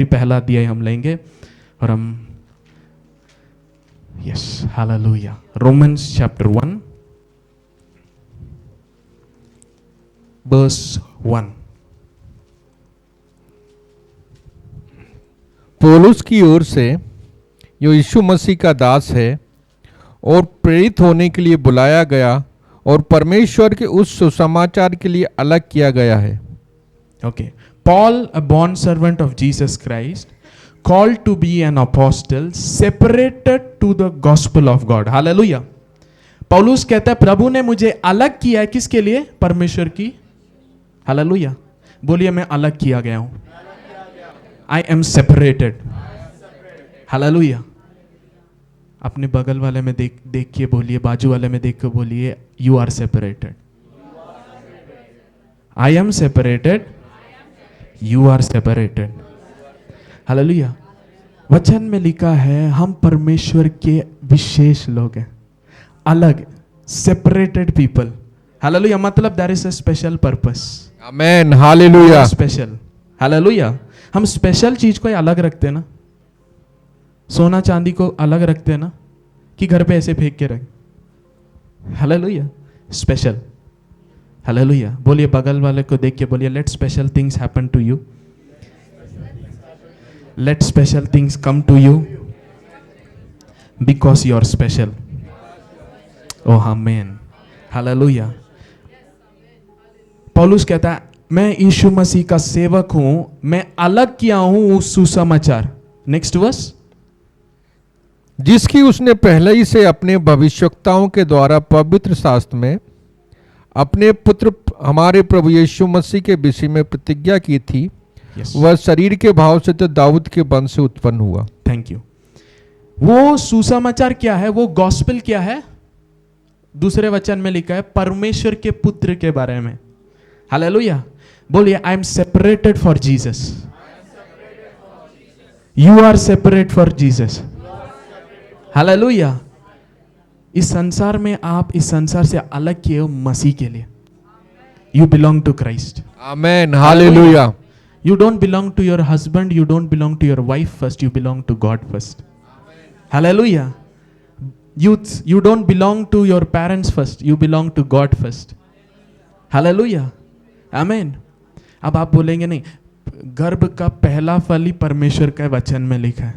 पहला अध्याय हम लेंगे और हम yes hallelujah Romans chapter 1 verse 1। पौलुस की ओर से जो यीशु मसीह का दास है और प्रेरित होने के लिए बुलाया गया और परमेश्वर के उस सुसमाचार के लिए अलग किया गया है। Okay. Paul, a bond servant of Jesus Christ, called to be an apostle, separated to the gospel of God. Hallelujah. पौलुस कहता है प्रभु ने मुझे अलग किया है, किसके लिए? परमेश्वर की। हालेलुया। बोलिए मैं अलग किया गया हूं। I am separated. हालेलुया। अपने बगल वाले में देख के बोलिए, बाजू वाले में देख के बोलिए, you are separated. I am separated. You are separated. Hallelujah. वचन में लिखा है हम परमेश्वर के विशेष लोग हैं, अलग, सेपरेटेड पीपल। हालेलुया। मतलब there is a special purpose. Amen hallelujah. Special. Hallelujah. हम स्पेशल चीज को अलग रखते हैं ना, सोना चांदी को अलग रखते हैं ना, कि घर पे ऐसे फेंक के रख। हालेलुया। स्पेशल। हालेलुया। बोलिए बगल वाले को देख के बोलिए, let special things happen to you, let special things come to you because you are special. Oh amen. Hallelujah. पौलुस कहता है मैं यीशु मसीह का सेवक हूं, मैं अलग किया हूं उस सुसमाचार। Next verse. जिसकी उसने पहले ही से अपने भविष्यवक्ताओं के द्वारा पवित्र शास्त्र में अपने पुत्र हमारे प्रभु यीशु मसीह के विषय में प्रतिज्ञा की थी। वह शरीर के भाव से तो दाऊद के वंश से उत्पन्न हुआ। Thank you. वो सुसमाचार क्या है? वो गॉस्पेल क्या है? दूसरे वचन में लिखा है परमेश्वर के पुत्र के बारे में। हालेलुया। बोलिए I am separated for Jesus. You are separate for Jesus. Hallelujah. इस संसार में आप इस संसार से अलग किए हो मसीह के लिए। You belong to Christ. Amen hallelujah. You don't belong to your husband, you don't belong to your wife first, you belong to God first. Hallelujah. Youths, you don't belong to your parents first, you belong to God first. Hallelujah. Amen. अब आप बोलेंगे नहीं, गर्भ का पहला फल ही परमेश्वर का वचन में लिखा है,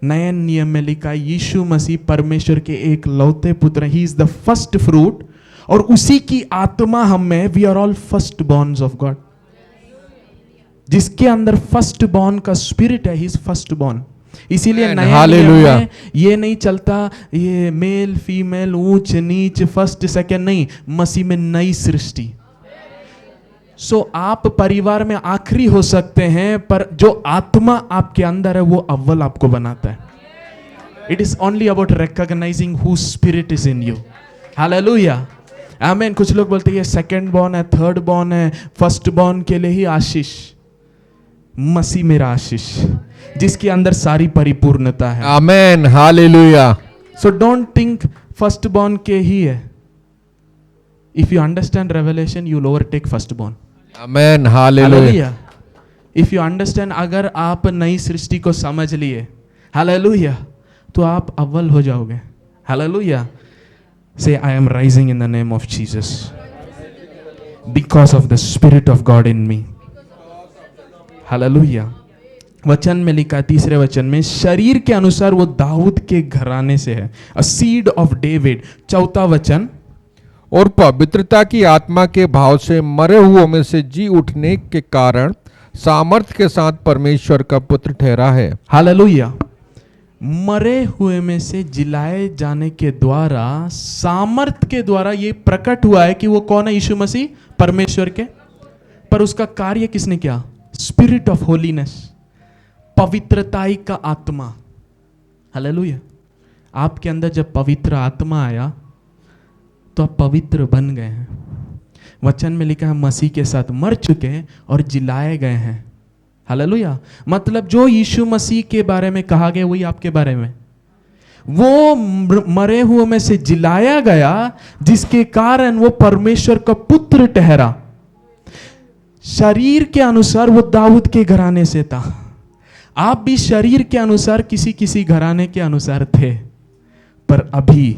नए नियम में लिखा है यीशु मसीह परमेश्वर के एक लौते पुत्र, he is the first fruit, और उसी की आत्मा हम में, we are all first borns of God. जिसके अंदर फर्स्ट बॉर्न का स्पिरिट है, ही इज फर्स्ट बॉर्न। इसीलिए नए नियम में ये नहीं चलता ये मेल फीमेल ऊंच नीच फर्स्ट सेकंड, नहीं, मसीह में नई सृष्टि। सो आप परिवार में आखिरी हो सकते हैं, पर जो आत्मा आपके अंदर है वो अव्वल आपको बनाता है। It is only about recognising who spirit is in you. Hallelujah. आमीन। कुछ लोग बोलते हैं ये सेकंड बॉर्न है, थर्ड बॉर्न है, फर्स्ट बॉर्न के लिए ही आशीष। मसीह मेरा आशीष, जिसके अंदर सारी परिपूर्णता है। Amen hallelujah. So don't think first born के ही है। If you understand revelation, you will overtake first born. Amen hallelujah. If you understand, अगर आप नई सृष्टि को समझ लिए, हालेलुया, तो आप अव्वल हो जाओगे। Hallelujah. Say I M rising in the name of Jesus because of the spirit of God in me. Hallelujah. वचन में लिखा, तीसरे वचन में, शरीर के अनुसार वो दाऊद के घराने से है, अ सीड ऑफ डेविड। चौथा वचन, और पवित्रता की आत्मा के भाव से मरे हुओं में से जी उठने के कारण सामर्थ्य के साथ परमेश्वर का पुत्र ठहरा है। हालेलुया। मरे हुए में से जिलाए जाने के द्वारा, सामर्थ्य के द्वारा ये प्रकट हुआ है कि वो कौन है? यीशु मसीह परमेश्वर के। पर उसका कार्य किसने किया? स्पिरिट ऑफ होलीनेस, पवित्रताई का आत्मा। हालेलुया। आपके अंदर जब पवित्र आत्मा आया तो आप पवित्र बन गए हैं। वचन में लिखा है मसीह के साथ मर चुके हैं और जिलाए गए हैं। हालेलुया। मतलब जो यीशु मसीह के बारे में कहा गया वही आपके बारे में, वो मरे हुए में से जिलाया गया, जिसके कारण वो परमेश्वर का पुत्र ठहरा। शरीर के अनुसार वो दाऊद के घराने से था। आप भी शरीर के अनुसार किसी किसी घराने के अनुसार थे, पर अभी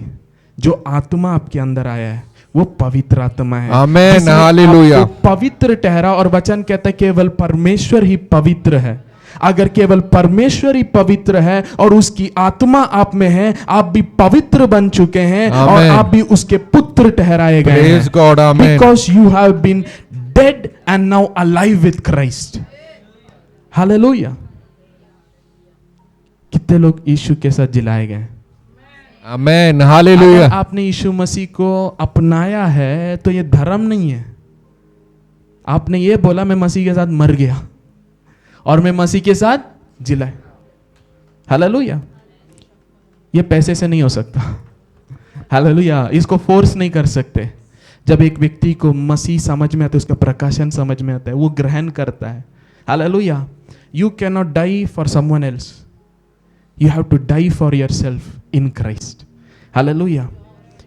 जो आत्मा आपके अंदर आया है वो पवित्र आत्मा है। आमेन, जिसने हालेलुया। आपको पवित्र ठहरा, और वचन कहता है केवल परमेश्वर ही पवित्र है। अगर केवल परमेश्वर ही पवित्र है और उसकी आत्मा आप में है, आप भी पवित्र बन चुके हैं और आमेन। आप भी उसके पुत्र ठहराए गए हैं। Praise God, amen. Because you have been dead and now alive with Christ. Hallelujah. कितने लोग यीशु के साथ जिलाए गए? Amen, hallelujah. अगर आपने यीशु मसीह को अपनाया है तो ये धर्म नहीं है। आपने ये बोला मैं मसीह के साथ मर गया और मैं मसीह के साथ जिलाए। हालेलुया। ये पैसे से नहीं हो सकता। हालेलुया। इसको फोर्स नहीं कर सकते। जब एक व्यक्ति को मसीह समझ में आता है, उसका प्रकाशन समझ में आता है, वो ग्रहण करता है। Hallelujah. You can not die for someone else, you have to die for yourself in Christ. Hallelujah.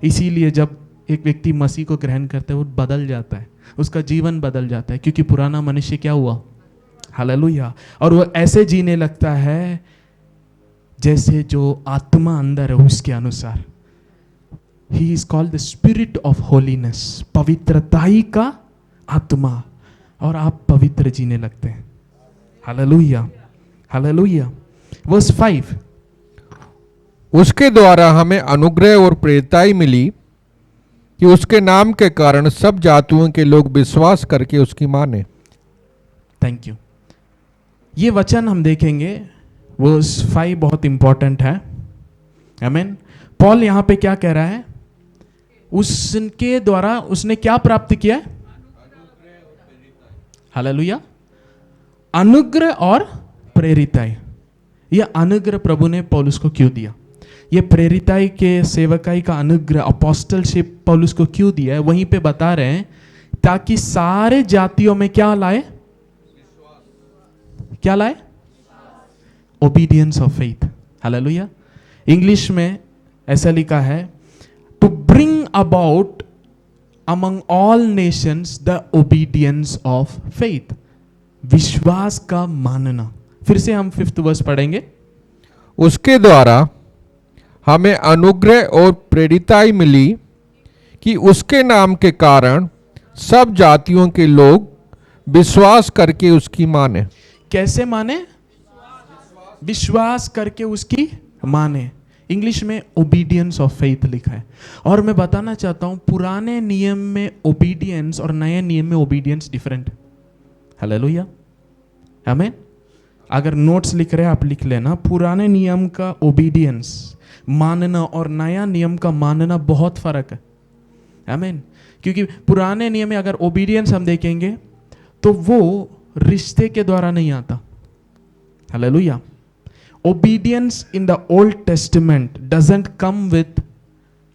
इसीलिए जब एक व्यक्ति मसीह को ग्रहण करता है वो बदल जाता है, उसका जीवन बदल जाता है, क्योंकि पुराना मनुष्य क्या हुआ? हालेलुया। और वो ऐसे जीने लगता है जैसे जो आत्मा अंदर है उसके अनुसार। He is called the spirit of holiness, पवित्रताई का आत्मा, और आप पवित्र जीने लगते हैं। Hallelujah, hallelujah. वर्स 5, उसके द्वारा हमें अनुग्रह और प्रेरिताई मिली कि उसके नाम के कारण सब जातियों के लोग विश्वास करके उसकी माने। Thank you. ये वचन हम देखेंगे, वर्स 5 बहुत इंपॉर्टेंट है। आमीन। पॉल यहां पे क्या कह रहा है? उसके द्वारा उसने क्या प्राप्त किया है? हालेलुया। अनुग्रह और प्रेरिताई। यह अनुग्रह प्रभु ने पौलुस को क्यों दिया? ये प्रेरिताई के सेवकाई का अनुग्रह, अपोस्टलशिप पौलुस को क्यों दिया है? वहीं पे बता रहे हैं ताकि सारे जातियों में क्या लाए? क्या लाए? Obedience of faith. Hallelujah. English में ऐसा लिखा है, to bring about among all nations the obedience of faith. विश्वास का मानना। फिर से हम 5th वर्स पढ़ेंगे। उसके द्वारा हमें अनुग्रह और प्रेरिताई मिली कि उसके नाम के कारण सब जातियों के लोग विश्वास करके उसकी माने। कैसे माने? विश्वास करके उसकी माने। इंग्लिश में ओबीडियंस ऑफ फेथ लिखा है। और मैं बताना चाहता हूं, पुराने नियम में ओबीडियंस और नए नियम में ओबीडियंस डिफरेंट। हालेलुया, आमीन। अगर नोट्स लिख रहे हैं आप लिख लेना। पुराने नियम का ओबीडियंस मानना और नया नियम का मानना बहुत फर्क है। आमीन। क्योंकि पुराने नियम में अगर ओबीडियंस हम देखेंगे तो वो रिश्ते के द्वारा नहीं आता। Hallelujah. Obedience in the old testament doesn't come with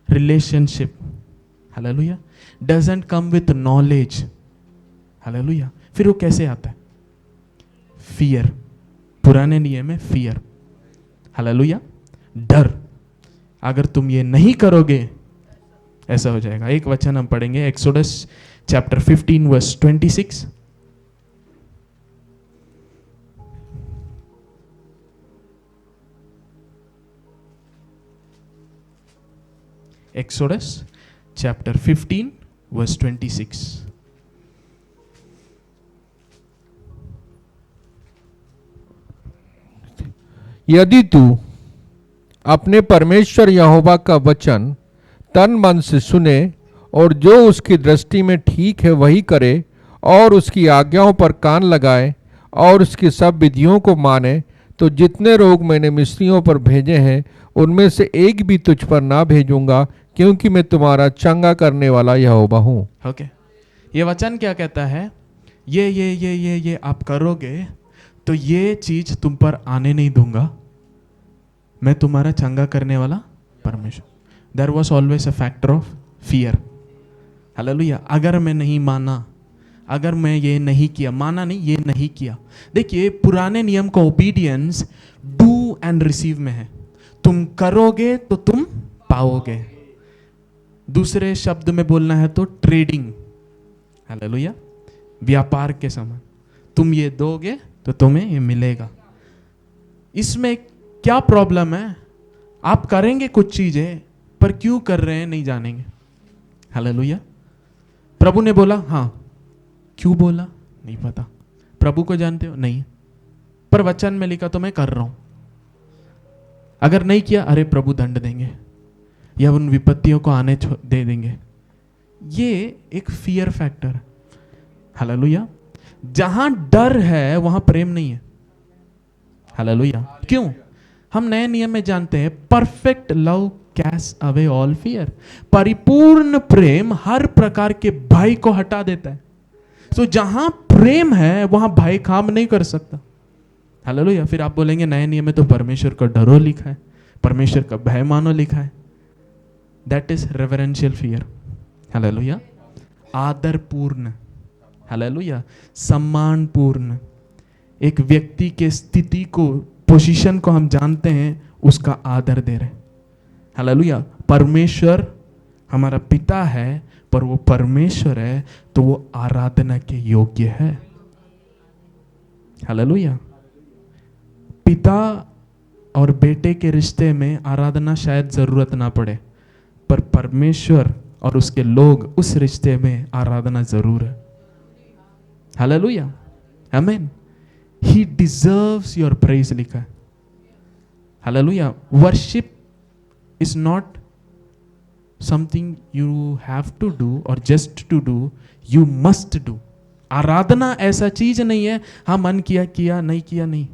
relationship. Hallelujah. Doesn't come with knowledge. Hallelujah. फिर वो कैसे आता है? फियर। पुराने नियम में फियर। हालेलुया। डर। अगर तुम ये नहीं करोगे ऐसा हो जाएगा। एक वचन हम पढ़ेंगे, Exodus chapter 15 verse 26। Exodus chapter 15 verse 26। यदि तू अपने परमेश्वर यहोवा का वचन तन मन से सुने और जो उसकी दृष्टि में ठीक है वही करे और उसकी आज्ञाओं पर कान लगाए और उसकी सब विधियों को माने, तो जितने रोग मैंने मिस्रियों पर भेजे हैं उनमें से एक भी तुझ पर ना भेजूंगा, क्योंकि मैं तुम्हारा चंगा करने वाला यहोवा हूँ। ओके। ये वचन क्या कहता है? ये आप करोगे तो ये चीज तुम पर आने नहीं दूंगा, मैं तुम्हारा चंगा करने वाला परमेश्वर। There was always a factor of fear. Hallelujah. अगर मैं नहीं माना, अगर मैं ये नहीं किया, माना नहीं, ये नहीं किया। देखिए पुराने नियम का ओबीडियंस डू एंड रिसीव में है। तुम करोगे तो तुम पाओगे। दूसरे शब्द में बोलना है तो ट्रेडिंग। हालेलुया। व्यापार के समान। तुम ये दोगे तो तुम्हें ये मिलेगा। इसमें क्या प्रॉब्लम है? आप करेंगे कुछ चीजें, पर क्यों कर रहे हैं नहीं जानेंगे। हालेलुया। प्रभु ने बोला, हाँ। क्यों बोला? नहीं पता। प्रभु को जानते हो? नहीं। पर वचन में लिखा तो मैं कर रहा हूं। अगर नहीं किया, अरे प्रभु दंड देंगे या उन विपत्तियों को आने दे देंगे। ये एक फियर फैक्टर है। हालेलुया। जहां डर है वहां प्रेम नहीं है। हालेलुया। क्यों? हम नए नियम में जानते हैं, perfect love cast away all fear. परिपूर्ण प्रेम हर प्रकार के भय को हटा देता है। तो जहां प्रेम है वहां भय काम नहीं कर सकता। हालेलुया। फिर आप बोलेंगे नए नियम में तो परमेश्वर का डरो लिखा है, परमेश्वर का भय मानो लिखा है। That is reverential fear. Hallelujah. आदरपूर्ण, हालेलुया, सम्मानपूर्ण। एक व्यक्ति के स्थिति को, पोजीशन को हम जानते हैं, उसका आदर दे रहे। हालेलुया। परमेश्वर हमारा पिता है, पर वो परमेश्वर है तो वो आराधना के योग्य है। हालेलुया। पिता और बेटे के रिश्ते में आराधना शायद जरूरत ना पड़े, पर परमेश्वर और उसके लोग उस रिश्ते में आराधना जरूर है। हालेलुया। आमीन। ही डिजर्व्स योर प्रेज लिखा है। Hallelujah. Worship is not something you have to do और just to do, you must do. आराधना ऐसा चीज नहीं है, हाँ मन किया किया, नहीं किया नहीं।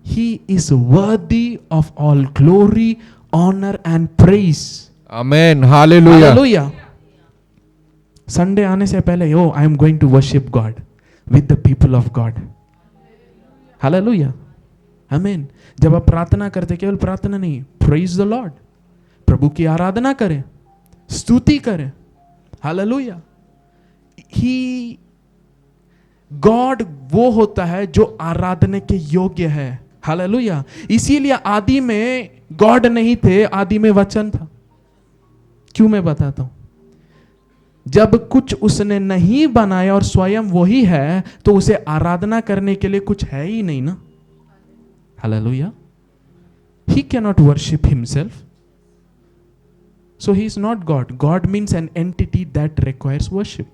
He is worthy of all glory, honor and praise. Amen. Hallelujah. Hallelujah. Sunday आने से पहले, oh, I am going to worship God with the people of God. Hallelujah. Amen. जब आप प्रार्थना करते, केवल प्रार्थना नहीं, praise the Lord. प्रभु की आराधना करें, स्तुति करें। Hallelujah. गॉड वो होता है जो आराधना के योग्य है। हालेलुया। इसीलिए आदि में गॉड नहीं थे, आदि में वचन था। क्यों मैं बताता हूं। जब कुछ उसने नहीं बनाया और स्वयं वही है, तो उसे आराधना करने के लिए कुछ है ही नहीं ना। Hallelujah. He can not worship himself, so he is not God. God means an entity that requires worship.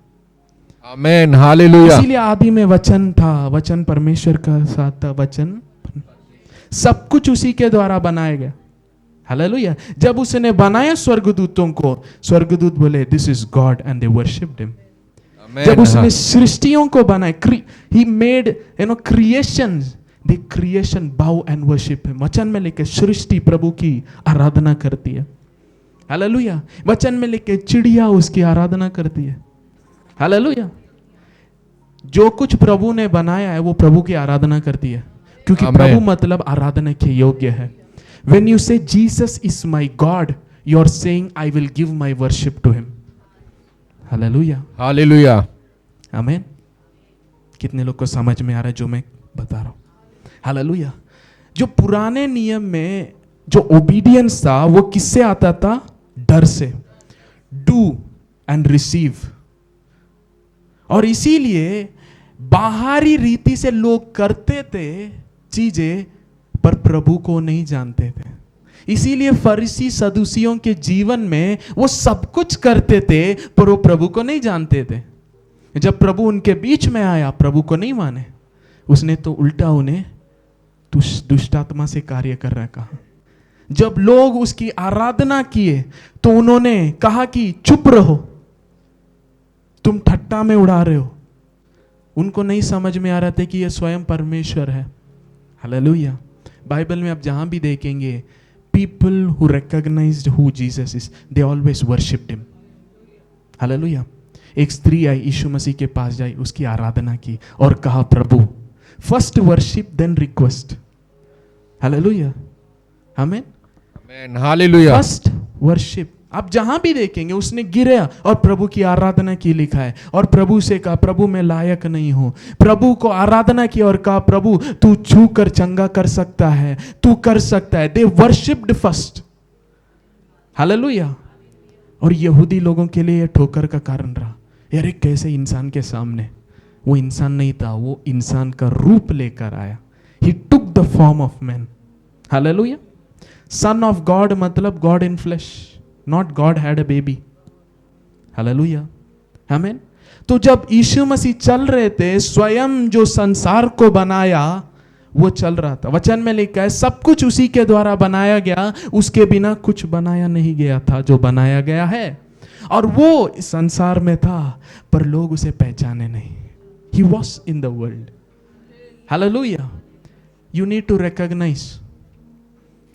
Amen. Hallelujah. इसीलिए आदि में वचन था, वचन परमेश्वर का साथ था, वचन सब कुछ उसी के द्वारा बनाया गया। हालेलुया। जब उसने बनाया स्वर्गदूतों को, स्वर्गदूत बोले this is God and they worshipped him. जब उसने सृष्टियों को बनाया, he made creation, the creation बाउ एंड वर्शिप हिम। वचन में लेके सृष्टि प्रभु की आराधना करती है। हालेलुया। वचन में लेके चिड़िया उसकी आराधना करती है। हालेलुया। जो कुछ प्रभु ने बनाया है वो प्रभु की आराधना करती है, क्योंकि प्रभु मतलब आराधना के योग्य है। When you say Jesus is my God, you are saying I will give my worship to him. Hallelujah. Hallelujah. Amen. कितने लोग को समझ में आ रहा है जो मैं बता रहा हूं? हालेलुया। जो पुराने नियम में जो ओबीडियंस था वो किससे आता था? डर से। Do and receive. और इसीलिए बाहरी रीति से लोग करते थे चीजें, पर प्रभु को नहीं जानते थे। इसीलिए फरीसी सदूसियों के जीवन में वो सब कुछ करते थे, पर वो प्रभु को नहीं जानते थे। जब प्रभु उनके बीच में आया, प्रभु को नहीं माने, उसने तो उल्टा उन्हें दुष्ट आत्मा से कार्य कर रहा कहा। जब लोग उसकी आराधना किए तो उन्होंने कहा कि चुप रहो, तुम ठट्टा में उड़ा रहे हो। उनको नहीं समझ में आ रहा था कि यह स्वयं परमेश्वर है। हालेलुया। बाइबल में आप जहां भी देखेंगे, people who recognized who Jesus is, they always worshipped him. Hallelujah. एक स्त्री आई, यीशु मसीह के पास जाई, उसकी आराधना की और कहा प्रभु, first worship then request. Hallelujah. Amen. Amen. Hallelujah. First worship. आप जहां भी देखेंगे उसने गिरा और प्रभु की आराधना की लिखा है। और प्रभु से कहा प्रभु मैं लायक नहीं हूं। प्रभु को आराधना की और कहा प्रभु तू छू कर चंगा कर सकता है, तू कर सकता है। दे वर्शिप्ड फर्स्ट। हालेलुया। और यहूदी लोगों के लिए यह ठोकर का कारण रहा। यार कैसे इंसान के सामने, वो इंसान नहीं था, वो इंसान का रूप लेकर आया। He took the the form of man. Hallelujah. Son of God मतलब God in flesh, not God had a baby. Hallelujah, amen. तो जब यीशु मसीह चल रहे थे, स्वयं जो संसार को बनाया वो चल रहा था। वचन में लिखा है सब कुछ उसी के द्वारा बनाया गया, उसके बिना कुछ बनाया नहीं गया था जो बनाया गया है। और वो इस संसार में था पर लोग उसे पहचाने नहीं। He was in the world. Hallelujah. You need to recognize.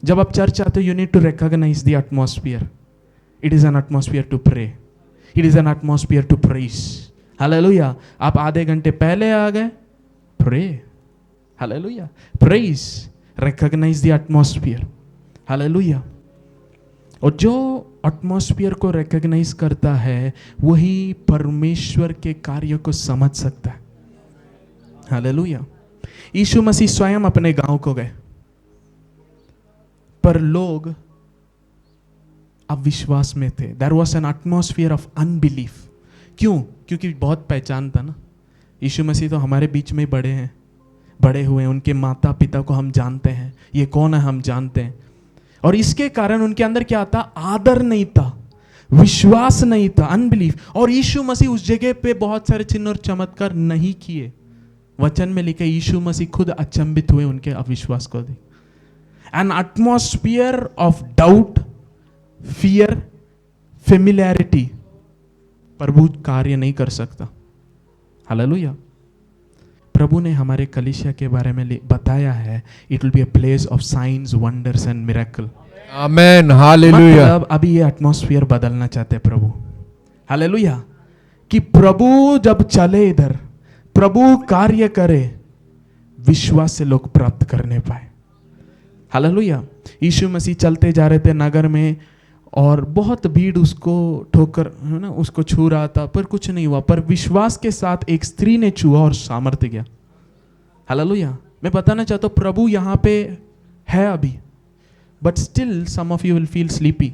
जब आप चर्च आते हो, you need to recognize the atmosphere. It is an atmosphere to pray. It is an atmosphere to praise. Hallelujah. आप आधे घंटे पहले आ गए, pray. Hallelujah. Praise. Recognize the atmosphere. Hallelujah. और जो एटमॉस्फेयर को रिकॉग्नाइज करता है वही परमेश्वर के कार्य को समझ सकता है। हालेलुया। यीशु मसीह स्वयं अपने गांव को गए पर लोग अविश्वास में थे। There was an atmosphere of unbelief. क्यों? क्योंकि बहुत पहचान था ना। यीशु मसीह तो हमारे बीच में बड़े हैं, बड़े हुए हैं, उनके माता पिता को हम जानते हैं, ये कौन है हम जानते हैं। और इसके कारण उनके अंदर क्या था? आदर नहीं था, विश्वास नहीं था, अनबिलीफ। और यीशु मसीह उस जगह पे बहुत सारे चिन्ह और चमत्कार नहीं किए। वचन में लिखे यीशु मसीह खुद अचंभित हुए उनके अविश्वास को देख। An atmosphere of doubt, fear, familiarity प्रभु कार्य नहीं कर सकता। हालेलुया। प्रभु ने हमारे कलीसिया के बारे में बताया है, it will be a place of science, wonders and miracle. Amen, hallelujah. मतलब अभी ये एटमॉस्फेयर बदलना चाहते हैं प्रभु। हालेलुया। कि प्रभु जब चले इधर, प्रभु कार्य करे, विश्वास से लोग प्राप्त करने पाए। हालेलुया। यीशु मसीह चलते जा रहे थे नगर में और बहुत भीड़ उसको ठोकर, है ना, उसको छू रहा था पर कुछ नहीं हुआ। पर विश्वास के साथ एक स्त्री ने छुआ और सामर्थ्य गया। हालेलुया। मैं बताना चाहता हूं प्रभु यहां पे है अभी, but still some of you will feel sleepy.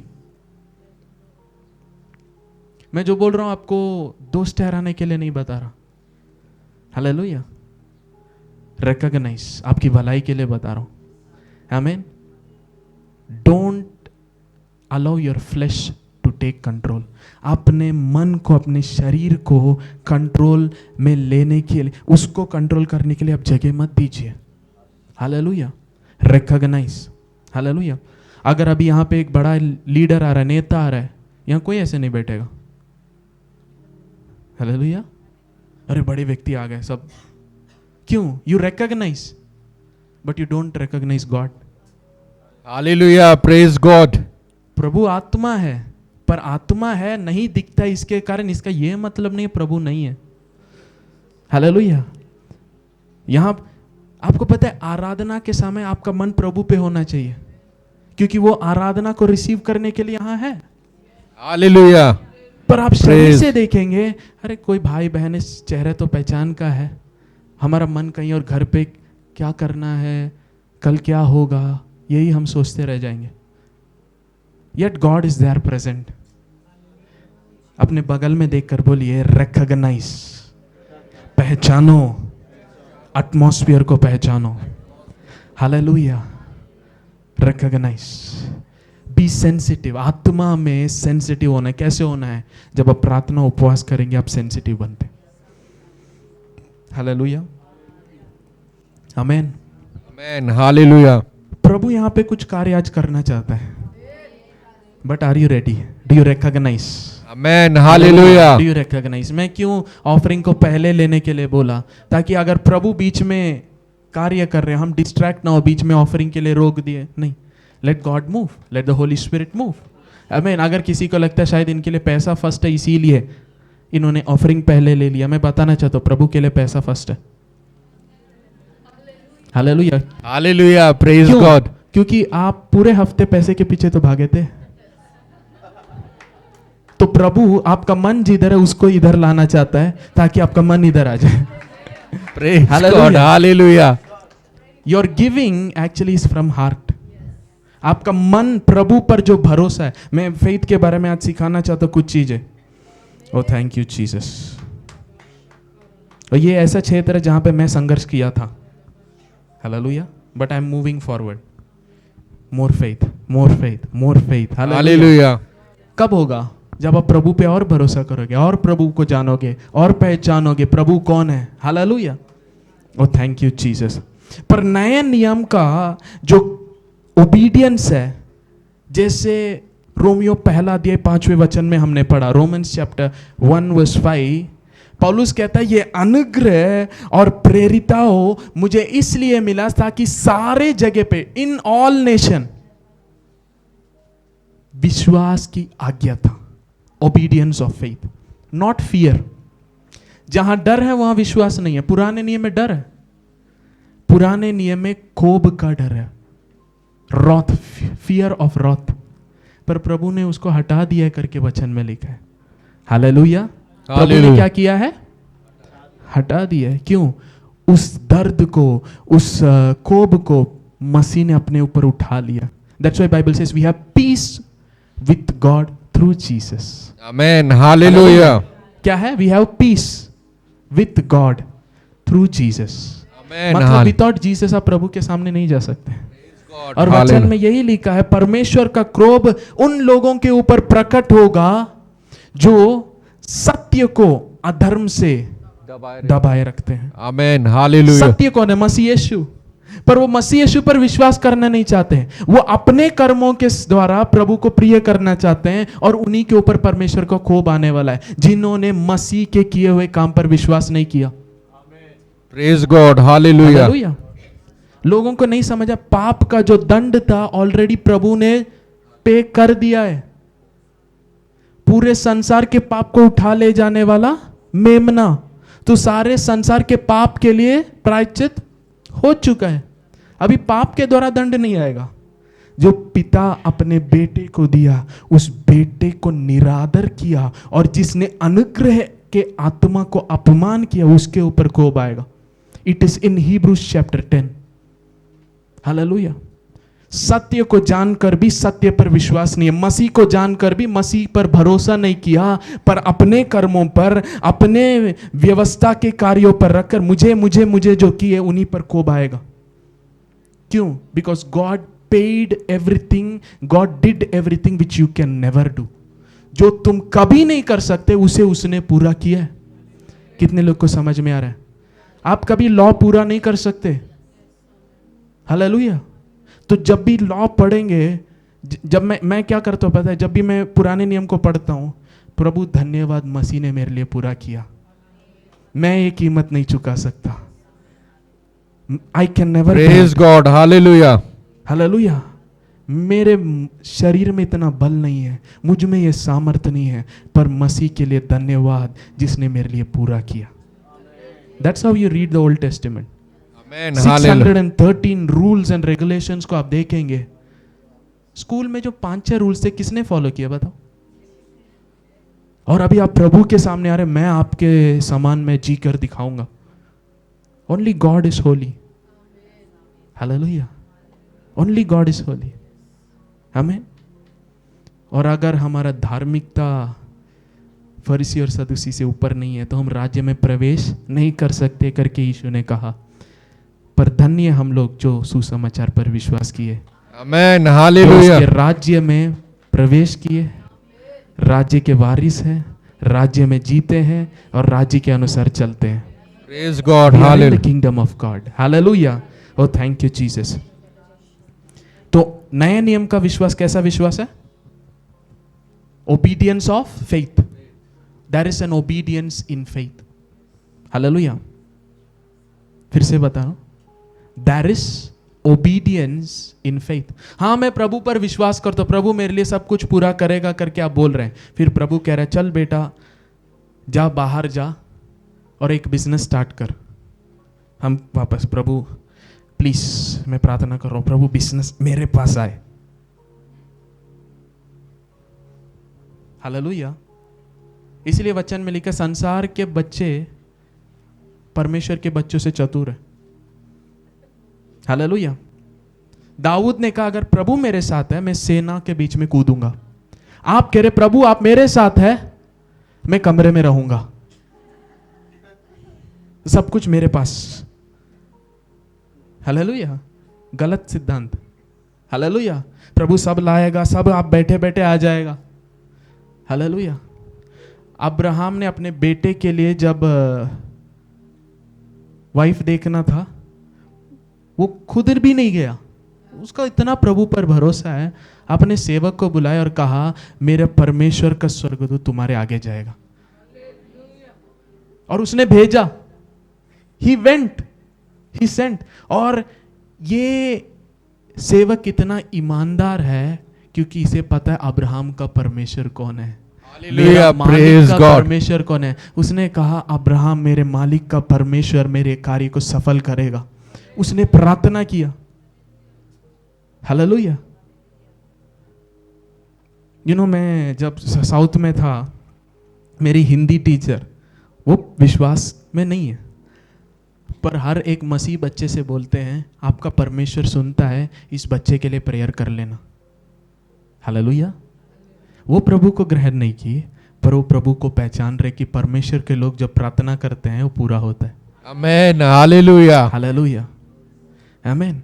मैं जो बोल रहा हूं आपको दोस्त ठहराने के लिए नहीं बता रहा। हालेलुया। रिकॉग्नाइज, आपकी भलाई के लिए बता रहा हूं। आमीन। Don't allow your flesh to take control. अपने मन को, अपने शरीर को कंट्रोल में लेने के लिए, उसको कंट्रोल करने के लिए आप जगह मत दीजिए। हालेलुया। रिकॉग्नाइज। हालेलुया। अगर अभी यहाँ पे एक बड़ा लीडर आ रहा है, नेता आ रहा है, यहाँ कोई ऐसे नहीं बैठेगा। हालेलुया। अरे बड़े व्यक्ति आ गए सब, क्यों? You recognise but you don't recognise God. Hallelujah, praise God. प्रभु आत्मा है, पर आत्मा है नहीं दिखता, इसके कारण इसका यह मतलब नहीं प्रभु नहीं है। हालेलुया। यहां आपको पता है आराधना के समय आपका मन प्रभु पे होना चाहिए, क्योंकि वो आराधना को रिसीव करने के लिए यहां है। हालेलुया। पर आप शरीर से देखेंगे, अरे कोई भाई बहन इस चेहरे तो पहचान का है, हमारा मन कहीं और, घर पे क्या करना है, कल क्या होगा, यही हम सोचते रह जाएंगे। Yet God is there present. अपने बगल में देखकर बोलिए रिकॉग्नाइज, पहचानो, एटमॉस्फेयर को पहचानो। हालेलुया। Recognize, be sensitive. आत्मा में सेंसिटिव होना है। कैसे होना है? जब आप प्रार्थना उपवास करेंगे आप सेंसिटिव बनते। हालेलुया। आमेन, आमेन, हालेलुया। प्रभु यहाँ पे कुछ कार्य आज करना चाहता है, but are you ready? Do you recognize? Amen, hallelujah. Do you recognize? मैं क्यों ऑफरिंग को पहले लेने के लिए बोला? ताकि अगर प्रभु बीच में कार्य कर रहे हैं, हम डिस्ट्रैक्ट ना हो, बीच में ऑफरिंग के लिए रोक दिए नहीं। Let God move, let the Holy spirit move. आमीन। अगर किसी को लगता है शायद इनके लिए पैसा फर्स्ट है इसीलिए इन्होंने ऑफरिंग पहले ले लिया, मैं बताना चाहता हूँ प्रभु के लिए पैसा फर्स्ट है। हालेलुया। Hallelujah, praise God. क्योंकि आप पूरे हफ्ते पैसे के पीछे तो भागे थे, तो प्रभु आपका मन जिधर है उसको इधर लाना चाहता है ताकि आपका मन इधर आ जाए। Praise God, hallelujah. Your giving actually is from heart. आपका मन प्रभु पर जो भरोसा है। मैं फेथ के बारे में आज सिखाना चाहता हूं कुछ चीजें। ओ थैंक यू जीसस। और ये ऐसा क्षेत्र है जहां पे मैं संघर्ष किया था। Hallelujah. but I'm moving forward. More faith, more faith, more faith. Hallelujah. कब होगा? जब आप प्रभु पे और भरोसा करोगे और प्रभु को जानोगे और पहचानोगे प्रभु कौन है। Hallelujah. Oh thank you Jesus. पर नए नियम का जो ओबीडियंस है, जैसे रोमियो पहला अध्याय 5वें वचन में हमने पढ़ा, रोमन्स चैप्टर 1:5, पौलुस कहता है ये अनुग्रह और प्रेरिताओं मुझे इसलिए मिला ताकि सारे जगह पे, इन ऑल नेशन, विश्वास की आज्ञा था। Obedience of faith, not fear. जहां डर है वहां विश्वास नहीं है। पुराने नियम में डर है, पुराने नियम में कोप का डर है, रॉथ, फियर ऑफ रॉथ, पर प्रभु ने उसको हटा दिया करके वचन में लिखा है। हालेलुया। प्रभु ने क्या किया है? हटा दिया है। क्यों? उस दर्द को, उस कोप को मसीह ने अपने ऊपर उठा लिया। That's why Bible says we have peace with God through Jesus. Amen. Hallelujah. क्या है? We have peace with God through Jesus. Amen. मतलब विदाउट जीसस आप प्रभु के सामने नहीं जा सकते। और वचन में यही लिखा है, परमेश्वर का क्रोध उन लोगों के ऊपर प्रकट होगा जो सत्य को अधर्म से दबाए रखते हैं। आमेन। हालेलुया। सत्य कौन है? मसीह यीशु। पर वो मसीह यीशु पर विश्वास करना नहीं चाहते हैं। वो अपने कर्मों के द्वारा प्रभु को प्रिय करना चाहते हैं, और उन्हीं के ऊपर परमेश्वर का कोप आने वाला है, जिन्होंने मसीह के किए हुए काम पर विश्वास नहीं किया। Praise God. हालेलुया। हालेलुया। लोगों को नहीं समझा, पाप का जो दंड था ऑलरेडी प्रभु ने पे कर दिया है। पूरे संसार के पाप को उठा ले जाने वाला मेमना तो सारे संसार के पाप के लिए प्रायश्चित हो चुका है। अभी पाप के द्वारा दंड नहीं आएगा। जो पिता अपने बेटे को दिया, उस बेटे को निरादर किया, और जिसने अनुग्रह के आत्मा को अपमान किया, उसके ऊपर कोप आएगा। It is in Hebrews chapter 10। Hallelujah. सत्य को जानकर भी सत्य पर विश्वास नहीं है, मसीह को जानकर भी मसीह पर भरोसा नहीं किया, पर अपने कर्मों पर, अपने व्यवस्था के कार्यों पर रखकर मुझे मुझे मुझे जो किए उन्हीं पर कोप आएगा। क्यों? Because God paid everything, God did everything which you can never do. जो तुम कभी नहीं कर सकते उसे उसने पूरा किया है। कितने लोग को समझ में आ रहा है? आप कभी लॉ पूरा नहीं कर सकते। हालेलुया। तो जब भी लॉ पढ़ेंगे, जब मैं क्या करता हूं पता है? जब भी मैं पुराने नियम को पढ़ता हूं, प्रभु धन्यवाद मसीह ने मेरे लिए पूरा किया, मैं ये कीमत नहीं चुका सकता। आई can never. Praise God. Hallelujah. Hallelujah. मेरे शरीर में इतना बल नहीं है, मुझ में ये सामर्थ्य नहीं है, पर मसीह के लिए धन्यवाद जिसने मेरे लिए पूरा किया। That's how you read the Old Testament. 613 rules and regulations को आप देखेंगे। स्कूल में जो 5-6 रूल्स थे किसने फॉलो किया बताओ? और अभी आप प्रभु के सामने आ रहे, मैं आपके समान में जी कर दिखाऊंगा। Only God is Holi. Hallelujah. Only God is Holi. आमीन। और अगर हमारा धार्मिकता फरीसी और सदूसी से ऊपर नहीं है तो हम राज्य में प्रवेश नहीं कर सकते करके यीशु ने कहा। पर धन्य हम लोग जो सुसमाचार पर विश्वास किए, आमेन। हालेलुया। उसके राज्य में प्रवेश किए, राज्य के वारिस हैं, राज्य में जीते हैं और राज्य के अनुसार चलते हैं। Praise God. Hallelujah. Kingdom of God. Hallelujah. Oh thank you Jesus. तो नए नियम का विश्वास कैसा विश्वास है? Obedience of faith. There is an obedience in faith. Hallelujah. फिर से बता रहा हूं, there is obedience in faith. हाँ, मैं प्रभु पर विश्वास करता हूं, प्रभु मेरे लिए सब कुछ पूरा करेगा करके आप बोल रहे हैं। फिर प्रभु कह रहा है चल बेटा जा, बाहर जा और एक बिजनेस स्टार्ट कर। हम वापस, प्रभु प्लीज मैं प्रार्थना कर रहा हूं, प्रभु बिजनेस मेरे पास आए। हालेलुया। इसलिए वचन में लिखा संसार के बच्चे परमेश्वर के बच्चों से चतुर है। हालेलुया। दाऊद ने कहा अगर प्रभु मेरे साथ है मैं सेना के बीच में कूदूंगा। आप कह रहे प्रभु आप मेरे साथ है, मैं कमरे में रहूंगा, सब कुछ मेरे पास। हालेलुया। गलत सिद्धांत। हालेलुया। प्रभु सब लाएगा, सब आप बैठे बैठे आ जाएगा। हालेलुया। अब्राहम ने अपने बेटे के लिए जब वाइफ देखना था, वो खुद भी नहीं गया। उसका इतना प्रभु पर भरोसा है, अपने सेवक को बुलाया और कहा मेरे परमेश्वर का स्वर्गदूत तुम्हारे आगे जाएगा। और उसने भेजा, ही वेंट, ही सेंट। और ये सेवक कितना ईमानदार है, क्योंकि इसे पता है अब्राहम का परमेश्वर कौन है, मेरा मालिक का परमेश्वर कौन है। उसने कहा अब्राहम मेरे मालिक का परमेश्वर मेरे कार्य को सफल करेगा। उसने प्रार्थना किया। हालेलुया। मैं जब साउथ में था, मेरी हिंदी टीचर, वो विश्वास में नहीं है, पर हर एक मसीह बच्चे से बोलते हैं आपका परमेश्वर सुनता है, इस बच्चे के लिए प्रेयर कर लेना। हालेलुया। वो प्रभु को ग्रहण नहीं किए, पर वो प्रभु को पहचान रहे कि परमेश्वर के लोग जब प्रार्थना करते हैं वो पूरा होता है। आमेन, हालेलुया, हालेलुया, आमेन।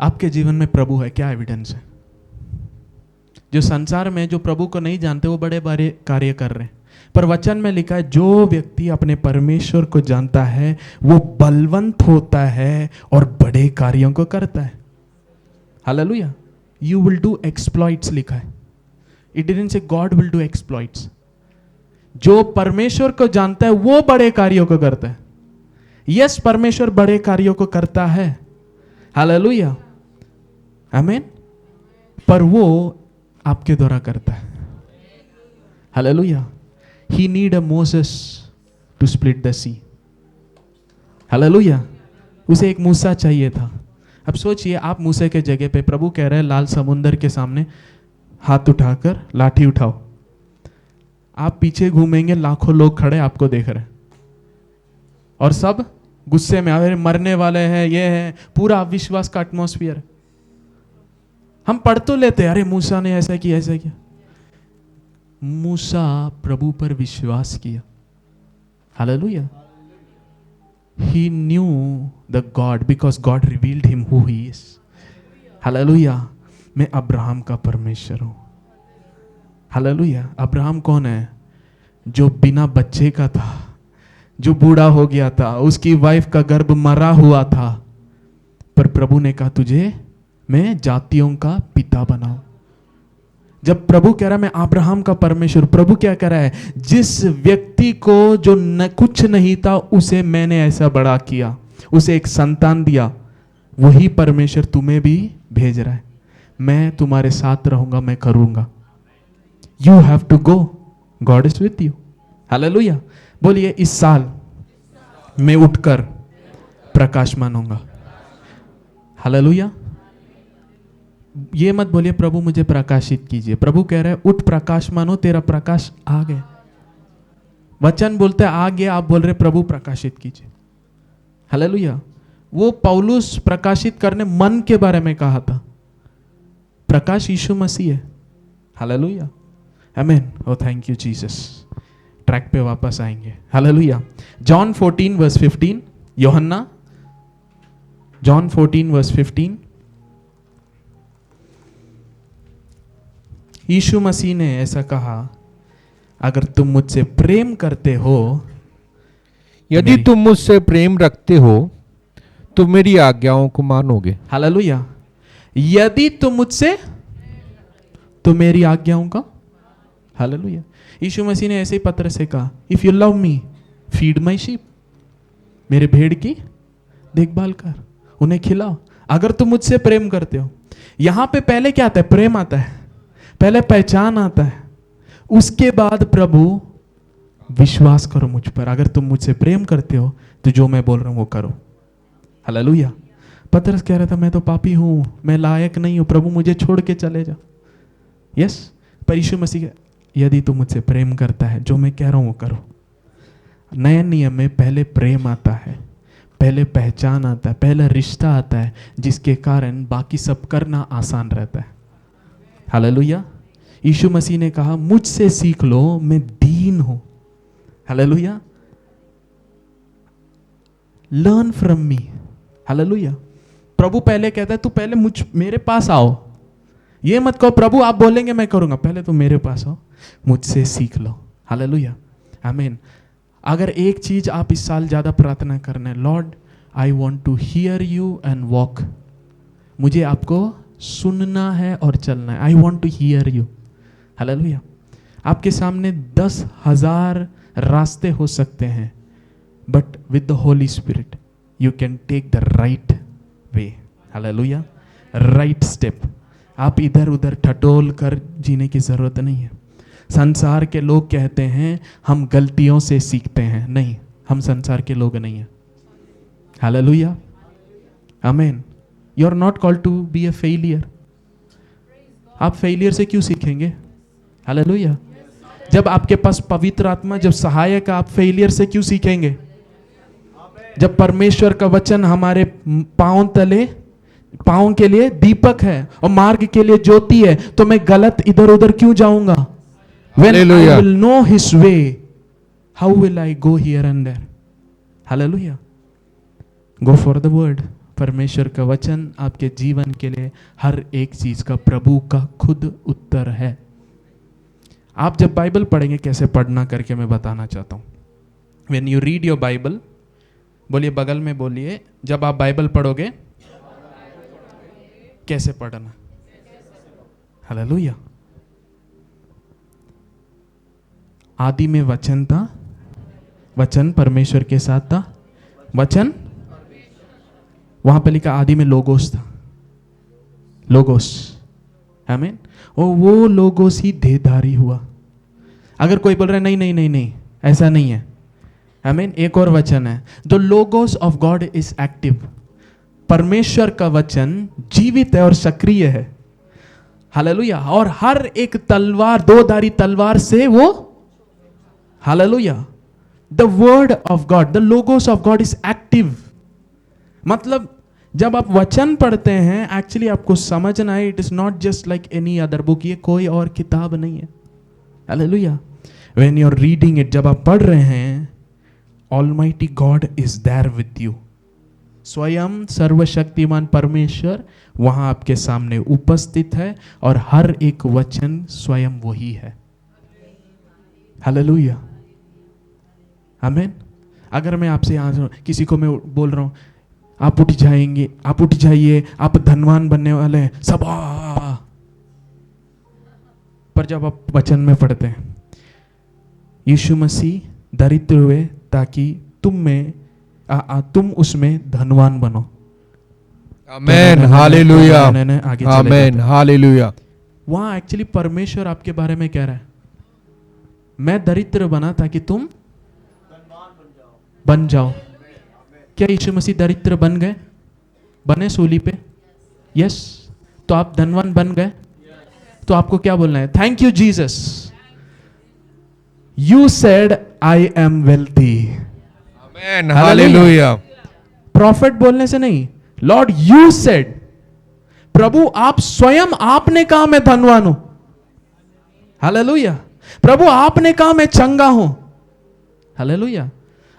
आपके जीवन में प्रभु है, क्या एविडेंस है? जो संसार में जो प्रभु को नहीं जानते वो बड़े बड़े कार्य कर रहे हैं, पर वचन में लिखा है जो व्यक्ति अपने परमेश्वर को जानता है वो बलवंत होता है और बड़े कार्यों को करता है। Hallelujah. You will do exploits लिखा है। It didn't say God will do exploits। जो परमेश्वर को जानता है वो बड़े कार्यों को करता है। यस, परमेश्वर बड़े कार्यों को करता है। हालेलुया, आमीन। पर वो आपके द्वारा करता है। Hallelujah. He need a Moses to split the sea। Hallelujah. उसे एक मूसा चाहिए था। अब सोचिए, आप मूसे के जगह पे, प्रभु कह रहे हैं लाल समुंदर के सामने हाथ उठाकर लाठी उठाओ। आप पीछे घूमेंगे, लाखों लोग खड़े आपको देख रहे हैं और सब गुस्से में अरे मरने वाले हैं, ये है, पूरा अविश्वास का एटमॉस्फेयर। हम पढ़ तो लेते अरे मूसा ने ऐसा किया, ऐसा किया। मूसा प्रभु पर विश्वास किया। Hallelujah. He knew the God because God revealed him who he is। Hallelujah. मैं अब्राहम का परमेश्वर हूं। हालेलुया। अब्राहम कौन है? जो बिना बच्चे का था, जो बूढ़ा हो गया था, उसकी वाइफ का गर्भ मरा हुआ था, पर प्रभु ने कहा तुझे मैं जातियों का पिता बनाऊं। जब प्रभु कह रहा है मैं अब्राहम का परमेश्वर, प्रभु क्या कह रहा है? जिस व्यक्ति को जो न कुछ नहीं था उसे मैंने ऐसा बड़ा किया, उसे एक संतान दिया, वही परमेश्वर तुम्हें भी भेज रहा है। मैं तुम्हारे साथ रहूंगा, मैं करूंगा। You have to go, God is with you. Hallelujah. बोलिए इस साल मैं उठकर प्रकाशमान होऊंगा। हालेलुया। ये मत बोलिए प्रभु मुझे प्रकाशित कीजिए। प्रभु कह रहे हैं उठ प्रकाशमान हो, तेरा प्रकाश आ गया। वचन बोलते हैं आ गया, आप बोल रहे प्रभु प्रकाशित कीजिए। हालेलुया। वो पौलुस प्रकाशित करने मन के बारे में कहा था, प्रकाश यीशु मसीह है। हालेलुया, आमीन। ओ थैंक यू जीसस। ट्रैक पे वापस आएंगे। हालेलुया। जॉन 14 वर्स 15, यूहन्ना जॉन 14 वर्स 15। यीशु मसीह ने ऐसा कहा, अगर तुम मुझसे प्रेम करते हो, यदि तुम मुझसे प्रेम रखते हो तो मेरी आज्ञाओं को मानोगे। हालेलुया। यदि तुम मुझसे, तो मेरी आज्ञाओं का। हालेलुया। यीशु मसीह ने ऐसे ही पत्र से कहा, if you love me feed my sheep, मेरे भेड़ की देखभाल कर, उन्हें खिलाओ। अगर तुम मुझसे प्रेम करते हो, यहां पे पहले क्या आता है? प्रेम आता है, पहले पहचान आता है, उसके बाद प्रभु विश्वास करो मुझ पर। अगर तुम मुझसे प्रेम करते हो तो जो मैं बोल रहा हूं वो करो। हालेलुया। पतरस कह रहा था मैं तो पापी हूं, मैं लायक नहीं हूं, प्रभु मुझे छोड़ के चले जा। यस, पर यीशु मसीह यदि तू मुझसे प्रेम करता है, जो मैं कह रहा हूं वो करो। नए नियम में पहले प्रेम आता है, पहले पहचान आता है, पहला रिश्ता आता है, जिसके कारण बाकी सब करना आसान रहता है। हालेलुया। यीशु मसीह ने कहा मुझसे सीख लो, मैं दीन हूं। Hallelujah. Learn from me, hallelujah. प्रभु पहले कहता है तू पहले मेरे पास आओ, ये मत कहो प्रभु आप बोलेंगे मैं करूंगा, पहले तो मेरे पास आओ, मुझसे सीख लो। हालेलुया, आमीन। अगर एक चीज आप इस साल ज्यादा प्रार्थना करना है, Lord I want to hear you and walk, मुझे आपको सुनना है और चलना है। I want to hear you. Hallelujah. आपके सामने 10,000 रास्ते हो सकते हैं, but with the Holy Spirit you can take the right way. Hallelujah, right step. आप इधर उधर ठटोल कर जीने की जरूरत नहीं है। संसार के लोग कहते हैं हम गलतियों से सीखते हैं, नहीं, हम संसार के लोग नहीं हैं। हालेलुया, आमीन। You are not called to be a failure. आप फेलियर से क्यों सीखेंगे? हालेलुया। जब आपके पास पवित्र आत्मा जब सहायक, आप फेलियर से क्यों सीखेंगे? जब परमेश्वर का वचन हमारे पांव तले, पांव के लिए दीपक है और मार्ग के लिए ज्योति है, तो मैं गलत इधर उधर क्यों जाऊंगा? When I will know His way, how will I go here and there? Hallelujah. Go for the word. परमेश्वर का वचन आपके जीवन के लिए हर एक चीज का प्रभु का खुद उत्तर है। आप जब बाइबल पढ़ेंगे, कैसे पढ़ना करके मैं बताना चाहता हूँ। When you read your Bible, बोलिए बगल में बोलिए, जब आप बाइबल पढ़ोगे कैसे पढ़ना। हालेलुया। आदि में वचन था, वचन परमेश्वर के साथ था, वचन, वहां पे लिखा आदि में लोगोस था, लोगोस, आमीन। और वो लोगोस ही देहधारी हुआ। अगर कोई बोल रहा है नहीं नहीं नहीं नहीं ऐसा नहीं है, आमीन, एक और वचन है, the logos of God is active. परमेश्वर का वचन जीवित है और सक्रिय है। हालेलुया। और हर एक तलवार, दो धारी तलवार से वो, hallelujah, the word of God, the logos of God is active. मतलब जब आप वचन पढ़ते हैं, एक्चुअली आपको समझना है, it is not just like any other book, ये कोई और किताब नहीं है। Hallelujah. When you are reading it, जब आप पढ़ रहे हैं, almighty God is there with you. स्वयं सर्वशक्तिमान परमेश्वर वहां आपके सामने उपस्थित है और हर एक वचन स्वयं वही है। हालेलुया, आमीन। अगर मैं आपसे यहाँ किसी को मैं बोल रहा हूँ आप उठ जाएंगे, आप उठ जाइए, आप धनवान बनने वाले हैं, सब पर जब आप वचन में पढ़ते हैं, यीशु मसीह दरिद्र हुए ताकि तुम उसमें धनवान बनो। आमेन, हालेलुया, आमेन, हालेलुया। वहां एक्चुअली परमेश्वर आपके बारे में कह रहा है, मैं दरिद्र बना ताकि तुम बन जाओ। क्या यीशु मसीह दरिद्र बन गए? बने सूली पे? यस। तो आप धनवान बन गए? तो आपको क्या बोलना है? Thank you Jesus, you said I am wealthy. Amen, hallelujah. Profit बोलने से नहीं, लॉर्ड यू सेड, प्रभु आप स्वयं, आपने कहा मैं धनवान हूं। हालेलुया। प्रभु आपने कहा मैं चंगा हूं। हालेलुया।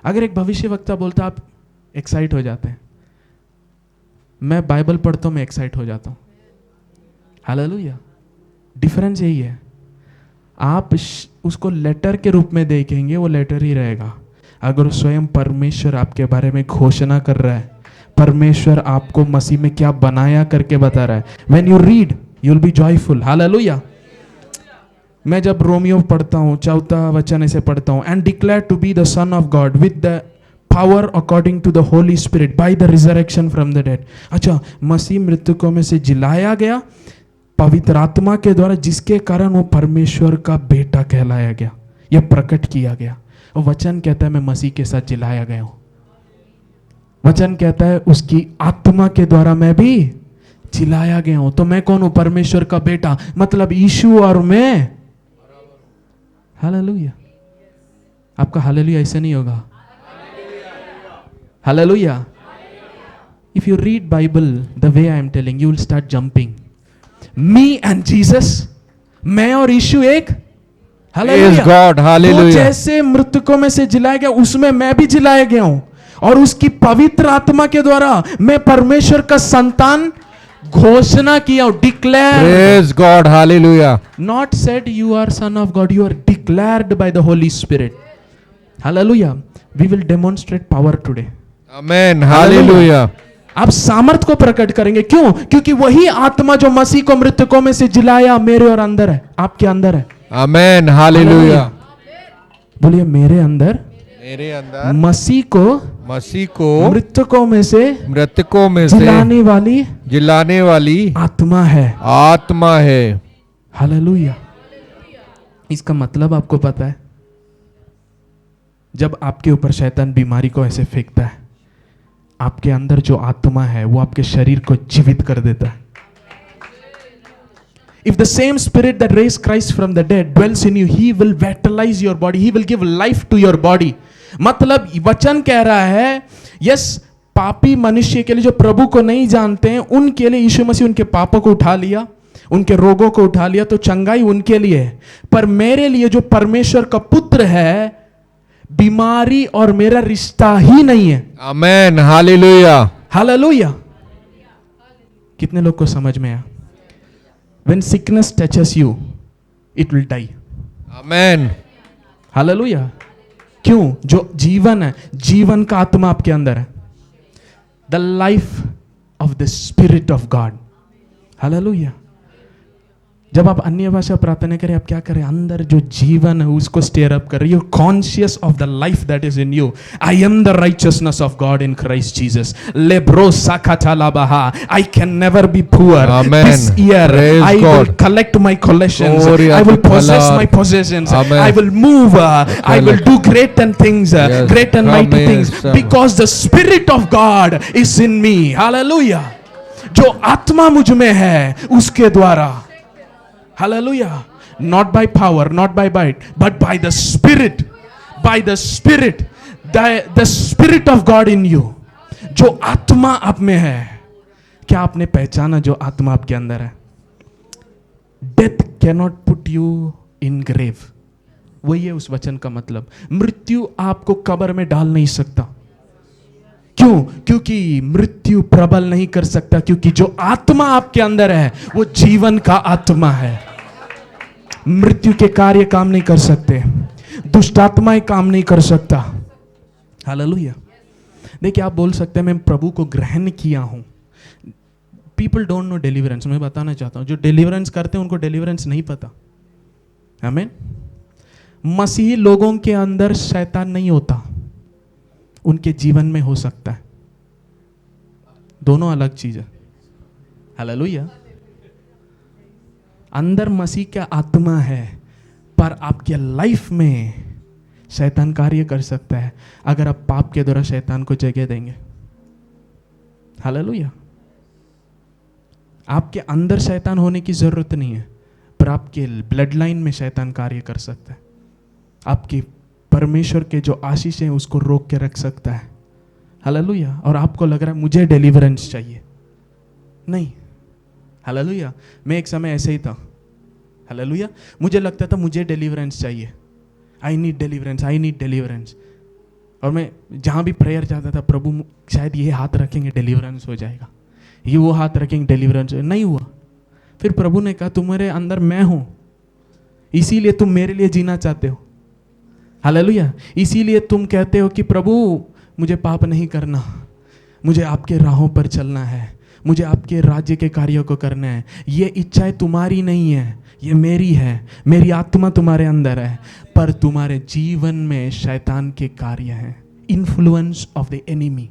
अगर एक भविष्यवक्ता बोलता, आप एक्साइट हो जाते हैं। मैं बाइबल पढ़ता हूं, मैं एक्साइट हो जाता हूं। हालेलुया। डिफरेंस यही है। आप उसको लेटर के रूप में देखेंगे, वो लेटर ही रहेगा। अगर स्वयं परमेश्वर आपके बारे में घोषणा कर रहा है, परमेश्वर आपको मसीह में क्या बनाया करके बता रहा है, when you read you will be joyful. Hallelujah. मैं जब रोमियो पढ़ता हूँ, 4वां वचन ऐसे पढ़ता हूँ, and declare to be the son of God with the power according to the Holy Spirit by the resurrection from the dead. अच्छा, मसीह मृतकों में से जिलाया गया पवित्र आत्मा के द्वारा, जिसके कारण वो परमेश्वर का बेटा कहलाया गया, यह प्रकट किया गया। और वचन कहता है मैं मसीह के साथ जिलाया गया हूं। वचन कहता है उसकी आत्मा के द्वारा मैं भी जिलाया गया हूं। तो मैं कौन हूं? परमेश्वर का बेटा, मतलब यीशु और मैं। हालेलुया। आपका हालेलुया ऐसे नहीं होगा। Hallelujah. If you read Bible the way I am telling, you will start jumping. Me and Jesus, मैं और यीशु एक। हालेलुया। God, hallelujah. जैसे मृतकों में से जिलाया गया, उसमें मैं भी जिलाया गया हूं। और उसकी पवित्र आत्मा के द्वारा मैं परमेश्वर का संतान घोषणा किया, declare, Praise God. Hallelujah. not said you are son of God, you are declared by the Holy Spirit. Hallelujah. We will demonstrate power today. Amen. Hallelujah. आप सामर्थ को प्रकट करेंगे, क्यों? क्योंकि वही आत्मा जो मसीह को मृतकों में से जिलाया मेरे और अंदर है, आपके अंदर है। Amen. Hallelujah. बोलिए मेरे अंदर मेरे अंदर मसीह को मृतकों में से जिलाने वाली आत्मा है। आत्मा है। हालेलुया। इसका मतलब आपको पता है? जब आपके ऊपर शैतान बीमारी को ऐसे फेंकता है, आपके अंदर जो आत्मा है वो आपके शरीर को जीवित कर देता है। If the same spirit that raised Christ from the dead dwells in you, he will vitalize your body, he will give life to your body. मतलब वचन कह रहा है, यस, पापी मनुष्य के लिए जो प्रभु को नहीं जानते हैं उनके लिए यीशु मसीह उनके पापों को उठा लिया, उनके रोगों को उठा लिया, तो चंगाई उनके लिए है। पर मेरे लिए जो परमेश्वर का पुत्र है, बीमारी और मेरा रिश्ता ही नहीं है। आमेन। हालेलुया। हालेलुया। कितने लोग को समझ में आया? When sickness touches you, it will die. Amen. Hallelujah. क्यों? जो जीवन है, जीवन का आत्मा आपके अंदर है। The life of the Spirit of God. Hallelujah. जब आप अन्य भाषा प्रार्थना करें, आप क्या करें? अंदर जो जीवन है उसको स्टेयर अप कर रही हो, conscious of the life that is in you. I am the righteousness of God in Christ Jesus. लेब्रो साकाटालाबाहा। I can never be poor. This year I will collect my collections, I will possess my possessions, I will move, I will do great and things, great and mighty things, because the spirit of God is in me. Hallelujah. जो आत्मा मुझ में है उसके द्वारा, hallelujah, not by power, not by might, but by the spirit, by the spirit, the spirit of God in you। जो आत्मा आप में है, क्या आपने पहचाना जो आत्मा आपके अंदर है? Death cannot put you in grave। वही है उस वचन का मतलब। मृत्यु आपको कब्र में डाल नहीं सकता। क्यों? क्योंकि मृत्यु प्रबल नहीं कर सकता, क्योंकि जो आत्मा आपके अंदर है वो जीवन का आत्मा है। मृत्यु के कार्य काम नहीं कर सकते, दुष्ट आत्माएं काम नहीं कर सकता। हालेलुया। देखिए, आप बोल सकते हैं मैं प्रभु को ग्रहण किया हूं। People don't know deliverance. मैं बताना चाहता हूं, जो डिलीवरेंस करते हैं उनको डिलीवरेंस नहीं पता। आमीन। मसीही लोगों के अंदर शैतान नहीं होता, उनके जीवन में हो सकता है। दोनों अलग चीज है। हालेलुया। अंदर मसीह का आत्मा है, पर आपके लाइफ में शैतान कार्य कर सकता है अगर आप पाप के द्वारा शैतान को जगह देंगे। हालेलुया। आपके अंदर शैतान होने की जरूरत नहीं है, पर आपके ब्लड लाइन में शैतान कार्य कर सकता है। आपकी परमेश्वर के जो आशीष है उसको रोक के रख सकता है। हालेलुया। और आपको लग रहा है मुझे डिलीवरेंस चाहिए, नहीं। हालेलुया। मैं एक समय ऐसे ही था। हालेलुया। मुझे लगता था मुझे डिलीवरेंस चाहिए, I need deliverance, I need deliverance. और मैं जहाँ भी प्रेयर जाता था, प्रभु शायद ये हाथ रखेंगे डिलीवरेंस हो जाएगा, ये वो हाथ रखेंगे डिलीवरेंस। नहीं हुआ। फिर प्रभु ने कहा तुम्हारे अंदर मैं हूँ, इसीलिए तुम मेरे लिए जीना चाहते हो। हालेलुया। इसीलिए तुम कहते हो कि प्रभु मुझे पाप नहीं करना, मुझे आपके राहों पर चलना है, मुझे आपके राज्य के कार्यों को करना है। ये इच्छाएं तुम्हारी नहीं है, ये मेरी है। मेरी आत्मा तुम्हारे अंदर है, पर तुम्हारे जीवन में शैतान के कार्य हैं, influence of the enemy.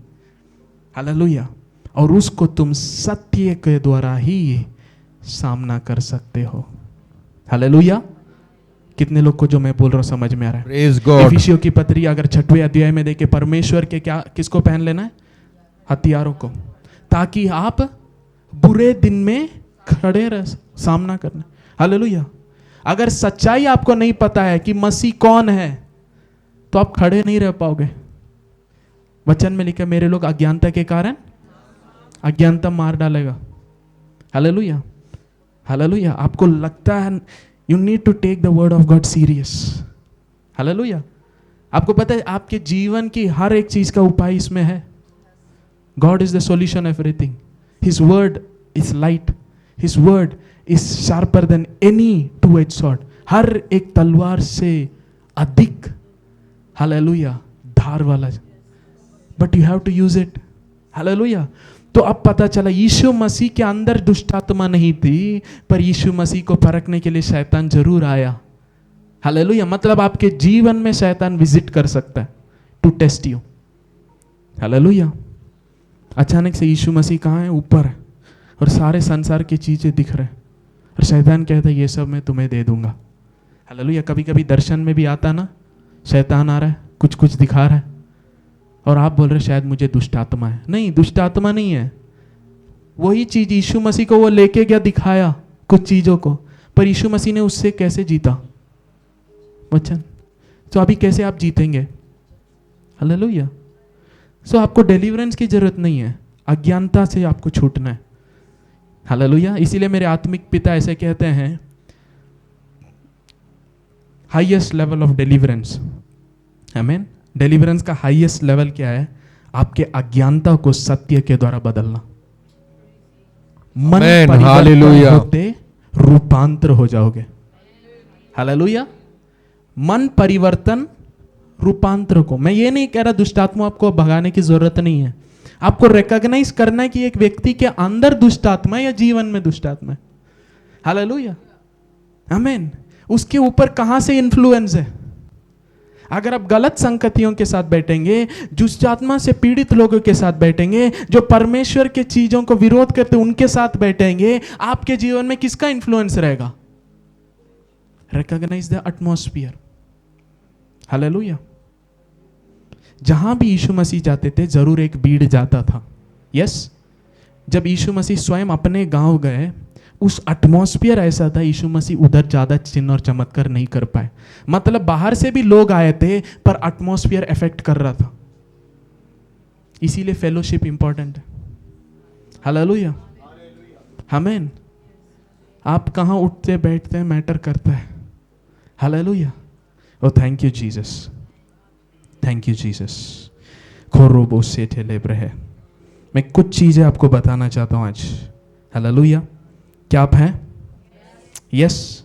Hallelujah. और उसको तुम सत्य के द्वारा ही सामना कर सकते हो। हालेलुया। कितने लोग को जो मैं बोल रहा हूं समझ में आ रहा है? Praise God. इफिसियों की पत्री अगर 6वें अध्याय में देखे, परमेश्वर के क्या किसको पहन लेना है? हथियारों को, ताकि आप बुरे दिन में खड़े रह सामना करना। हालेलुया। अगर सच्चाई आपको नहीं पता है कि मसीह कौन है, तो आप खड़े नहीं रह पाओगे। वचन में लिखा मेरे लोग अज्ञानता के कारण अज्ञानता मार डालेगा। हालेलुया। हालेलुया। आपको लगता है you need to take the word of God serious. Hallelujah. आपको पता है आपके जीवन की हर एक चीज का उपाय इसमें है. God is the solution everything. His word is light. His word is sharper than any two edge sword. हर एक तलवार से अधिक, हालेलुया, धार वाला. But you have to use it. Hallelujah. तो अब पता चला यीशु मसीह के अंदर दुष्ट आत्मा नहीं थी, पर यीशु मसीह को परखने के लिए शैतान जरूर आया. हालेलुया. मतलब आपके जीवन में शैतान विजिट कर सकता है टू टेस्ट यू. हालेलुया. अचानक से यीशु मसीह कहाँ है? ऊपर है, और सारे संसार की चीजें दिख रहे हैं, और शैतान कहता है ये सब मैं तुम्हें दे दूंगा. हालेलुया. कभी कभी दर्शन में भी आता ना, शैतान आ रहा है, कुछ कुछ दिखा रहा है, और आप बोल रहे शायद मुझे दुष्ट आत्मा है. नहीं, दुष्ट आत्मा नहीं है. वही चीज यीशु मसीह को वो लेके गया, दिखाया कुछ चीजों को, पर यीशु मसीह ने उससे कैसे जीता वचन. तो अभी कैसे आप जीतेंगे? हालेलुया. सो आपको डिलीवरेंस की जरूरत नहीं है, अज्ञानता से आपको छूटना है. हालेलुया. इसीलिए मेरे आत्मिक पिता ऐसे कहते हैं, हाईएस्ट लेवल ऑफ डिलीवरेंस. आमीन. डिलीवरेंस का हाईएस्ट लेवल क्या है? आपके अज्ञानता को सत्य के द्वारा बदलना. मन परिवर्तन होते रूपांतर हो जाओगे. हालेलुया. मन परिवर्तन रूपांतर को. मैं ये नहीं कह रहा दुष्ट आत्मा आपको भगाने की जरूरत नहीं है. आपको रिकॉग्नाइज करना है कि एक व्यक्ति के अंदर दुष्ट आत्मा है या जीवन में दुष्ट आत्मा है. हालेलुया. आमीन. उसके ऊपर कहां से इन्फ्लुएंस है? अगर आप गलत संगतियों के साथ बैठेंगे, दुष्ट आत्मा से पीड़ित लोगों के साथ बैठेंगे, जो परमेश्वर के चीजों को विरोध करते उनके साथ बैठेंगे, आपके जीवन में किसका इन्फ्लुएंस रहेगा? Recognize the atmosphere. हालेलुया. जहां भी यीशु मसीह जाते थे जरूर एक भीड़ जाता था. यस. जब यीशु मसीह स्वयं अपने गांव गए, उस एटमॉस्फियर ऐसा था, यीशु मसीह उधर ज्यादा चिन्ह और चमत्कार नहीं कर पाए. मतलब बाहर से भी लोग आए थे, पर एटमॉस्फियर इफेक्ट कर रहा था. इसीलिए फेलोशिप इंपॉर्टेंट है. हालेलुया. आमीन. आप कहां उठते बैठते हैं मैटर करता है. Hallelujah. Oh thank you Jesus. Thank you Jesus. खोरोबो से ठेलेब्रे है. मैं कुछ चीजें आपको बताना चाहता हूं आज. हालेलुया. क्या आप हैं? Yes.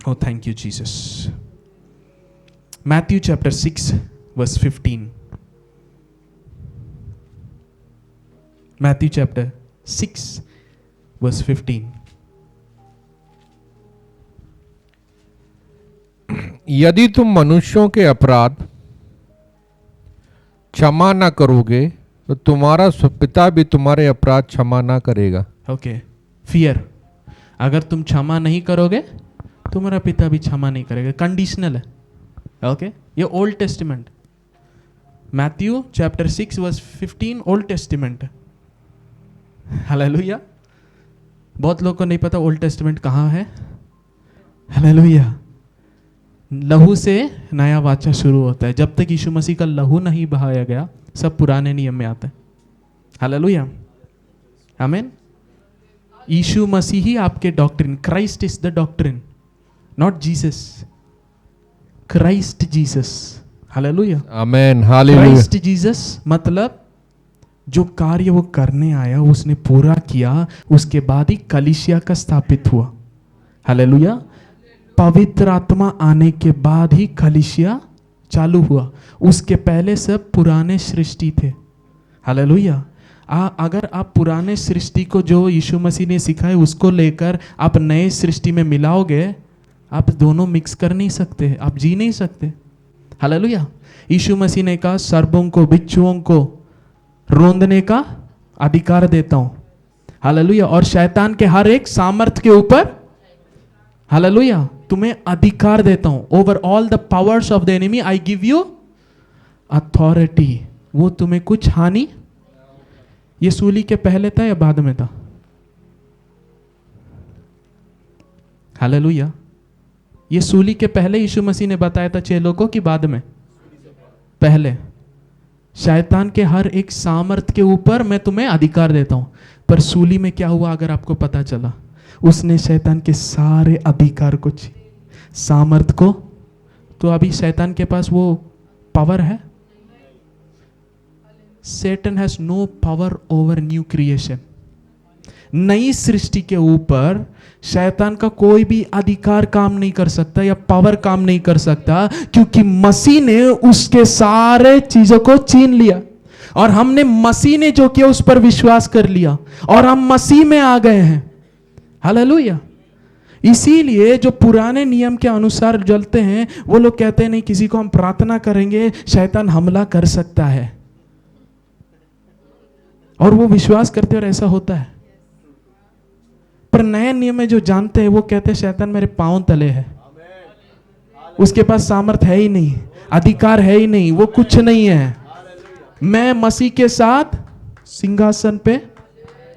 Oh thank you Jesus. Matthew chapter 6 verse 15. Matthew chapter 6 verse 15. यदि तुम मनुष्यों के अपराध क्षमा न करोगे तो तुम्हारा पिता भी तुम्हारे अपराध क्षमा ना करेगा. ओके. फियर. अगर तुम क्षमा नहीं करोगे तुम्हारा पिता भी क्षमा नहीं करेगा. कंडीशनल है. ओके. ये old testament. Matthew chapter 6 verse 15 old testament है. हालेलुया. बहुत लोगों को नहीं पता ओल्ड टेस्टिमेंट कहाँ है. हालेलुया. लहू से नया वाचा शुरू होता है. जब तक यीशु मसीह का लहू नहीं बहाया गया सब पुराने नियम में आता है. हालेलुया. आमीन. यीशु मसीह ही आपके doctrine. Christ is the doctrine, not Jesus. Christ Jesus. Hallelujah. आमीन. हालेलुया. क्राइस्ट जीसस मतलब जो कार्य वो करने आया उसने पूरा किया, उसके बाद ही कलीसिया का स्थापित हुआ. हालेलुया. पवित्र आत्मा आने के बाद ही कलीसिया चालू हुआ. उसके पहले सब पुराने सृष्टि थे. हालेलुया. अगर आप पुराने सृष्टि को जो यीशु मसीह ने सिखाया उसको लेकर आप नए सृष्टि में मिलाओगे, आप दोनों मिक्स कर नहीं सकते, आप जी नहीं सकते. हालेलुया. यीशु मसीह ने कहा सर्पों को बिच्छुओं को रोंदने का अधिकार देता हूं. हालेलुया. और शैतान के हर एक सामर्थ के ऊपर, हालेलुया, तुम्हें अधिकार देता हूं. Over all the powers of the enemy I give you authority. वो तुम्हें कुछ हानि. ये सूली के पहले था या बाद में था? हालेलुया. ये सूली के पहले यीशु मसीह ने बताया था चेलों को कि बाद में? पहले. शैतान के हर एक सामर्थ के ऊपर मैं तुम्हें अधिकार देता हूं. पर सूली में क्या हुआ अगर आपको पता चला? उसने शैतान के सारे अधिकार को, सामर्थ को तो अभी शैतान के पास वो पावर है? Satan has no power over new creation. नई सृष्टि के ऊपर शैतान का कोई भी अधिकार काम नहीं कर सकता या पावर काम नहीं कर सकता, क्योंकि मसीह ने उसके सारे चीजों को छीन लिया और हमने मसीह ने जो किया उस पर विश्वास कर लिया और हम मसीह में आ गए हैं। हालेलुया। इसीलिए जो पुराने नियम के अनुसार चलते हैं वो लोग कहते हैं नहीं, किसी को हम प्रार्थना करेंगे शैतान हमला कर सकता है, और वो विश्वास करते और ऐसा होता है। पर नए नियम में जो जानते हैं वो कहते हैं शैतान मेरे पांव तले है, उसके पास सामर्थ है ही नहीं, अधिकार है ही नहीं, वो कुछ नहीं है। मैं मसीह के साथ सिंहासन पे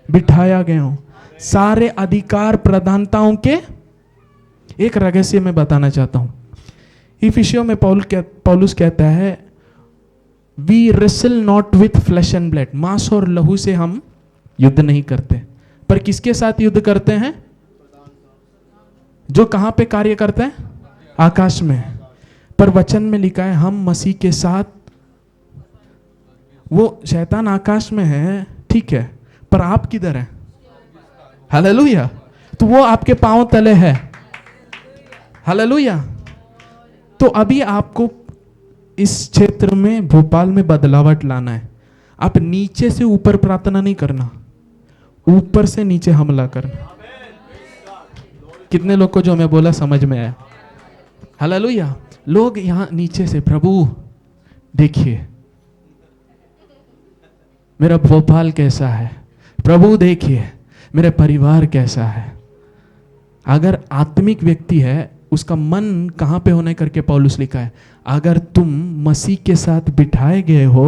बिठाया गया हूं, सारे अधिकार प्रधानताओं के। एक रहस्य मैं बताना चाहता हूं। इफिसियों में पौलुस कहता है we wrestle not with flesh and blood, मांस और लहू से हम युद्ध नहीं करते, पर किसके साथ युद्ध करते हैं? जो कहां पे कार्य करते हैं? आकाश में। पर वचन में लिखा है हम मसीह के साथ, वो शैतान आकाश में है, ठीक है, पर आप किधर हैं? हालेलुया। तो वो आपके पांव तले है। हालेलुया। तो अभी आपको इस क्षेत्र में भोपाल में बदलावट लाना है। आप नीचे से ऊपर प्रार्थना नहीं करना, ऊपर से नीचे हमला करना। कितने लोग को जो मैं बोला समझ में आया? हालेलुया। लोग यहां नीचे से प्रभु देखिए मेरा भोपाल कैसा है, प्रभु देखिए मेरे परिवार कैसा है। अगर आत्मिक व्यक्ति है उसका मन कहां पे होने करके पौलुस लिखा है, अगर तुम मसीह के साथ बिठाए गए हो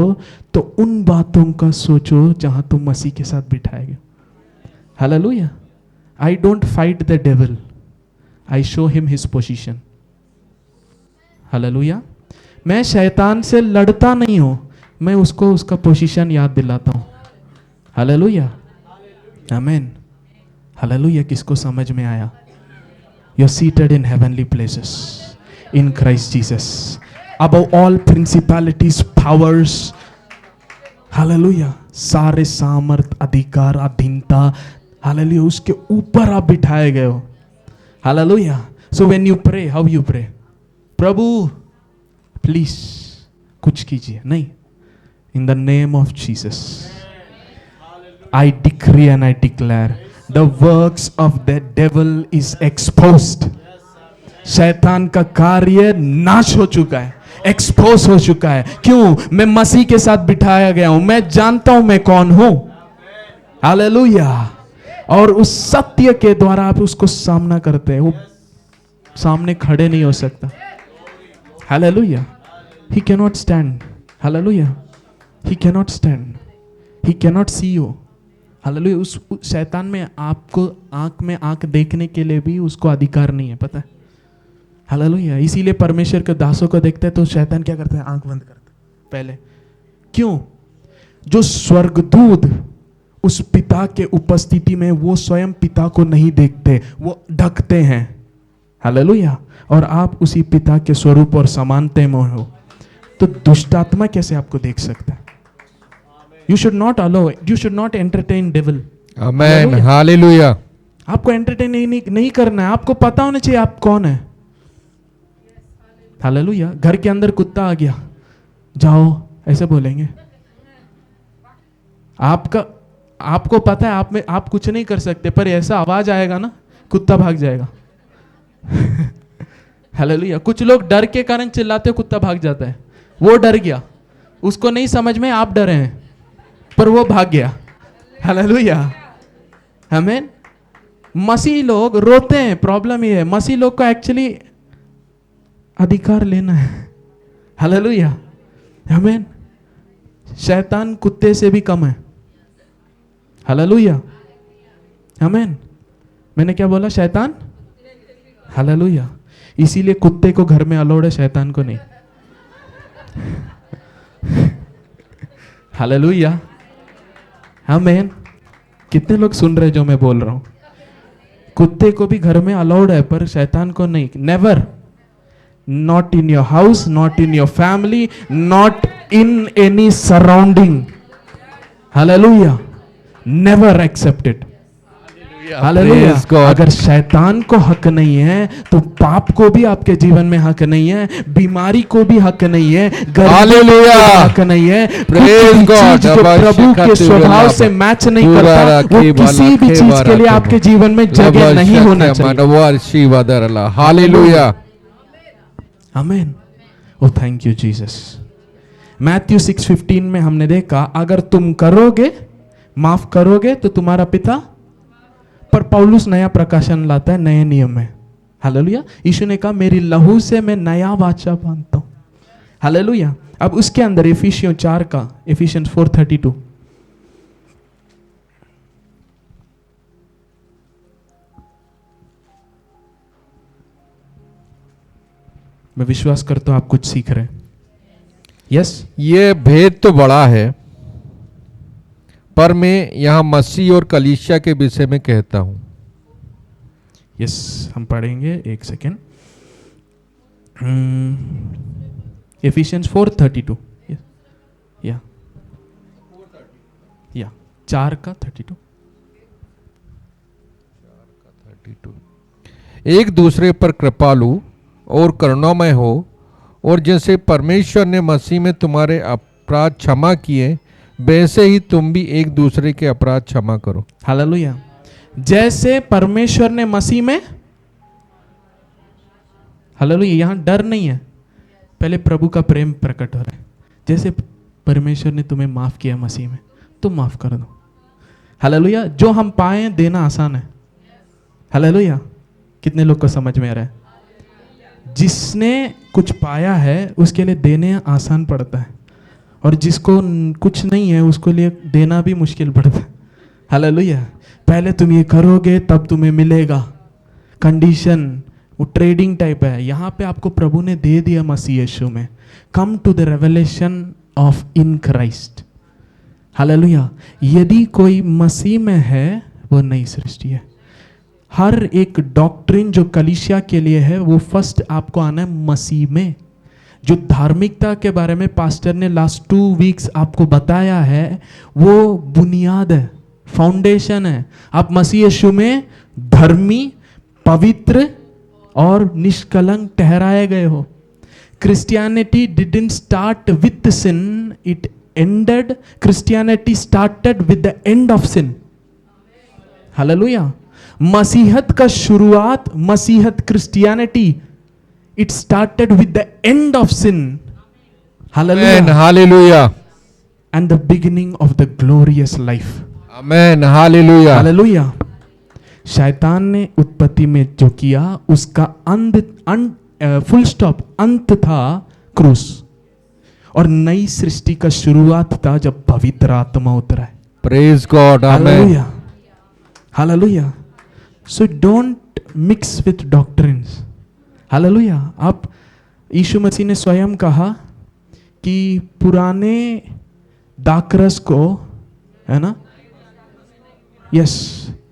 तो उन बातों का सोचो जहां तुम मसीह के साथ बिठाए गए। Hallelujah. I don't fight the devil, I show him his position. Hallelujah. मैं शैतान से लड़ता नहीं हूं, मैं उसको उसका पोजीशन याद दिलाता हूं। हालेलुया। आमीन। हालेलुया। किसको समझ में आया? You are seated in heavenly places in Christ Jesus above all principalities powers. Hallelujah. सारे सामर्थ अधिकार अधीनता, हालेलुया, उसके ऊपर आप बिठाए गए हो। Hallelujah. So when you pray, how you pray? प्रभु प्लीज कुछ कीजिए नहीं, in the name of Jesus I decree and I declare the works of the devil is exposed. शैतान का कार्य नाश हो चुका है, एक्सपोज हो चुका है। क्यों? मैं मसीह के साथ बिठाया गया हूं, मैं जानता हूं मैं कौन हूं। हालेलुया। और उस सत्य के द्वारा आप उसको सामना करते हैं, वो सामने खड़े नहीं हो सकता। Hallelujah. He cannot stand. Hallelujah. He cannot stand. He cannot see you. Hallelujah. उस शैतान में आपको आंख में आंख देखने के लिए भी उसको अधिकार नहीं है, पता है? हालेलुया। इसीलिए परमेश्वर के दासों को देखते हैं तो शैतान क्या करता है? आंख बंद करता है पहले। क्यों? जो स्वर्गदूत उस पिता के उपस्थिति में वो स्वयं पिता को नहीं देखते, वो ढकते हैं। हालेलुया। और आप उसी पिता के स्वरूप और समानते में हो, तो दुष्ट आत्मा कैसे आपको देख सकता है? You should not allow it. You should not entertain devil. Amen. Hallelujah. आपको एंटरटेन नहीं करना है, आपको पता होना चाहिए आप कौन है। हालेलुया। घर के अंदर कुत्ता आ गया, जाओ ऐसे बोलेंगे? आपको पता है आप में आप कुछ नहीं कर सकते, पर ऐसा आवाज आएगा ना, कुत्ता भाग जाएगा। हालेलुया। कुछ लोग डर के कारण चिल्लाते, कुत्ता भाग जाता है। वो डर गया, उसको नहीं समझ में आप डरे हैं, पर वो भाग गया। हालेलुया। आमीन। मसीह लोग रोते हैं, प्रॉब्लम ये है मसीह लोग को एक्चुअली अधिकार लेना है। हालेलुया। आमीन। शैतान कुत्ते से भी कम है। हालेलुया। आमीन। मैंने क्या बोला? शैतान। हालेलुया। इसीलिए कुत्ते को घर में अलाउड है, शैतान को नहीं। हालेलुया। आमीन। कितने लोग सुन रहे जो मैं बोल रहा हूं? कुत्ते को भी घर में अलाउड है, पर शैतान को नहीं। Never not in your house, not in your family, not in any surrounding. Hallelujah. Never accept it. Hallelujah. Praise God. अगर शैतान को हक नहीं है तो पाप को भी आपके जीवन में हक नहीं है, बीमारी को भी हक नहीं है, गरीबी हालेलुया। को भी हक नहीं है। Praise कुछ भी God. चीज जो प्रभु के स्वभाव से मैच नहीं करता, वो किसी भी चीज के लिए आपके जीवन में जगह नहीं होना चाहिए। हालेलुया। आमीन। ओ थैंक यू जीसस। मैथ्यू 6:15 में हमने देखा, अगर तुम करोगे, माफ करोगे तो तुम्हारा पिता, पर पौलुस नया प्रकाशन लाता है, नए नियम में। हालेलुया। यीशु ने कहा मेरी लहू से मैं नया वाचा बांधता हूं। हालेलुया। अब उसके अंदर इफिसियों 4 का, इफिशियंस 4:32, मैं विश्वास करता हूं आप कुछ सीख रहे हैं। यस। ये भेद तो बड़ा है, पर मैं यहाँ मसीह और कलीसिया के विषय में कहता हूं। यस, हम पढ़ेंगे, एक सेकेंड। एफिशिएंस 4:32, या 4 का 32। एक दूसरे पर कृपालु और करुणामय हो, और जैसे परमेश्वर ने मसीह में तुम्हारे अपराध क्षमा किए, वैसे ही तुम भी एक दूसरे के अपराध क्षमा करो। हालेलुया। जैसे परमेश्वर ने मसीह में, हालेलुया, यहां डर नहीं है, पहले प्रभु का प्रेम प्रकट हो रहा है। जैसे परमेश्वर ने तुम्हें माफ किया मसीह में, तुम माफ कर दो। हालेलुया। जो हम पाए देना आसान है। हालेलुया। कितने लोग को समझ में आ रहा है? जिसने कुछ पाया है उसके लिए देने आसान पड़ता है, और जिसको कुछ नहीं है उसको लिए देना भी मुश्किल पड़ता है। हालेलुया। पहले तुम ये करोगे तब तुम्हें मिलेगा। कंडीशन वो ट्रेडिंग टाइप है। यहाँ पे आपको प्रभु ने दे दिया मसीह यीशु में। Come to the revelation of in Christ. Hallelujah. यदि कोई मसीह में है वो नई सृष्टि है। हर एक डॉक्ट्रिन जो कलीसिया के लिए है वो फर्स्ट आपको आना है मसीह में। जो धार्मिकता के बारे में पास्टर ने लास्ट 2 वीक्स आपको बताया है वो बुनियाद है, फाउंडेशन है। आप मसीह यीशु में धर्मी, पवित्र और निष्कलंक ठहराए गए हो। Christianity didn't start with sin, it ended, Christianity started with the end of sin. Hallelujah. मसीहत का शुरुआत, मसीहत Christianity, it started with the end of sin. Hallelujah. Amen. Hallelujah. And the beginning of the glorious life. Amen. Hallelujah. Hallelujah. शैतान ने उत्पत्ति में जो किया उसका फुल स्टॉप, अंत था क्रूस, और नई सृष्टि का शुरुआत था जब पवित्र आत्मा उतरा है। Praise God. Amen. Hallelujah. Hallelujah. So don't mix with doctrines. Hallelujah. आप, यीशु मसीह ने स्वयं कहा कि पुराने दाखरस को, है ना, yes,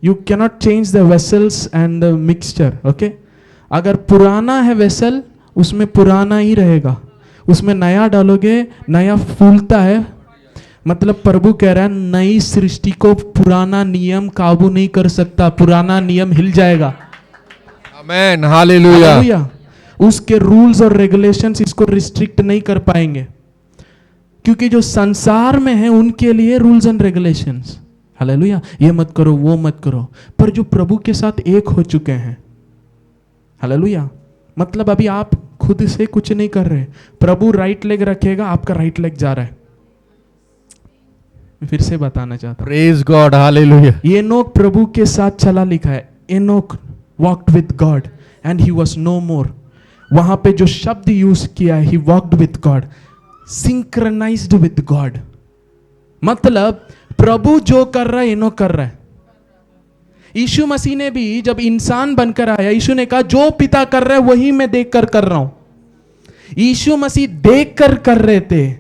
you cannot change the vessels and the mixture. Okay, अगर पुराना है वेसल उसमें पुराना ही रहेगा, उसमें नया डालोगे नया फूलता है। मतलब प्रभु कह रहा है नई सृष्टि को पुराना नियम काबू नहीं कर सकता, पुराना नियम हिल जाएगा। Amen. Hallelujah. हालेलुया। उसके रूल्स और रेगुलेशंस इसको रिस्ट्रिक्ट नहीं कर पाएंगे, क्योंकि जो संसार में है उनके लिए रूल्स एंड रेगुलेशंस। हालेलुया। ये मत करो, वो मत करो, पर जो प्रभु के साथ एक हो चुके हैं, हालेलुया, मतलब अभी आप खुद से कुछ नहीं कर रहे, प्रभु राइट लेग रखेगा, आपका राइट लेग जा रहा है। मैं फिर से बताना चाहता हूं, Praise God. Hallelujah. एनोक प्रभु के साथ चला, लिखा है Enoch walked with God and he was no more. वहां पे जो शब्द यूज किया है, he walked with God, synchronized with God, मतलब प्रभु जो कर रहा है एनोक कर रहा है। यीशु मसीह ने भी जब इंसान बनकर आया, यीशु ने कहा जो पिता कर रहा है वही मैं देखकर कर रहा हूं। यीशु मसीह देखकर कर रहे थे,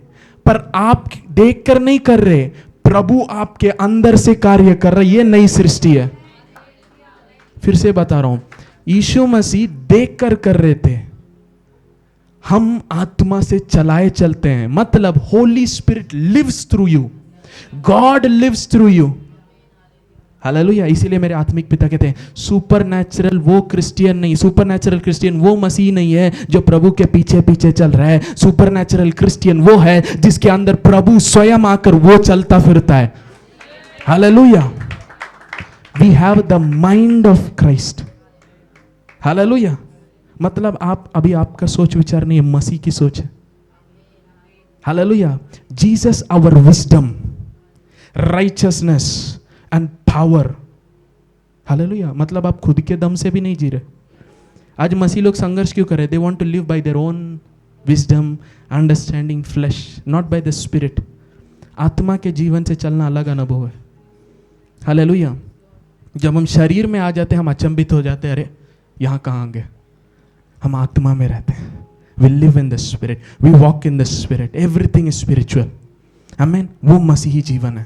पर आप देखकर नहीं कर रहे, प्रभु आपके अंदर से कार्य कर रहा है। ये नई सृष्टि है। फिर से बता रहा हूं, यीशु मसीह देखकर कर रहे थे, हम आत्मा से चलाए चलते हैं, मतलब Holy Spirit lives through you, God lives through you. Hallelujah. इसीलिए मेरे आत्मिक पिता कहते हैं सुपर नेचुरल वो क्रिश्चियन नहीं, सुपर नेचुरल क्रिश्चियन वो मसीह नहीं है जो प्रभु के पीछे पीछे चल रहा है। सुपर नेचुरल क्रिश्चियन वो है जिसके अंदर प्रभु स्वयं आकर वो चलता फिरता है। Hallelujah. We have the mind of Christ. Hallelujah. मतलब आप अभी आपका सोच विचार नहीं है, मसीह की सोच है। Hallelujah. Jesus our wisdom, righteousness and power. Hallelujah. मतलब आप खुद के दम से भी नहीं जी रहे। आज मसीह लोग संघर्ष क्यों कर रहे? They want to live by their own wisdom, understanding flesh, not by the spirit. आत्मा के जीवन से चलना अलग अनुभव है। हालेलुया। जब हम शरीर में आ जाते हैं हम अचंभित हो जाते हैं, अरे यहाँ कहाँ गए? हम आत्मा में रहते हैं। We live in the spirit, we walk in the spirit, everything is spiritual. आमीन। वो मसीही जीवन है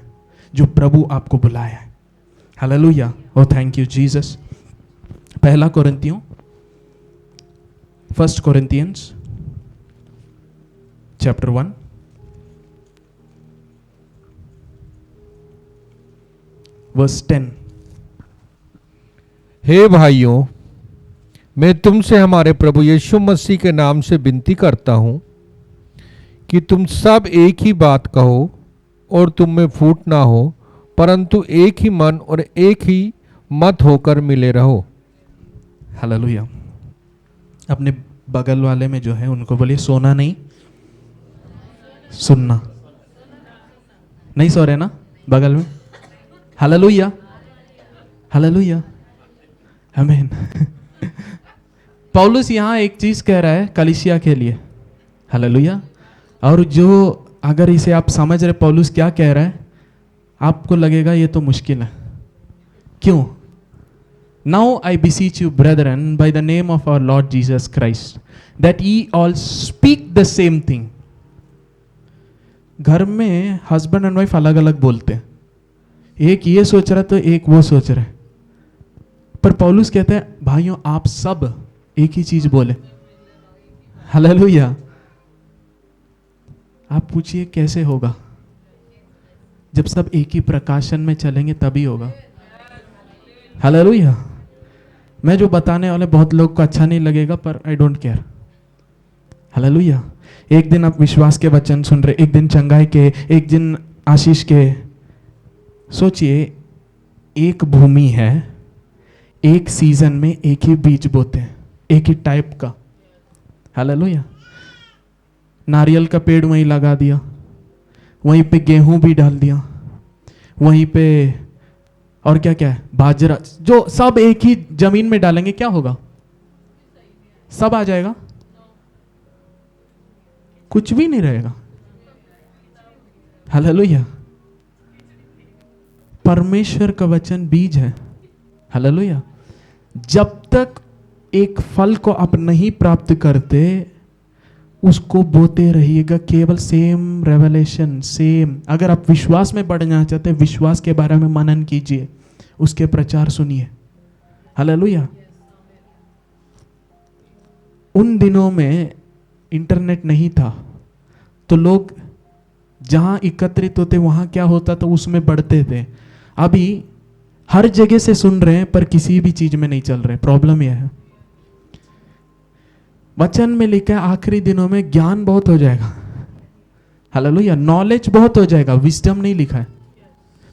जो प्रभु आपको बुलाया है। Hallelujah. Oh thank you Jesus. पहला कोरिन्थियों, 1 Corinthians chapter 1 verse 10। हे भाइयों, मैं तुमसे हमारे प्रभु यीशु मसीह के नाम से विनती करता हूं कि तुम सब एक ही बात कहो और तुम में फूट ना हो, परंतु एक ही मन और एक ही मत होकर मिले रहो। हालेलुया। अपने बगल वाले में जो है उनको बोलिए सोना नहीं, सुनना। नहीं सो रहे ना बगल में? हालेलुया। हालेलुया। आमीन। पौलुस यहाँ एक चीज कह रहा है कलीसिया के लिए। हालेलुया। और जो अगर इसे आप समझ रहे पौलुस क्या कह रहा है, आपको लगेगा ये तो मुश्किल है। क्यों? Now I beseech you brethren by the name of our Lord Jesus Christ that ye all speak the same thing। घर में हस्बैंड एंड वाइफ अलग अलग बोलते हैं, एक ये सोच रहा है तो एक वो सोच रहा है, पर पौलुस कहते हैं भाइयों आप सब एक ही चीज बोले। हालेलुया। आप पूछिए कैसे होगा? जब सब एक ही प्रकाशन में चलेंगे तभी होगा। हालेलुया। मैं जो बताने वाले बहुत लोग को अच्छा नहीं लगेगा, पर आई डोंट केयर। हालेलुया। एक दिन आप विश्वास के वचन सुन रहे, एक दिन चंगाई के, एक दिन आशीष के। सोचिए एक भूमि है, एक सीजन में एक ही बीज बोते हैं, एक ही टाइप का। हालेलुया। नारियल का पेड़ वहीं लगा दिया, वहीं पे गेहूं भी डाल दिया, वहीं पे और क्या क्या है, बाजरा, जो सब एक ही जमीन में डालेंगे क्या होगा? सब आ जाएगा? कुछ भी नहीं रहेगा। हालेलुया। परमेश्वर का वचन बीज है। हालेलुया। जब तक एक फल को आप नहीं प्राप्त करते उसको बोते रहिएगा, केवल सेम रेवलेशन, सेम। अगर आप विश्वास में बढ़ना चाहते हैं, विश्वास के बारे में मनन कीजिए, उसके प्रचार सुनिए। हालेलुया। उन दिनों में इंटरनेट नहीं था तो लोग जहां एकत्रित होते वहां क्या होता था उसमें बढ़ते थे। अभी हर जगह से सुन रहे हैं पर किसी भी चीज में नहीं चल रहे। प्रॉब्लम यह है, वचन में लिखा है आखिरी दिनों में ज्ञान बहुत हो जाएगा। हालेलुया। नॉलेज बहुत हो जाएगा, विजडम नहीं लिखा है।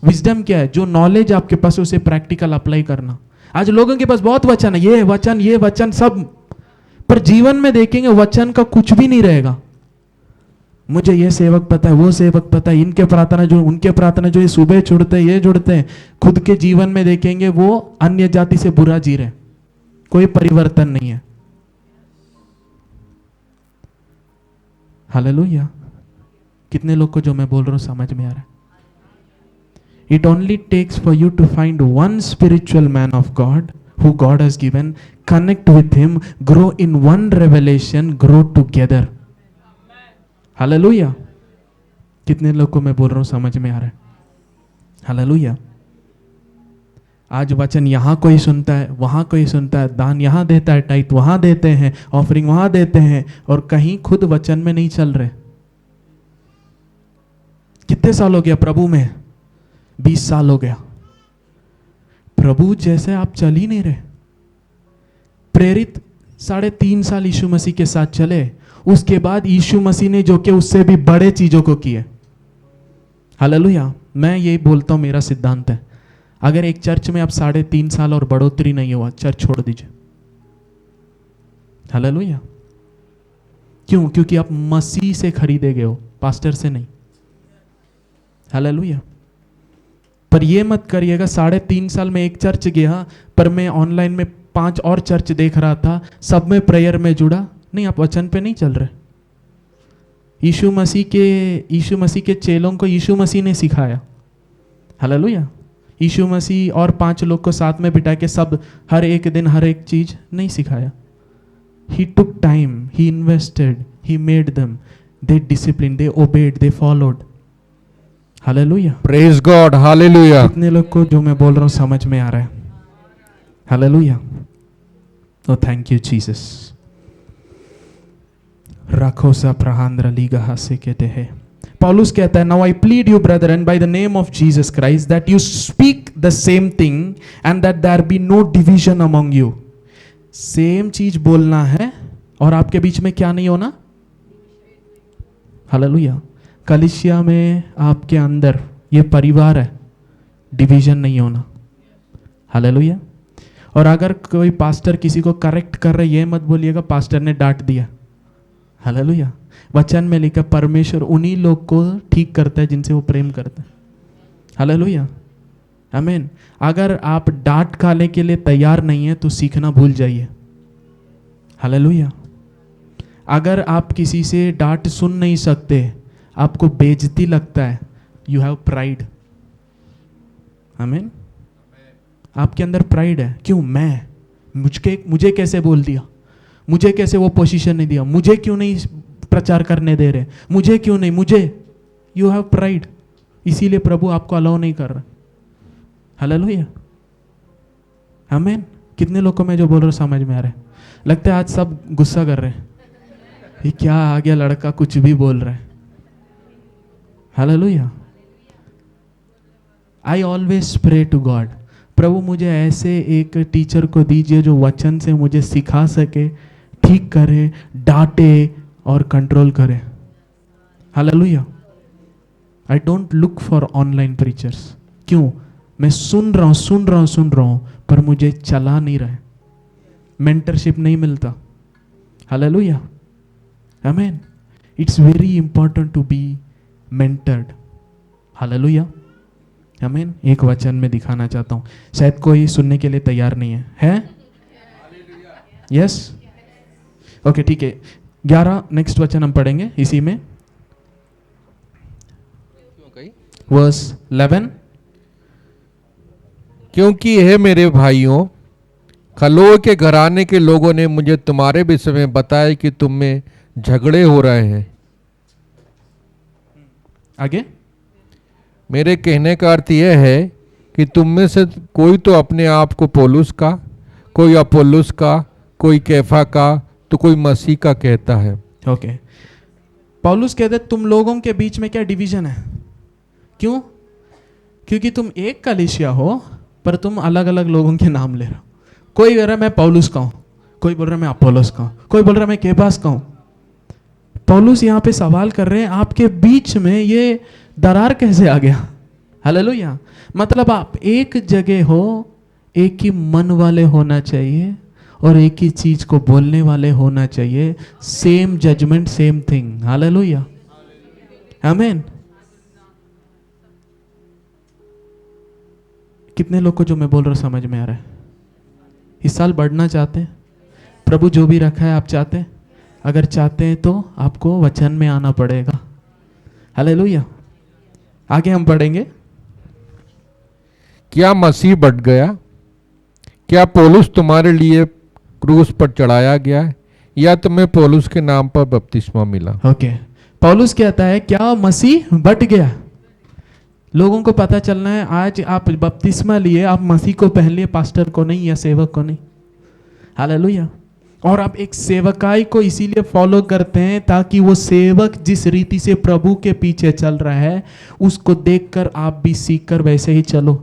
विजडम क्या है? जो नॉलेज आपके पास उसे प्रैक्टिकल अप्लाई करना। आज लोगों के पास बहुत वचन है, ये वचन सब, पर जीवन में देखेंगे वचन का कुछ भी नहीं रहेगा। मुझे ये सेवक पता है, वो सेवक पता है, इनके प्रार्थना जो, उनके प्रार्थना जो, ये सुबह जुड़ते हैं, ये जुड़ते हैं। खुद के जीवन में देखेंगे वो अन्य जाति से बुरा जी रहे, कोई परिवर्तन नहीं है। हालेलुया। कितने लोग को जो मैं बोल रहा हूं समझ में आ रहा है? It only takes for you to find one spiritual man of God who God has given, connect with him, grow in one revelation, grow together. Hallelujah. कितने लोग को मैं बोल रहा हूं समझ में आ रहा है? हालेलुया। आज वचन यहाँ कोई सुनता है, वहाँ कोई सुनता है, दान यहाँ देता है, टाइट वहाँ देते हैं, ऑफरिंग वहाँ देते हैं, और कहीं खुद वचन में नहीं चल रहे। कितने साल हो गया प्रभु में? 20 साल हो गया। प्रभु जैसे आप चल ही नहीं रहे। प्रेरित 3.5 साल यीशु मसीह के साथ चले, उसके बाद यीशु मसीह ने जो कि उससे भी बड़े चीजों को किए। हालेलुया। मैं यही बोलता हूं, मेरा सिद्धांत है, अगर एक चर्च में आप 3.5 साल और बढ़ोतरी नहीं हुआ, चर्च छोड़ दीजिए। हालेलुया। क्यों? क्योंकि आप मसीह से खरीदे गए हो, पास्टर से नहीं। हालेलुया। पर ये मत करिएगा 3.5 साल में एक चर्च गया, पर मैं ऑनलाइन में 5 और चर्च देख रहा था, सब में प्रेयर में जुड़ा नहीं। आप वचन पे नहीं चल रहे। यीशु मसीह के चेलों को यीशु मसीह ने सिखाया। हालेलुया। यीशु मसीह और 5 लोग को साथ में बिठा के सब हर एक दिन हर एक चीज नहीं सिखाया। He took time, he invested, he made them, they discipline, they obeyed, they followed. Hallelujah. Praise God. Hallelujah. कितने लोग को जो मैं बोल रहा हूं समझ में आ रहा है? Hallelujah. Oh thank you Jesus. रखो सा प्रहांद्र लीगा से कहते हैं। पौलुस कहता है, now I plead you brethren by the name of Jesus Christ that you speak the same thing and that there be no division among you. Same चीज बोलना है और आपके बीच में क्या नहीं होना। हालेलुया। कलीसिया में आपके अंदर ये परिवार है, डिवीजन नहीं होना। हालेलुया। और अगर कोई पास्टर किसी को करेक्ट कर रहे, ये मत बोलिएगा पास्टर ने डांट दिया। हालेलुया। वचन में लिखा परमेश्वर उन्हीं लोग को ठीक करता है जिनसे वो प्रेम करता है। हालेलुया। आमीन। अगर आप डांट खाने के लिए तैयार नहीं है तो सीखना भूल जाइए। हालेलुया। अगर आप किसी से डांट सुन नहीं सकते, आपको बेइज्जती लगता है, यू हैव प्राइड। आमीन। आपके अंदर प्राइड है। क्यों? मुझे कैसे बोल दिया, मुझे कैसे वो पोजीशन नहीं दिया, मुझे क्यों नहीं प्रचार करने दे रहे, मुझे क्यों नहीं, मुझे। यू हैव प्राइड, इसीलिए प्रभु आपको अलाउ नहीं कर रहा। हालेलुया। आमीन। कितने लोगों को मैं जो बोल रहा हूँ समझ में आ रहा है? लगता है आज सब गुस्सा कर रहे हैं, ये क्या आ गया लड़का कुछ भी बोल रहा है। Hallelujah. I always pray to God, प्रभु मुझे ऐसे एक टीचर को दीजिए जो वचन से मुझे सिखा सके, ठीक करे, डांटे और कंट्रोल करे। Hallelujah. I don't look for online preachers. क्यों? मैं सुन रहा हूं पर मुझे चला नहीं रहा है, मेंटरशिप नहीं मिलता। हालेलुया। आमीन। It's very important to be mentored. Hallelujah. आमीन। एक वचन में दिखाना चाहता हूं, शायद कोई सुनने के लिए तैयार नहीं है? यस? ओके, ठीक है। 11 नेक्स्ट वचन हम पढ़ेंगे इसी में, वर्स 11। क्योंकि हे मेरे भाइयों, खलोए के घराने के लोगों ने मुझे तुम्हारे विषय में बताया कि तुम में झगड़े हो रहे हैं। आगे मेरे कहने का अर्थ यह है कि तुम में से कोई तो अपने आप को पौलुस का, कोई अपोल्लोस का, कोई कैफा का, तो कोई मसीह का कहता है। ओके। पौलुस कहते तुम लोगों के बीच में क्या डिवीजन है? क्यों? क्योंकि तुम एक कलीसिया हो पर तुम अलग अलग लोगों के नाम ले रहे हो। कोई कह रहा है मैं पौलुस का हूं, कोई बोल रहा है मैं अपोलोस का हूं, कोई बोल रहा है मैं केफास का हूं। पौलुस यहां पे सवाल कर रहे हैं आपके बीच में ये दरार कैसे आ गया? हालेलुया। मतलब आप एक जगह हो, एक ही मन वाले होना चाहिए और एक ही चीज को बोलने वाले होना चाहिए। Same judgment, same thing. Hallelujah. आमीन। कितने लोग को जो मैं बोल रहा हूं समझ में आ रहा है? इस साल बढ़ना चाहते हैं? प्रभु जो भी रखा है आप चाहते हैं? अगर चाहते हैं तो आपको वचन में आना पड़ेगा। हालेलुया। आगे हम पढ़ेंगे। क्या मसीह बढ़ गया? क्या पौलुस तुम्हारे लिए क्रूस पर चढ़ाया गया है, या तुम्हें पौलुस के नाम पर बपतिस्मा मिला? ओके। पौलुस कहता है क्या मसीह बढ़ गया? लोगों को पता चलना है आज आप बपतिस्मा लिए, आप मसीह को पहन लिए, पास्टर को नहीं या सेवक को नहीं। हालेलुया। और आप एक सेवकाई को इसीलिए फॉलो करते हैं ताकि वो सेवक जिस रीति से प्रभु के पीछे चल रहा है उसको देखकर आप भी सीखकर वैसे ही चलो।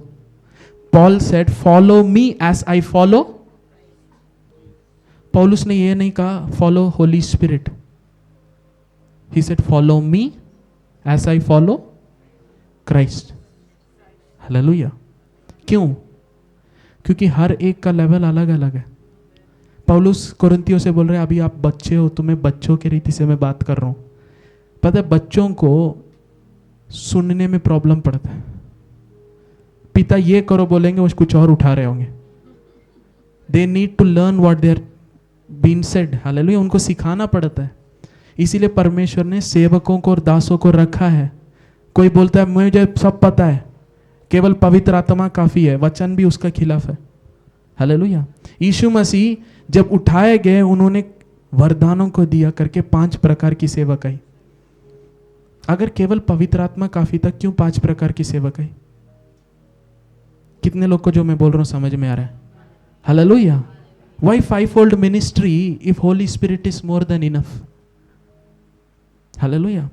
Paul said follow me as I follow. Paulus ने ये नहीं कहा follow Holy Spirit, he said follow me as I follow Christ. Hallelujah. क्यों? क्योंकि हर एक का लेवल अलग अलग है। पौलुस कोरिन्थियों से बोल रहे हैं अभी आप बच्चे हो, तुम्हें बच्चों की रीति से मैं बात कर रहा हूं। पता है बच्चों को सुनने में प्रॉब्लम पड़ता है। पिता ये करो बोलेंगे वो कुछ और उठा रहे होंगे। They need to learn what they are being said. Hallelujah. उनको सिखाना पड़ता है। इसीलिए परमेश्वर ने सेवकों को और दासों को रखा है। कोई बोलता है मुझे सब पता है, केवल पवित्र आत्मा काफी है, वचन भी उसका खिलाफ है। हालेलुया। यीशु मसीह जब उठाए गए उन्होंने वरदानों को दिया करके 5 प्रकार की सेवकाई। अगर केवल पवित्र आत्मा काफी था, क्यों 5 प्रकार की सेवकाई? कितने लोग को जो मैं बोल रहा हूं समझ में आ रहा है? Hallelujah. Why 5-fold ministry if Holi spirit is more than enough? Hallelujah.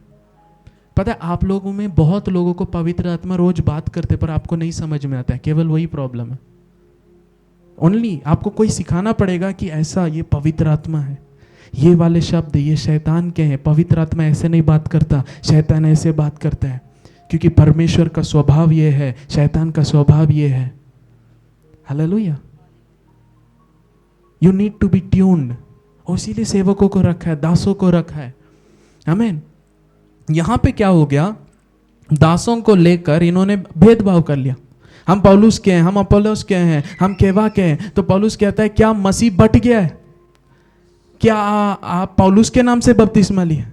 पता है आप लोगों में बहुत लोगों को पवित्र आत्मा रोज बात करते पर आपको नहीं समझ में आता है, केवल वही प्रॉब्लम है। ओनली आपको कोई सिखाना पड़ेगा कि ऐसा ये पवित्र आत्मा है, ये वाले शब्द ये शैतान के हैं। पवित्र आत्मा ऐसे नहीं बात करता, शैतान ऐसे बात करता है। क्योंकि परमेश्वर का स्वभाव ये है, शैतान का स्वभाव ये है। Hallelujah. You need to be tuned. और इसीलिए सेवकों को रखा है, दासों को रखा है। आमीन। यहां पे क्या हो गया, दासों को लेकर इन्होंने भेदभाव कर लिया। हम पौलुस के हैं, हम अपोलोस के हैं, हम केवा के हैं। तो पौलुस कहता है क्या मसीह बट गया है? क्या आप पौलुस के नाम से बपतिस्मा लिए?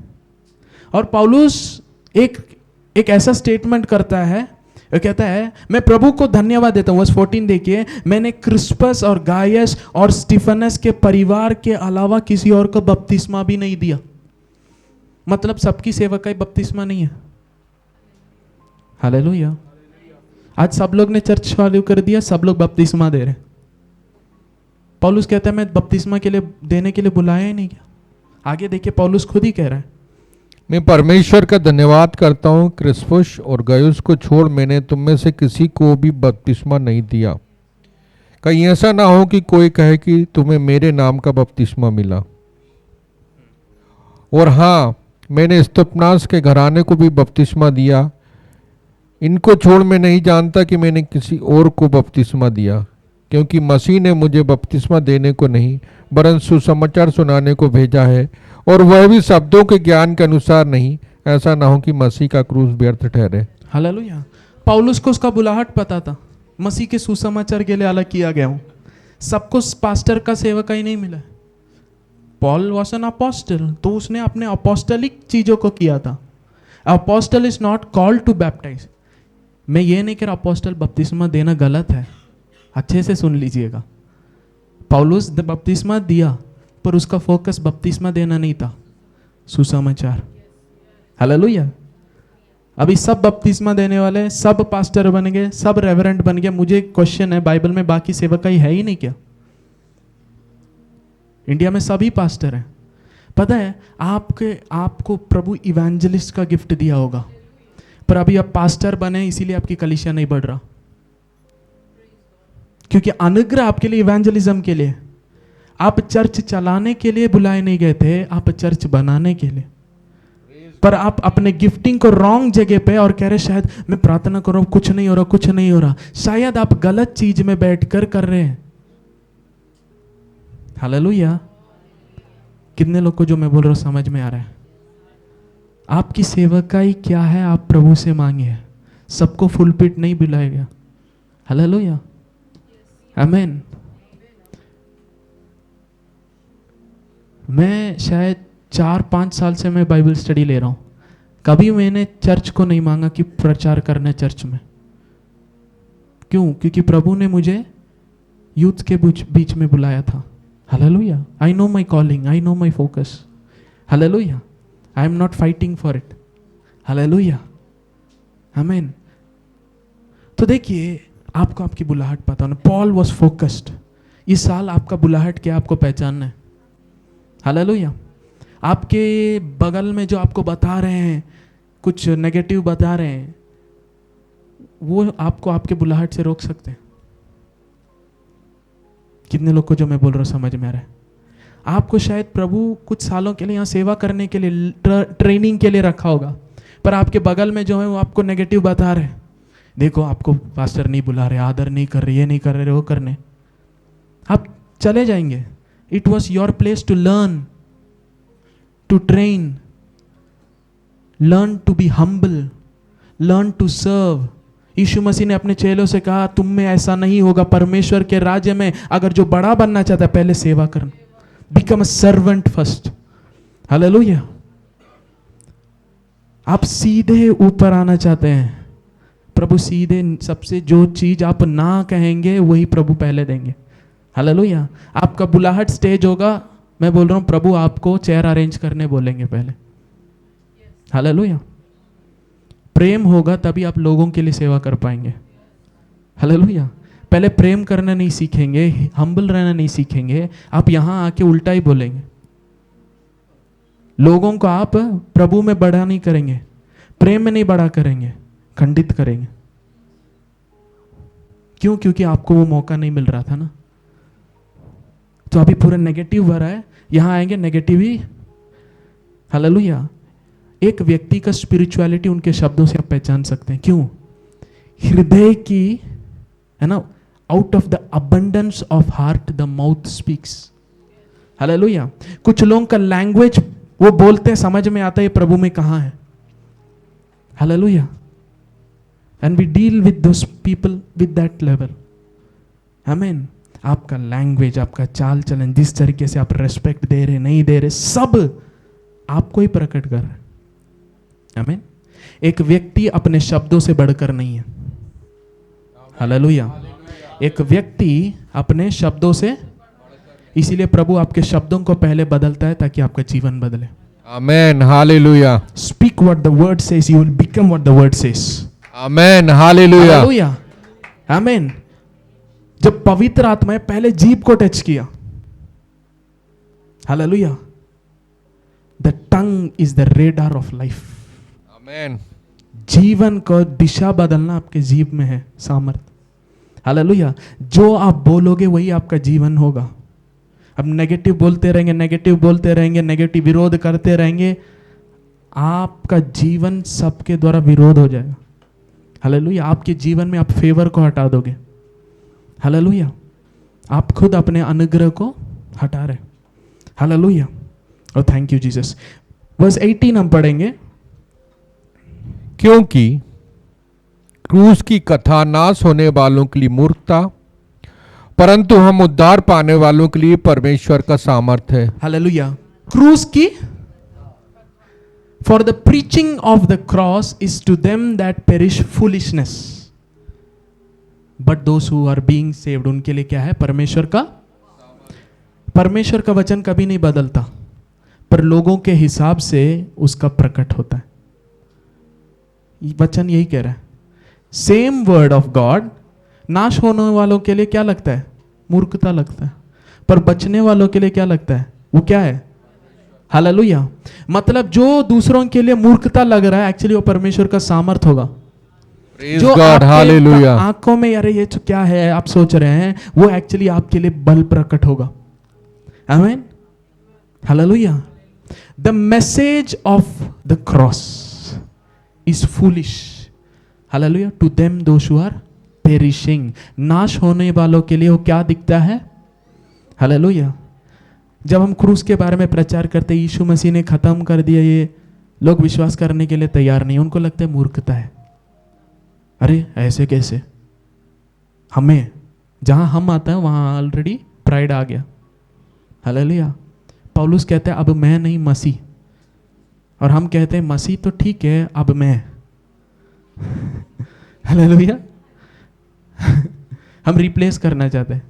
और पौलुस एक ऐसा स्टेटमेंट करता है, वो कहता है मैं प्रभु को धन्यवाद देता हूं। वर्स 14 देखिए, मैंने क्रिस्पस और गायस और स्टीफनस के परिवार के अलावा किसी और को बपतिस्मा भी नहीं दिया। मतलब सबकी सेवा का बपतिस्मा नहीं है। हालेलुया। आज सब लोग ने चर्च चालू कर दिया, सब लोग बपतिस्मा दे रहे। पौलुस कहता है मैं बपतिस्मा के लिए देने के लिए बुलाया ही नहीं गया। आगे देखिए पौलुस खुद ही कह रहा है, मैं परमेश्वर का धन्यवाद करता हूँ, क्रिस्पुस और गयुस को छोड़ मैंने तुम में से किसी को भी बपतिस्मा नहीं दिया। कहीं ऐसा ना हो कि कोई कहे कि तुम्हें मेरे नाम का बपतिस्मा मिला। और हाँ, मैंने स्तफनास के घराने को भी बपतिस्मा दिया। इनको छोड़ मैं नहीं जानता कि मैंने किसी और को बपतिस्मा दिया, क्योंकि मसीह ने मुझे बपतिस्मा देने को नहीं वरन सुसमाचार सुनाने को भेजा है, और वह भी शब्दों के ज्ञान के अनुसार नहीं, ऐसा ना हो कि मसीह का क्रूस व्यर्थ ठहरे। हालेलुया। पौलुस को उसका बुलाहट पता था, मसीह के सुसमाचार के लिए अलग किया गया हूं। सबको पास्टर का सेवक ही नहीं मिला। पॉल वॉज एन अपोस्टल, तो उसने अपने अपोस्टलिक चीजों को किया था। Apostle is not called to baptize. मैं ये नहीं कह रहा अपोस्टल बपतिस्मा देना गलत है, अच्छे से सुन लीजिएगा। पौलुस बपतिस्मा दिया पर उसका फोकस बपतिस्मा देना नहीं था, सुसमाचार। हालेलुया। अभी सब बपतिस्मा देने वाले, सब पास्टर बन गए, सब रेवरेंट बन गए। मुझे क्वेश्चन है, बाइबल में बाकी सेवकाई है ही नहीं क्या? इंडिया में सभी पास्टर हैं। पता है आपको प्रभु इवेंजलिस्ट का गिफ्ट दिया होगा, पर अभी आप पास्टर बने इसीलिए आपकी कलीसिया नहीं बढ़ रहा, क्योंकि अनुग्रह आपके लिए इवेंजलिज्म के लिए। आप चर्च चलाने के लिए बुलाए नहीं गए थे, आप चर्च बनाने के लिए। पर आप अपने गिफ्टिंग को रॉन्ग जगह पे और कह रहे शायद मैं प्रार्थना कर रहा हूं कुछ नहीं हो रहा, कुछ नहीं हो रहा। शायद आप गलत चीज में बैठकर कर रहे हैं। हालेलुया। कितने लोग को जो मैं बोल रहा हूं समझ में आ रहा है? आपकी सेवकाई क्या है, आप प्रभु से मांगिए। सबको फुल पिट नहीं बुलाएगा। हालेलुया। आमीन। मैं शायद 4-5 साल से मैं बाइबल स्टडी ले रहा हूं। कभी मैंने चर्च को नहीं मांगा कि प्रचार करना चर्च में। क्यों? क्योंकि प्रभु ने मुझे यूथ के बीच में बुलाया था। Hallelujah. I know my calling, I know my focus. Hallelujah. I am not fighting for it. Hallelujah. Amen. तो देखिए, आपको आपकी बुलाहट पता होना। Paul was focused. इस साल आपका बुलाहट क्या, आपको पहचानना है। हालेलुया। आपके बगल में जो आपको बता रहे हैं, कुछ नेगेटिव बता रहे हैं, वो आपको आपके बुलाहट से रोक सकते हैं। कितने लोग को जो मैं बोल रहा हूँ समझ में आ रहा है? आपको शायद प्रभु कुछ सालों के लिए यहाँ सेवा करने के लिए, ट्रेनिंग के लिए रखा होगा, पर आपके बगल में जो है वो आपको नेगेटिव बता रहे हैं। देखो, आपको पास्टर नहीं बुला रहे, आदर नहीं कर रहे, ये नहीं कर रहे, वो करने, आप चले जाएंगे। It was your place to learn, to train, learn to be humble, learn to serve. यीशु मसीह ने अपने चेलों से कहा, तुम में ऐसा नहीं होगा। परमेश्वर के राज्य में अगर जो बड़ा बनना चाहता है, पहले सेवा करना, become a servant first. Hallelujah. आप सीधे ऊपर आना चाहते हैं, प्रभु सीधे सबसे जो चीज आप ना कहेंगे वही प्रभु पहले देंगे। हालेलुया। आपका बुलाहट स्टेज होगा, मैं बोल रहा हूं, प्रभु आपको चेयर अरेंज करने बोलेंगे पहले। हालेलुया। प्रेम होगा तभी आप लोगों के लिए सेवा कर पाएंगे। हालेलुया। पहले प्रेम करना नहीं सीखेंगे, हम्बल रहना नहीं सीखेंगे, आप यहां आके उल्टा ही बोलेंगे। लोगों को आप प्रभु में बड़ा नहीं करेंगे, प्रेम में नहीं बड़ा करेंगे, खंडित करेंगे। क्यों? क्योंकि आपको वो मौका नहीं मिल रहा था ना। तो अभी पूरा नेगेटिव भरा है, यहां आएंगे नेगेटिव ही। हालेलुया। एक व्यक्ति का स्पिरिचुअलिटी उनके शब्दों से आप पहचान सकते हैं। क्यों? हृदय की, है ना, out of the abundance of heart the mouth speaks. Hallelujah. कुछ लोगों का लैंग्वेज वो बोलते हैं, समझ में आता है प्रभु में कहां है। Hallelujah. And we deal with those people with that level. आमीन। आपका लैंग्वेज, आपका चाल चलन, जिस तरीके से आप रेस्पेक्ट दे रहे नहीं दे रहे, सब आपको ही प्रकट कर रहे हैं। आमीन। एक व्यक्ति अपने शब्दों से बढ़कर नहीं है। हालेलुया। एक व्यक्ति अपने शब्दों से, इसीलिए प्रभु आपके शब्दों को पहले बदलता है ताकि आपका जीवन बदले। Amen. Hallelujah. Speak what the word says, you will become what the word says. Amen. Hallelujah. Hallelujah. आमीन। जब पवित्र आत्मा ने पहले जीभ को टच किया, hallelujah, the tongue is the radar of life. Amen. जीवन को दिशा बदलना आपके जीभ में है सामर्थ। हालेलुया। जो आप बोलोगे वही आपका जीवन होगा। अब नेगेटिव बोलते रहेंगे, नेगेटिव बोलते रहेंगे, नेगेटिव विरोध करते रहेंगे, आपका जीवन सबके द्वारा विरोध हो जाएगा। हालेलुया। आपके जीवन में आप फेवर को हटा दोगे। हालेलुया। आप खुद अपने अनुग्रह को हटा रहे। हालेलुया। और थैंक यू जीसस। वर्स 18 हम पढ़ेंगे। क्योंकि क्रूस की कथा नाश होने वालों के लिए मूर्खता, परंतु हम उद्धार पाने वालों के लिए परमेश्वर का सामर्थ है। हालेलुया। क्रूस की, for the preaching of the cross is to them that perish foolishness, but those who are being saved, उनके लिए क्या है? परमेश्वर का। परमेश्वर का वचन कभी नहीं बदलता, पर लोगों के हिसाब से उसका प्रकट होता है। वचन यही कह रहा है। सेम वर्ड ऑफ गॉड नाश होने वालों के लिए क्या लगता है? मूर्खता लगता है, पर बचने वालों के लिए क्या लगता है? वो क्या है? हालेलुया। मतलब जो दूसरों के लिए मूर्खता लग रहा है, एक्चुअली वो परमेश्वर का सामर्थ होगा। Praise जो God, हालेलुया। आंखों में अरे ये तो क्या है आप सोच रहे हैं, वो एक्चुअली आपके लिए बल प्रकट होगा। आमीन। Hallelujah. The message of the cross is foolish, hallelujah, to them those who are perishing. नाश होने वालों के लिए वो क्या दिखता है? हालेलुया। जब हम क्रूस के बारे में प्रचार करते, यीशु मसीह ने खत्म कर दिया, ये लोग विश्वास करने के लिए तैयार नहीं, उनको लगता है मूर्खता है। अरे ऐसे कैसे? हमें जहां हम आता है वहां ऑलरेडी प्राइड आ गया। हालेलुया। पौलुस कहता है अब मैं नहीं मसीह, और हम कहते हैं मसीह तो ठीक है, अब मैं। हालेलुया। हम रिप्लेस करना चाहते हैं।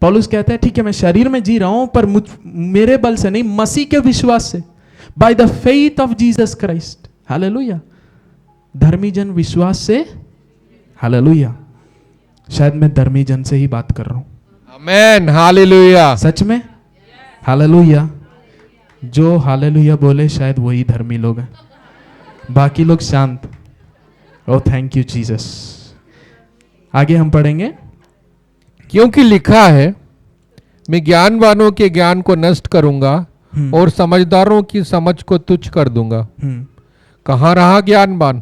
पौलुस कहता है ठीक है मैं शरीर में जी रहा हूं, पर मेरे बल से नहीं, मसीह के विश्वास से, by the faith of Jesus Christ. Hallelujah. धर्मी जन विश्वास से, हालेलुया। शायद मैं धर्मी जन से ही बात कर रहा हूं। आमेन, हालेलुया। सच में हालेलुया। जो हालेलुया बोले शायद वही धर्मी लोग हैं, बाकी लोग शांत। ओ थैंक यू जीसस। आगे हम पढ़ेंगे। क्योंकि लिखा है, मैं ज्ञानवानों के ज्ञान को नष्ट करूंगा और समझदारों की समझ को तुच्छ कर दूंगा। कहाँ रहा ज्ञानवान,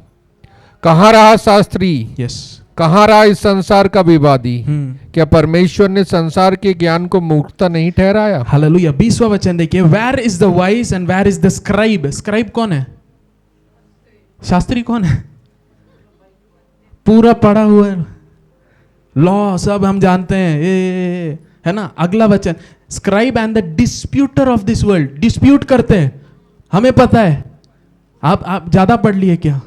कहाँ रहा शास्त्री, यस। कहाँ रहा इस संसार का विवादी? क्या परमेश्वर ने संसार के ज्ञान को मूर्खता नहीं ठहराया? हालेलुया। 20वां वचन देखिए, where is the wise and where is the scribe. Scribe कौन है? शास्त्री कौन है? पूरा पढ़ा हुआ है, लॉ सब हम जानते हैं, है ना। अगला वचन, scribe and the disputer of this world. Dispute करते हैं, हमें पता है। आप ज्यादा पढ़ लिए क्या?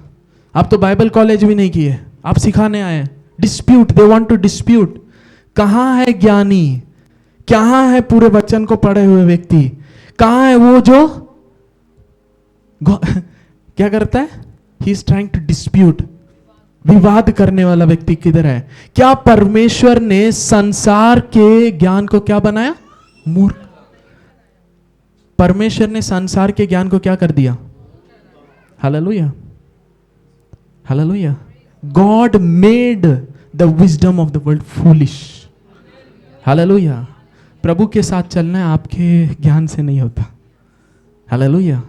आप तो बाइबल कॉलेज भी नहीं किए, आप सिखाने आए हैं। Dispute, they want to dispute. कहाँ है ज्ञानी? कहाँ है पूरे वचन को पढ़े हुए व्यक्ति? कहाँ है वो जो क्या करता है? He is trying to dispute. विवाद करने वाला व्यक्ति किधर है? क्या परमेश्वर ने संसार के ज्ञान को क्या बनाया? मूर्ख। परमेश्वर ने संसार के ज्ञान को क्या कर दिया? Hallelujah, hallelujah. God made the wisdom of the world foolish. Hallelujah. प्रभु के साथ चलना है आपके ज्ञान से नहीं होता। Hallelujah.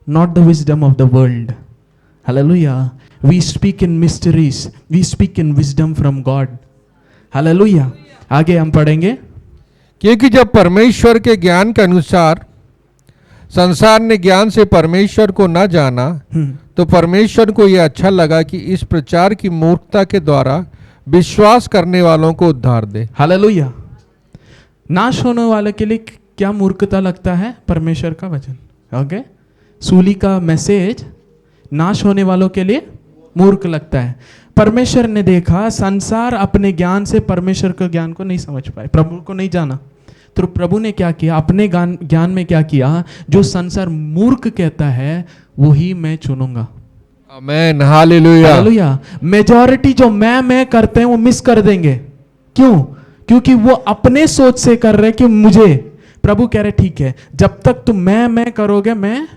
Not the wisdom of the world. Hallelujah. We speak in mysteries. We speak in wisdom from God. Hallelujah. आगे हम पढ़ेंगे। क्योंकि जब परमेश्वर के ज्ञान के अनुसार संसार ने ज्ञान से परमेश्वर को न जाना, तो परमेश्वर को यह अच्छा लगा कि इस प्रचार की मूर्खता के द्वारा विश्वास करने वालों को उद्धार दे। हालेलुया। नाश होने वाले के लिए क्या मूर्खता लगता है? परमेश्वर का वचन। ओके, सूली का मैसेज नाश होने वालों के लिए मूर्ख लगता है। परमेश्वर ने देखा संसार अपने ज्ञान से परमेश्वर के ज्ञान को नहीं समझ पाए, प्रभु को नहीं जाना, तो प्रभु ने क्या किया? अपने ज्ञान में क्या किया? जो संसार मूर्ख कहता है वही मैं चुनूंगा। आमेन, हालेलुया, हालेलुया। मेजॉरिटी जो मैं करते हैं वो मिस कर देंगे। क्यों? क्योंकि वो अपने सोच से कर रहे कि मुझे। प्रभु कह रहे ठीक है, जब तक तुम मैं करोगे मैं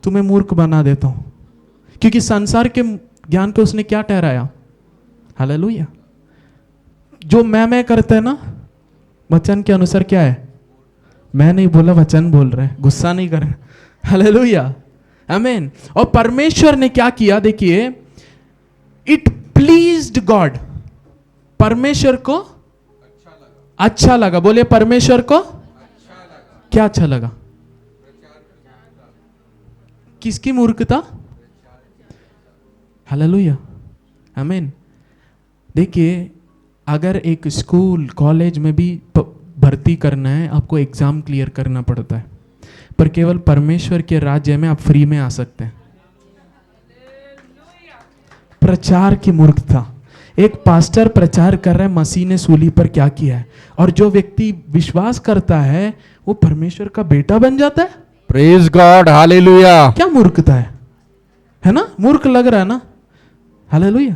तुम्हें मूर्ख बना देता हूं। क्योंकि संसार के ज्ञान को उसने क्या ठहराया? हालेलुया। जो मैं करते हैं ना, वचन के अनुसार क्या है? मैं नहीं बोला, वचन बोल रहे हैं, गुस्सा नहीं कर रहे। हालेलुया, आमीन। और परमेश्वर ने क्या किया? देखिए, इट प्लीज्ड गॉड। परमेश्वर को अच्छा लगा। बोले परमेश्वर को क्या अच्छा लगा? किसकी मूर्खता? हालेलुया, आमीन। देखिए, अगर एक स्कूल कॉलेज में भी भर्ती करना है, आपको एग्जाम क्लियर करना पड़ता है, पर केवल परमेश्वर के राज्य में आप फ्री में आ सकते हैं। प्रचार की मूर्खता। एक पास्टर प्रचार कर रहा है मसीह ने सूली पर क्या किया है, और जो व्यक्ति विश्वास करता है वो परमेश्वर का बेटा बन जाता है। Praise God, hallelujah. क्या मूर्खता है ना? मूर्ख लग रहा है ना? हालेलुया।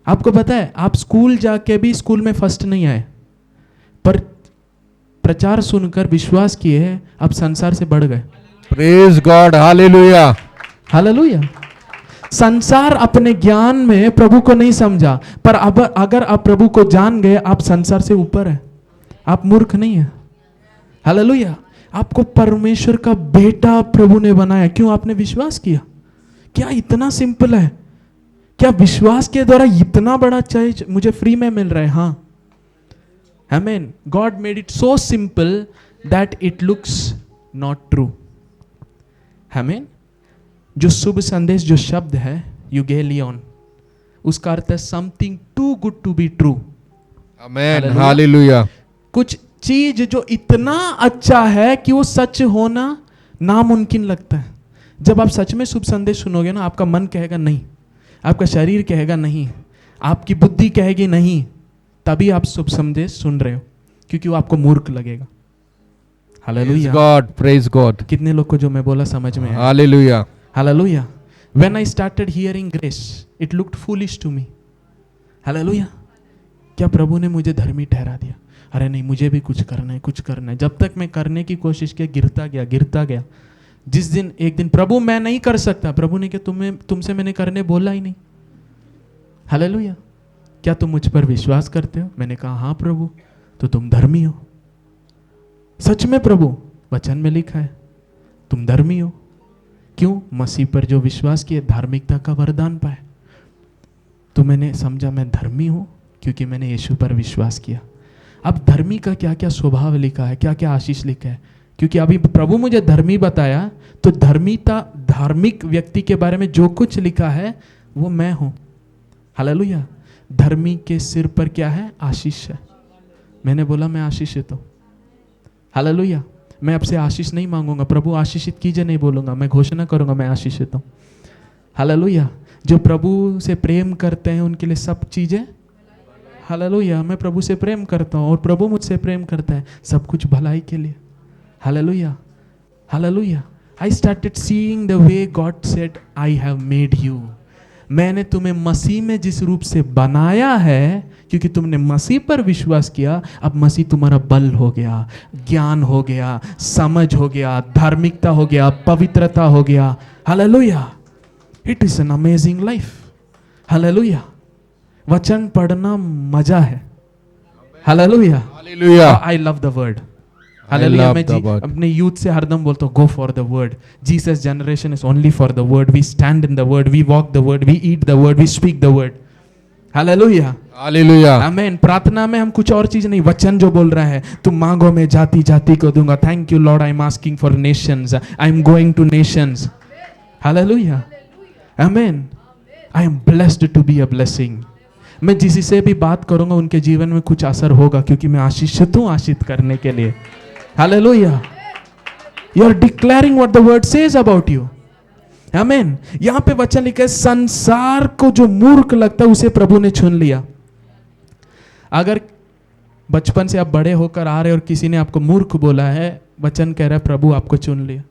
आपको पता है, आप स्कूल जाके भी स्कूल में फर्स्ट नहीं आए, पर प्रचार सुनकर विश्वास किए, आप संसार से बढ़ गए। Praise God, hallelujah, hallelujah. संसार अपने ज्ञान में प्रभु को नहीं समझा, पर अब अगर आप प्रभु को जान गए, आप संसार से ऊपर है, आप मूर्ख नहीं है। हालेलुया। आपको परमेश्वर का बेटा प्रभु ने बनाया। क्यों? आपने विश्वास किया। क्या इतना सिंपल है? क्या विश्वास के द्वारा इतना बड़ा चीज मुझे फ्री में मिल रहा है? हाँ, आमीन। God made it so simple that it looks not true. आमीन। जो शुभ संदेश, जो शब्द है यूगेलियन, उसका अर्थ है something too good to be true. Amen, hallelujah. कुछ चीज जो इतना अच्छा है कि वो सच होना नामुमकिन लगता है। जब आप सच में शुभ संदेश सुनोगे ना, आपका मन कहेगा नहीं, आपका शरीर कहेगा नहीं, आपकी बुद्धि कहेगी नहीं, तभी आप शुभ संदेश सुन रहे हो, क्योंकि वो आपको मूर्ख लगेगा। Hallelujah, God, praise God. कितने लोग को जो मैं बोला समझ में है? Hallelujah, hallelujah. When I started hearing grace, it looked foolish to me. Hallelujah. क्या प्रभु ने मुझे धर्मी ठहरा दिया? अरे नहीं, मुझे भी कुछ करना है, कुछ करना है। जब तक मैं करने की कोशिश किया, गिरता गया। जिस दिन एक दिन प्रभु मैं नहीं कर सकता, प्रभु ने क्या तुमसे मैंने करने बोला ही नहीं। हालेलुया। क्या तुम मुझ पर विश्वास करते हो? मैंने कहा हाँ प्रभु, तो तुम धर्मी हो। सच में प्रभु, वचन में लिखा है तुम धर्मी हो। क्यों? मसीह पर जो विश्वास किए धार्मिकता का वरदान पाए। तो मैंने समझा मैं धर्मी हूं क्योंकि मैंने यीशु पर विश्वास किया। अब धर्मी का क्या क्या स्वभाव लिखा है, क्या क्या आशीष लिखा है, क्योंकि अभी प्रभु मुझे धर्मी बताया, तो धार्मिक व्यक्ति के बारे में जो कुछ लिखा है वो मैं हूं। हालेलुया। धर्मी के सिर पर क्या है? आशीष है। मैंने बोला मैं आशीषित हूं। हालेलुया। मैं आपसे आशीष नहीं मांगूंगा, प्रभु आशीषित कीजिए नहीं बोलूंगा, मैं घोषणा करूंगा मैं आशीषित हूं। हालेलुया। जो प्रभु से प्रेम करते हैं उनके लिए सब चीजें, हालेलुया, मैं प्रभु से प्रेम करता हूं और प्रभु मुझसे प्रेम करता है, सब कुछ भलाई के लिए। Hallelujah, hallelujah. I started seeing the way God said I have made you. मैंने तुम्हें मसीह में जिस रूप से बनाया है, क्योंकि तुमने मसीह पर विश्वास किया, अब मसीह तुम्हारा बल हो गया, ज्ञान हो गया, समझ हो गया, धार्मिकता हो गया, पवित्रता हो गया। Hallelujah. It is an amazing life. Hallelujah. वचन पढ़ना मजा है। Hallelujah, hallelujah. I love the word. Hallelujah. मैं अपने यूथ से हरदम बोलता हूँ, go for the word. Jesus generation is only for the word. We stand in the word, we walk the word, we eat the word, we speak the word. Hallelujah, hallelujah. आमीन। प्रार्थना में हम कुछ और चीज नहीं, वचन जो बोल रहा है, तुम मांगो मैं जाति जाति को दूंगा। Thank you Lord, I am asking for nations, I am going to nations. Hallelujah, आमीन। I am blessed to be a blessing. मैं जिसी से भी बात करूंगा उनके जीवन में कुछ असर होगा, क्योंकि मैं आशीषित हूं आशीष करने के लिए। Hallelujah. You are declaring what the word says about you. आमीन। यहां पे वचन लिखा है, संसार को जो मूर्ख लगता है उसे प्रभु ने चुन लिया। अगर बचपन से आप बड़े होकर आ रहे और किसी ने आपको मूर्ख बोला है, वचन कह रहा है प्रभु आपको चुन लिया।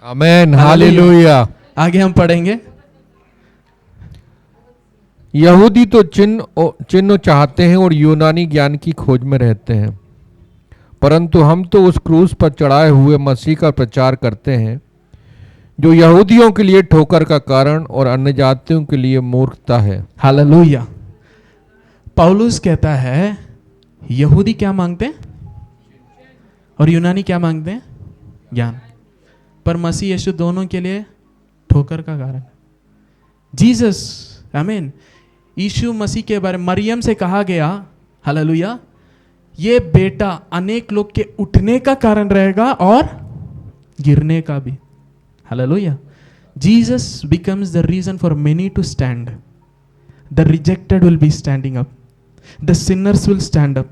आमीन, हालेलुया। आगे हम पढ़ेंगे। यहूदी तो चिन्ह चाहते हैं और यूनानी ज्ञान की खोज में रहते हैं, परंतु हम तो उस क्रूस पर चढ़ाए हुए मसीह का प्रचार करते हैं, जो यहूदियों के लिए ठोकर का कारण और अन्य जातियों के लिए मूर्खता है। हालेलुया। पौलुस कहता है यहूदी क्या मांगते हैं और यूनानी क्या मांगते हैं? ज्ञान। पर मसीह यीशु दोनों के लिए ठोकर का कारण। जीसस, आमीन। यीशु मसीह के बारे में मरियम से कहा गया, हालेलुया, ये बेटा अनेक लोग के उठने का कारण रहेगा और गिरने का भी। Hallelujah. Jesus becomes the reason for many to stand. The rejected will be standing up, the sinners will stand up.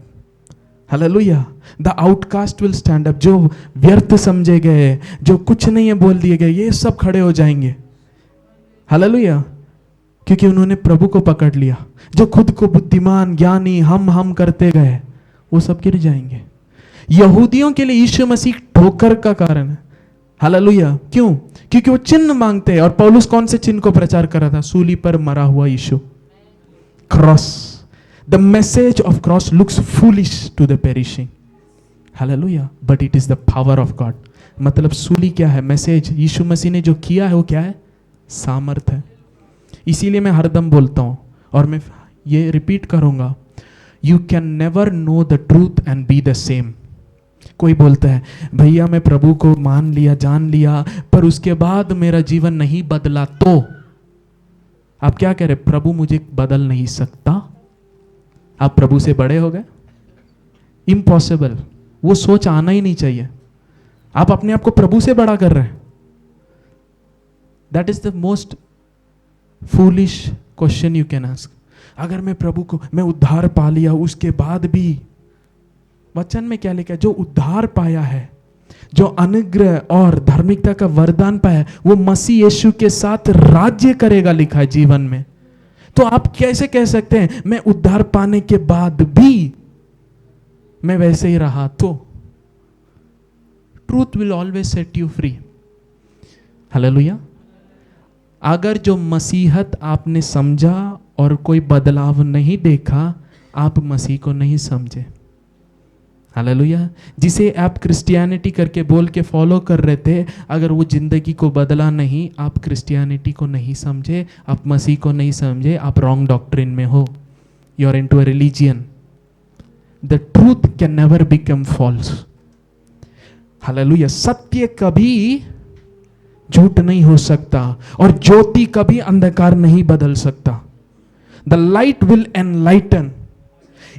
Hallelujah. The outcast will stand up. जो व्यर्थ समझे गए, जो कुछ नहीं है बोल दिए गए, ये सब खड़े हो जाएंगे। हालेलुया। क्योंकि उन्होंने प्रभु को पकड़ लिया। जो खुद को बुद्धिमान, ज्ञानी हम करते गए, वो सब गिर जाएंगे। यहूदियों के लिए यीशु मसीह ठोकर का कारण है। हालेलुया। क्यों? क्योंकि वो चिन्ह मांगते हैं। और पौलुस कौन से चिन्ह को प्रचार कर रहा था? सूली पर मरा हुआ यीशु, cross. The message of cross looks foolish to the perishing. Hallelujah. But it is the power of God. मतलब सूली क्या है? मैसेज। यीशु मसीह ने जो किया है वो क्या है? सामर्थ है। इसीलिए मैं हरदम बोलता हूं और मैं ये रिपीट करूंगा, you can never know the truth and be the same. कोई बोलता है भैया मैं प्रभु को मान लिया, जान लिया, पर उसके बाद मेरा जीवन नहीं बदला, तो आप क्या कह रहे? प्रभु मुझे बदल नहीं सकता। आप प्रभु से बड़े हो गए? इम्पॉसिबल। वो सोच आना ही नहीं चाहिए। आप अपने आप को प्रभु से बड़ा कर रहे हैं। That is the most foolish question you can ask. अगर मैं प्रभु को, मैं उद्धार पा लिया, उसके बाद भी वचन में क्या लिखा है? जो उद्धार पाया है, जो अनुग्रह और धार्मिकता का वरदान पाया है, वो मसीह यीशु के साथ राज्य करेगा, लिखा है जीवन में। तो आप कैसे कह सकते हैं मैं उद्धार पाने के बाद भी मैं वैसे ही रहा? तो truth will always set you free. Hallelujah. अगर जो मसीहत आपने समझा और कोई बदलाव नहीं देखा, आप मसीह को नहीं समझे। हालेलुया। जिसे आप क्रिश्चियनिटी करके बोल के फॉलो कर रहे थे, अगर वो जिंदगी को बदला नहीं, आप क्रिश्चियनिटी को नहीं समझे, आप मसीह को नहीं समझे, आप रॉन्ग डॉक्ट्रिन में हो। You are into a religion. The truth can never become false. Hallelujah. सत्य कभी झूठ नहीं हो सकता और ज्योति कभी अंधकार नहीं बदल सकता। The light will enlighten.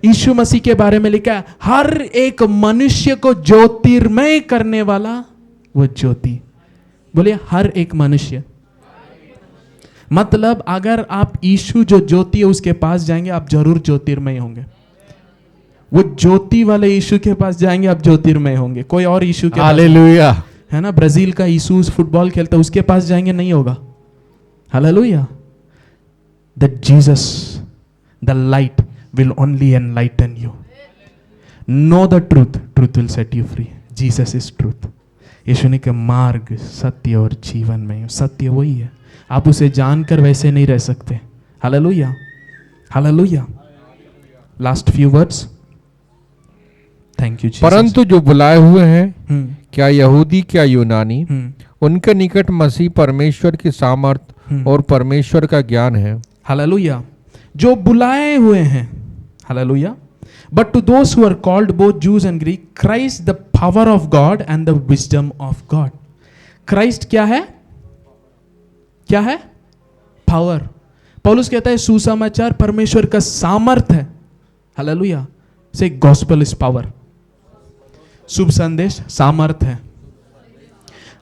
यीशु मसीह के बारे में लिखा है, हर एक मनुष्य को ज्योतिर्मय करने वाला वो ज्योति। बोलिए हर एक मनुष्य। मतलब अगर आप यीशु जो ज्योति है उसके पास जाएंगे, आप जरूर ज्योतिर्मय होंगे। वो ज्योति वाले यीशु के पास जाएंगे, आप ज्योतिर्मय होंगे। कोई और यीशु के हालेलुया, है ना, ब्राजील का यीशु फुटबॉल खेलता है, उसके पास जाएंगे, नहीं होगा। Hallelujah. That Jesus the light will only enlighten you. Know the truth, truth will set you free. Jesus is truth. यीशु ने कहा मार्ग, सत्य और जीवन में। सत्य वही है, आप उसे जानकर वैसे नहीं रह सकते। Hallelujah, hallelujah. Last few words. Thank you. परंतु जो बुलाए हुए हैं, क्या यहूदी क्या यूनानी, उनके निकट मसीह परमेश्वर की सामर्थ और परमेश्वर का ज्ञान है। हालेलुया। जो बुलाए हुए हैं, hallelujah. But to those who are called both Jews and Greek, Christ the power of God and the wisdom of God. Christ क्या है? क्या है? पावर। पौलुस कहता है सुसमाचार परमेश्वर का सामर्थ है। हालेलुया। से गॉस्पेल इज पावर। शुभ संदेश सामर्थ है।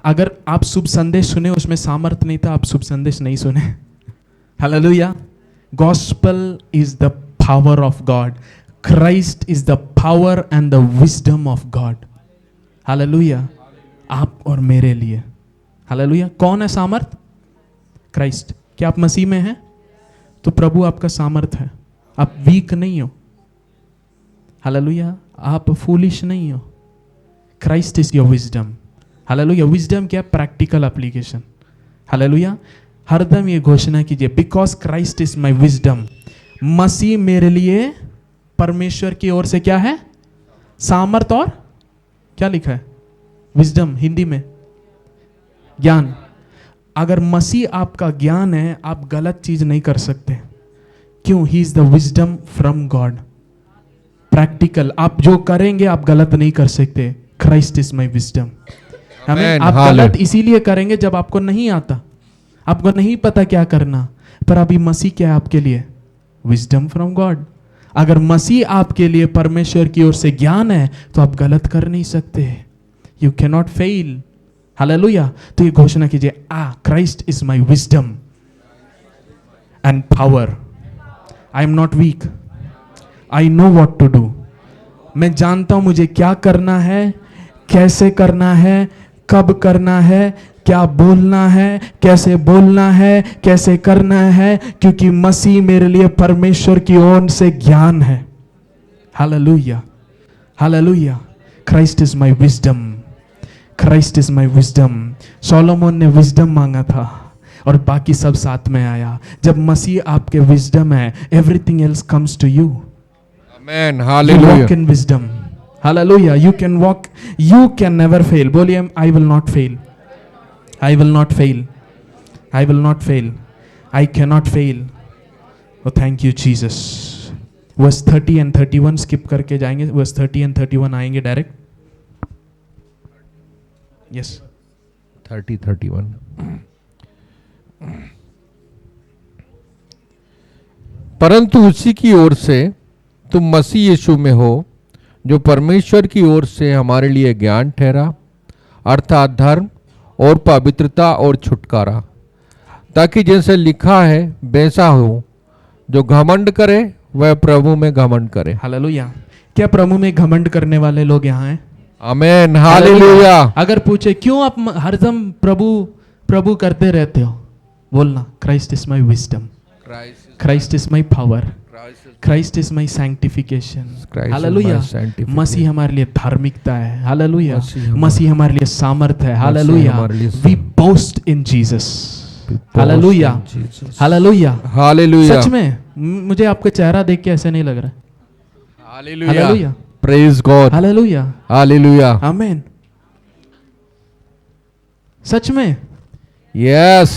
अगर आप शुभ संदेश सुने उसमें सामर्थ नहीं था, आप शुभ संदेश नहीं सुने। Hallelujah. Gospel is the power of God. Christ is the power and the wisdom of God. Hallelujah. आप और मेरे लिए। Hallelujah. कौन है सामर्थ? Christ. क्या आप मसीह में हैं? तो प्रभु आपका सामर्थ है। आप वीक नहीं हो। Hallelujah. आप फूलिश नहीं हो। Christ is your wisdom. Hallelujah. Wisdom क्या? Practical application. Hallelujah. हरदम ये घोषणा कीजिए, because Christ is my wisdom. मसीह मेरे लिए परमेश्वर की ओर से क्या है? सामर्थ और क्या लिखा है? विजडम, हिंदी में ज्ञान। अगर मसीह आपका ज्ञान है, आप गलत चीज नहीं कर सकते। क्यों? ही is the wisdom from God. Practical, आप जो करेंगे आप गलत नहीं कर सकते। Christ is my wisdom. हमें आप गलत इसीलिए करेंगे जब आपको नहीं आता, आपको नहीं पता क्या करना, पर अभी मसीह क्या है आपके लिए? Wisdom from God. अगर मसीह आपके लिए परमेश्वर की ओर से ज्ञान है तो आप गलत कर नहीं सकते। You can not fail. Hallelujah. तो ये घोषणा कीजिए, Christ is my wisdom and power. I am not weak, I know what to do. मैं जानता हूं मुझे क्या करना है, कैसे करना है, कब करना है, क्या बोलना है, कैसे बोलना है, कैसे करना है, क्योंकि मसीह मेरे लिए परमेश्वर की ओर से ज्ञान है। Hallelujah, hallelujah. Christ is my wisdom, Christ is my wisdom. Solomon ने विजडम मांगा था और बाकी सब साथ में आया। जब मसीह आपके विजडम है, everything else comes to you. Amen, hallelujah. You walk in wisdom. Hallelujah. You can walk. You can never fail. बोलिए, I will not fail. I will not fail. I will not fail. I cannot fail. Oh, thank you, Jesus. Verse 30 and 31 skip करके जाएंगे. Verse 30 and 31 आएंगे direct. Yes. 30-31। परंतु उसी की ओर से तुम मसीह यीशु में हो, जो परमेश्वर की ओर से हमारे लिए ज्ञान ठहरा, अर्थात धर्म और पवित्रता और छुटकारा, ताकि जैसे लिखा है वैसा हो, जो घमंड करे वह प्रभु में घमंड करे। हालेलुया। क्या प्रभु में घमंड करने वाले लोग यहाँ हैं? आमेन, हालेलुया। अगर पूछे क्यों आप हरदम प्रभु प्रभु करते रहते हो, बोलना Christ is my wisdom, Christ is my power, Christ is my sanctification. Hallelujah. मसीह हमारे लिए धार्मिकता है। हालेलुया। मसीह हमारे लिए सामर्थ है। Hallelujah. We boast in Jesus. Hallelujah, hallelujah. Hallelujah, सच में मुझे आपका चेहरा देख के ऐसे नहीं लग रहा है। Hallelujah, hallelujah, praise God, hallelujah, hallelujah, आमीन। सच में यस,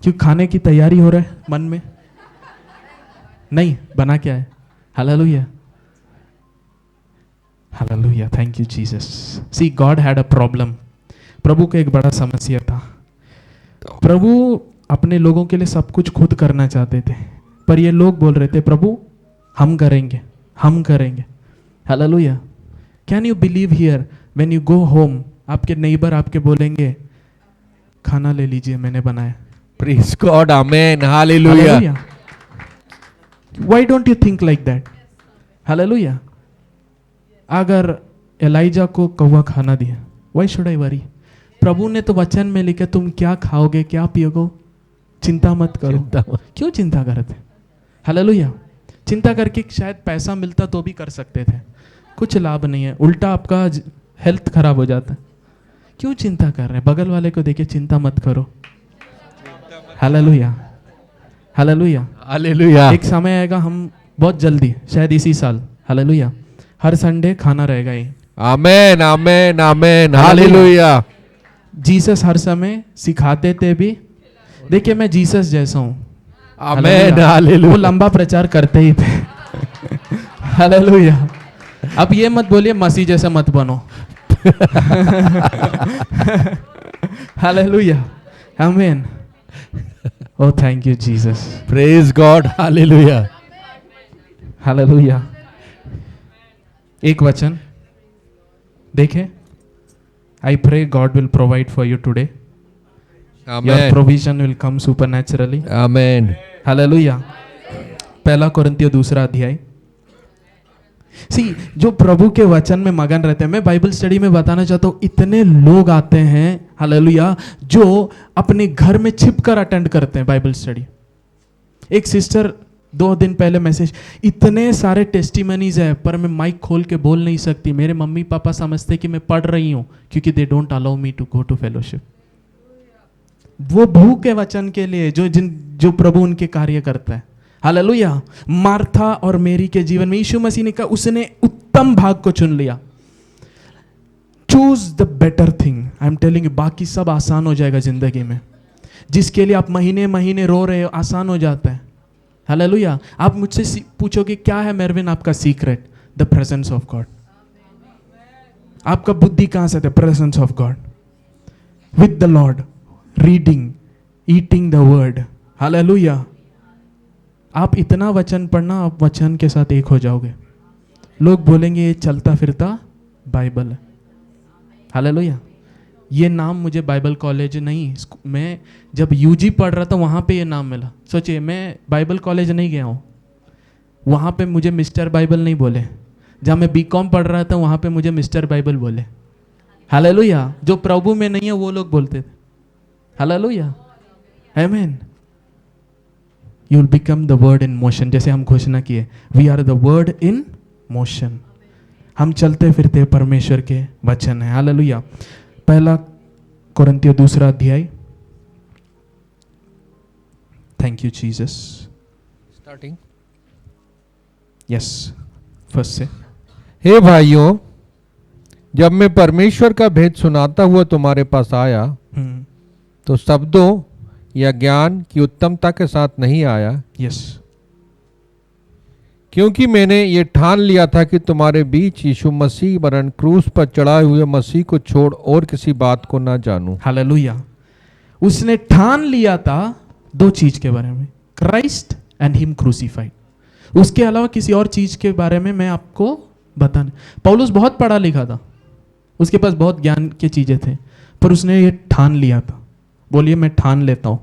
क्यों खाने की तैयारी हो रहा है मन में? नहीं, बना क्या है? Hallelujah, hallelujah, thank you Jesus. See God had a problem. प्रभु को एक बड़ा समस्या था। प्रभु अपने लोगों के लिए सब कुछ खुद करना चाहते थे, पर ये लोग बोल रहे थे प्रभु हम करेंगे, हम करेंगे। Hallelujah. Can you believe here when you go home, आपके नेबर आपके बोलेंगे खाना ले लीजिए मैंने बनाया। Praise God, amen, hallelujah, Hallelujah. Why don't you think like that? Hallelujah. अगर एलाइजा को कौवा खाना दिया, why should I worry? प्रभु ने तो वचन में लिखा तुम क्या खाओगे क्या पियोगे चिंता मत करो। क्यों चिंता करते? हालेलुया। चिंता करके शायद पैसा मिलता तो भी कर सकते थे, कुछ लाभ नहीं है, उल्टा आपका हेल्थ खराब हो जाता है। क्यों चिंता कर रहे हैं? बगल वाले को देखिए, चिंता मत करो। हालेलुया, हालेलुया, हालेलुया, एक समय आएगा हम बहुत जल्दी, शायद इसी साल, हालेलुया, हर संडे खाना रहेगा ये। आमेन, आमेन, आमेन, हालेलुया, जीसस हर समय सिखाते थे भी। देखिए मैं जीसस जैसा हूँ। आमेन, वो हालेलुया, लंबा प्रचार करते ही थे। हालेलुया। अब ये मत बोलिए मसीह जैसा मत बनो। हालेलुया, आमीन। Oh, thank you, Jesus. Praise God, hallelujah, hallelujah. एक वचन देखें। I pray God will provide for you today. Your amen, provision will come supernaturally. Amen, hallelujah. पहला कोरिन्थियों 2 अध्याय। सी जो प्रभु के वचन में मगन रहते हैं, मैं बाइबल स्टडी में बताना चाहता हूँ, इतने लोग आते हैं हालेलुया जो अपने घर में छिपकर अटेंड करते हैं बाइबल स्टडी। एक सिस्टर 2 दिन पहले मैसेज, इतने सारे टेस्टिमनीज है पर मैं माइक खोल के बोल नहीं सकती, मेरे मम्मी पापा समझते कि मैं पढ़ रही हूँ क्योंकि they don't allow me to go to fellowship. वो भूख के वचन के लिए जो प्रभु उनके कार्य करता है। हालेलुया। मार्था और मेरी के जीवन में यीशु मसीह ने कहा उसने उत्तम भाग को चुन लिया। Choose the better thing. I am telling you, बाकी सब आसान हो जाएगा जिंदगी में। जिसके लिए आप महीने महीने रो रहे हो, आसान हो जाता है। हालेलुया। आप मुझसे पूछोगे क्या है मेरविन आपका secret? The presence of God. आपका बुद्धि कहां से? The presence of God with the Lord, reading, eating the word. Hallelujah. आप इतना वचन पढ़ना, आप वचन के साथ एक हो जाओगे। लोग बोलेंगे ये चलता फिरता बाइबल है। हालेलुया। ये नाम मुझे बाइबल कॉलेज नहीं, मैं जब यूजी पढ़ रहा था वहाँ पे ये नाम मिला। सोचिए मैं बाइबल कॉलेज नहीं गया हूँ, वहाँ पे मुझे मिस्टर बाइबल नहीं बोले। जहाँ मैं बीकॉम पढ़ रहा था वहाँ पे मुझे मिस्टर बाइबल बोले। हालेलुया। जो प्रभु में नहीं है वो लोग बोलते थे। हालेलुया, आमीन। You will become the word in motion. जैसे हम घोषणा किए, we are the word in motion. हम चलते फिरते परमेश्वर के वचन है। हालेलुया। पहला कोरिन्थियों 2 अध्याय। Thank you Jesus. Starting. Yes, first से। हे भाइयों, जब मैं परमेश्वर का भेद सुनाता हुआ तुम्हारे पास आया तो शब्दों या ज्ञान की उत्तमता के साथ नहीं आया। यस। क्योंकि मैंने ये ठान लिया था कि तुम्हारे बीच यीशु मसीह वरन क्रूस पर चढ़ाए हुए मसीह को छोड़ और किसी बात को ना जानूं। हालेलुया। उसने ठान लिया था 2 चीज के बारे में, क्राइस्ट एंड हिम क्रूसिफाइड। उसके अलावा किसी और चीज के बारे में मैं आपको बताने। पौलुस बहुत पढ़ा लिखा था, उसके पास बहुत ज्ञान की चीजें थे, पर उसने ये ठान लिया था। बोलिए मैं ठान लेता हूं।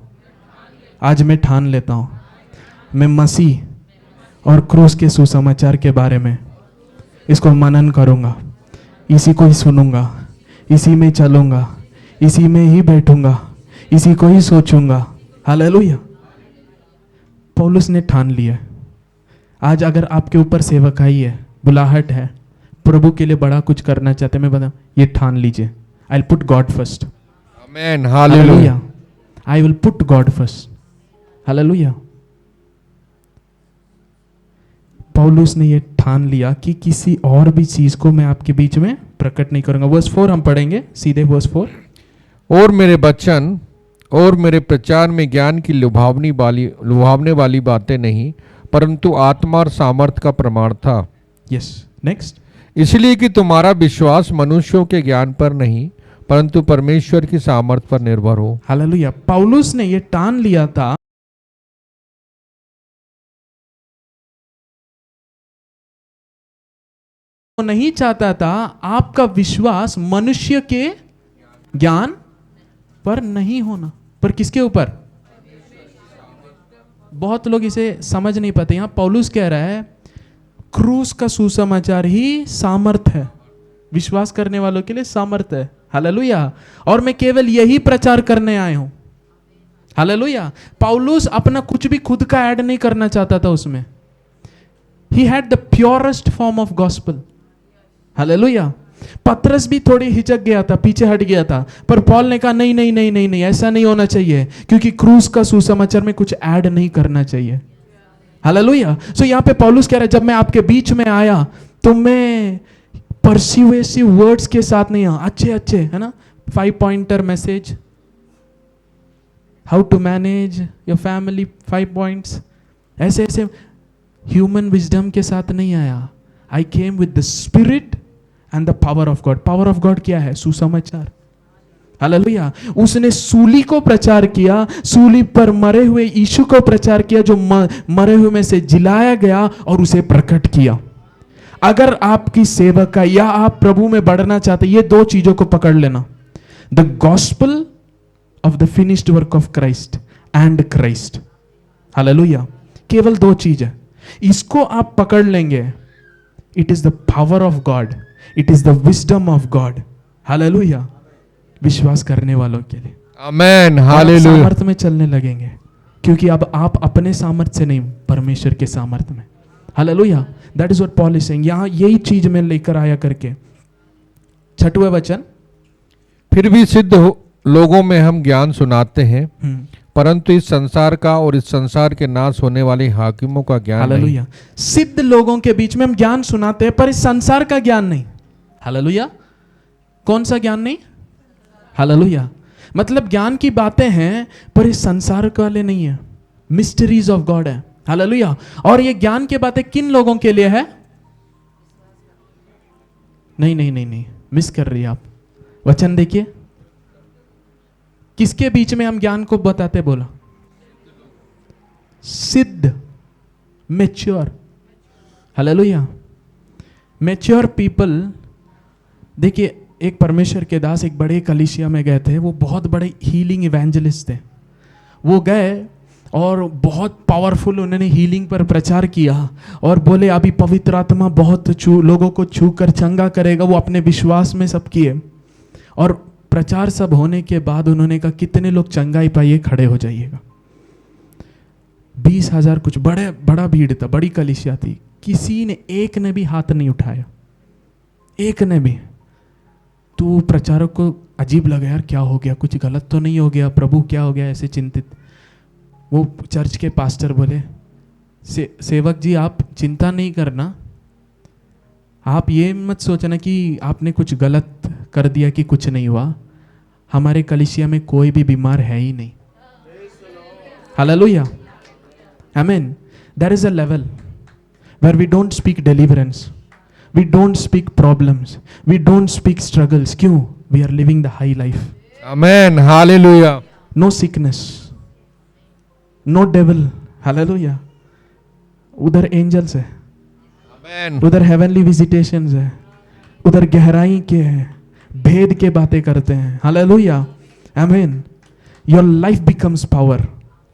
आज मैं ठान लेता हूं, मैं मसीह और क्रूस के सुसमाचार के बारे में इसको मनन करूंगा, इसी को ही सुनूंगा, इसी में चलूंगा, इसी में ही बैठूंगा, इसी को ही सोचूंगा। हालेलुया। पौलुस ने ठान लिया। आज अगर आपके ऊपर सेवकाई है, बुलाहट है, प्रभु के लिए बड़ा कुछ करना चाहते, मैं बता, ये ठान लीजिए, I will put God first. Amen, hallelujah. I will put God first. Hallelujah. पौलुस ने ये ठान लिया कि किसी और भी चीज को मैं आपके बीच में प्रकट नहीं करूंगा। वर्स 4 हम पढ़ेंगे, सीधे वर्स 4। और मेरे वचन और मेरे प्रचार में ज्ञान की लुभावने वाली बातें नहीं, परंतु आत्मा और सामर्थ का प्रमाण था। Yes, next. इसलिए कि तुम्हारा विश्वास मनुष्यों के ज्ञान पर नहीं, परंतु परमेश्वर की सामर्थ पर निर्भर हो। हालेलुया। पौलुस ने ये ठान लिया था वो नहीं चाहता था आपका विश्वास मनुष्य के ज्ञान पर नहीं होना, पर किसके ऊपर? बहुत लोग इसे समझ नहीं पाते। यहां पौलुस कह रहा है क्रूस का सुसमाचार ही सामर्थ है, विश्वास करने वालों के लिए सामर्थ है। हालेलुया। और मैं केवल यही प्रचार करने आया हूं। हालेलुया। पौलुस अपना कुछ भी खुद का ऐड नहीं करना चाहता था उसमें। He had the purest form of gospel. Hallelujah. पतरस भी थोड़ी हिचक गया था, पीछे हट गया था, पर पॉल ने कहा नहीं नहीं नहीं नहीं नहीं, ऐसा नहीं होना चाहिए, क्योंकि क्रूस का सुसमाचार में कुछ ऐड नहीं करना चाहिए। हालेलुया। सो यहां पे पौलुस कह रहा है जब मैं आपके बीच में आया तो मैं परस्यूएसिव वर्ड्स के साथ नहीं आया, अच्छे अच्छे है ना, 5 pointer message, how to manage your family 5 points, ऐसे ऐसे ह्यूमन विजडम के साथ नहीं आया। I came with the spirit and the power of God. Power of God क्या है? सुसमाचार। हालेलुया। उसने सूली को प्रचार किया, सूली पर मरे हुए यीशु को प्रचार किया, जो मरे हुए में से जिलाया गया और उसे प्रकट किया। अगर आपकी सेवक का या आप प्रभु में बढ़ना चाहते, ये 2 चीजों को पकड़ लेना, the gospel of the finished work of Christ and Christ. Hallelujah. केवल 2 चीज है, इसको आप पकड़ लेंगे, it is the power of God, it is the wisdom of God. Hallelujah. विश्वास करने वालों के लिए आमेन। हालेलुया। सामर्थ में चलने लगेंगे, क्योंकि अब आप अपने सामर्थ से नहीं, परमेश्वर के सामर्थ में। Hallelujah. That is what Paul is saying. यहां यही चीज में लेकर आया करके 6वां वचन। फिर भी सिद्ध लोगों में हम ज्ञान सुनाते हैं, परंतु इस संसार का और इस संसार के नाश होने वाले हाकिमों का ज्ञान नहीं। हालेलुया। सिद्ध लोगों के बीच में हम ज्ञान सुनाते हैं, पर इस संसार का ज्ञान नहीं। हालेलुया। कौन सा ज्ञान नहीं? हालेलुया। मतलब ज्ञान की बातें हैं, पर इस संसार वाले नहीं है, मिस्ट्रीज ऑफ गॉड है। हालेलुया। और ये ज्ञान की बातें किन लोगों के लिए है? नहीं नहीं नहीं नहीं, मिस कर रही है आप। वचन देखिए, किसके बीच में हम ज्ञान को बताते? बोला सिद्ध, मैच्योर। हालेलुया। Mature people. देखिए, एक परमेश्वर के दास एक बड़े कलीसिया में गए थे, वो बहुत बड़े हीलिंग इवेंजलिस्ट थे। वो गए और बहुत पावरफुल उन्होंने हीलिंग पर प्रचार किया और बोले अभी पवित्र आत्मा बहुत लोगों को छू कर चंगा करेगा। वो अपने विश्वास में सब किए, और प्रचार सब होने के बाद उन्होंने कहा कितने लोग चंगाई पाइए, खड़े हो जाइएगा। 20,000 कुछ बड़ा भीड़ था, बड़ी कलीसिया थी। किसी ने, एक ने भी हाथ नहीं उठाया, एक ने भी। तो प्रचारक को अजीब लगा, यार क्या हो गया, कुछ गलत तो नहीं हो गया, प्रभु क्या हो गया, ऐसे चिंतित। वो चर्च के पास्टर बोले सेवक जी आप चिंता नहीं करना, आप ये मत सोचना कि आपने कुछ गलत कर दिया कि कुछ नहीं हुआ, हमारे कलीसिया में कोई भी बीमार है ही नहीं। हालेलुया। आमीन। There is a level where we don't speak deliverance, we don't speak problems, we don't speak struggles. क्यों? we are living the high life. Amen. Hallelujah. No sickness, no devil. Hallelujah. उधर angels है, Amen. उधर heavenly visitations है, उधर गहराई के है, भेद के बातें करते हैं। Hallelujah. Amen. Your life becomes power.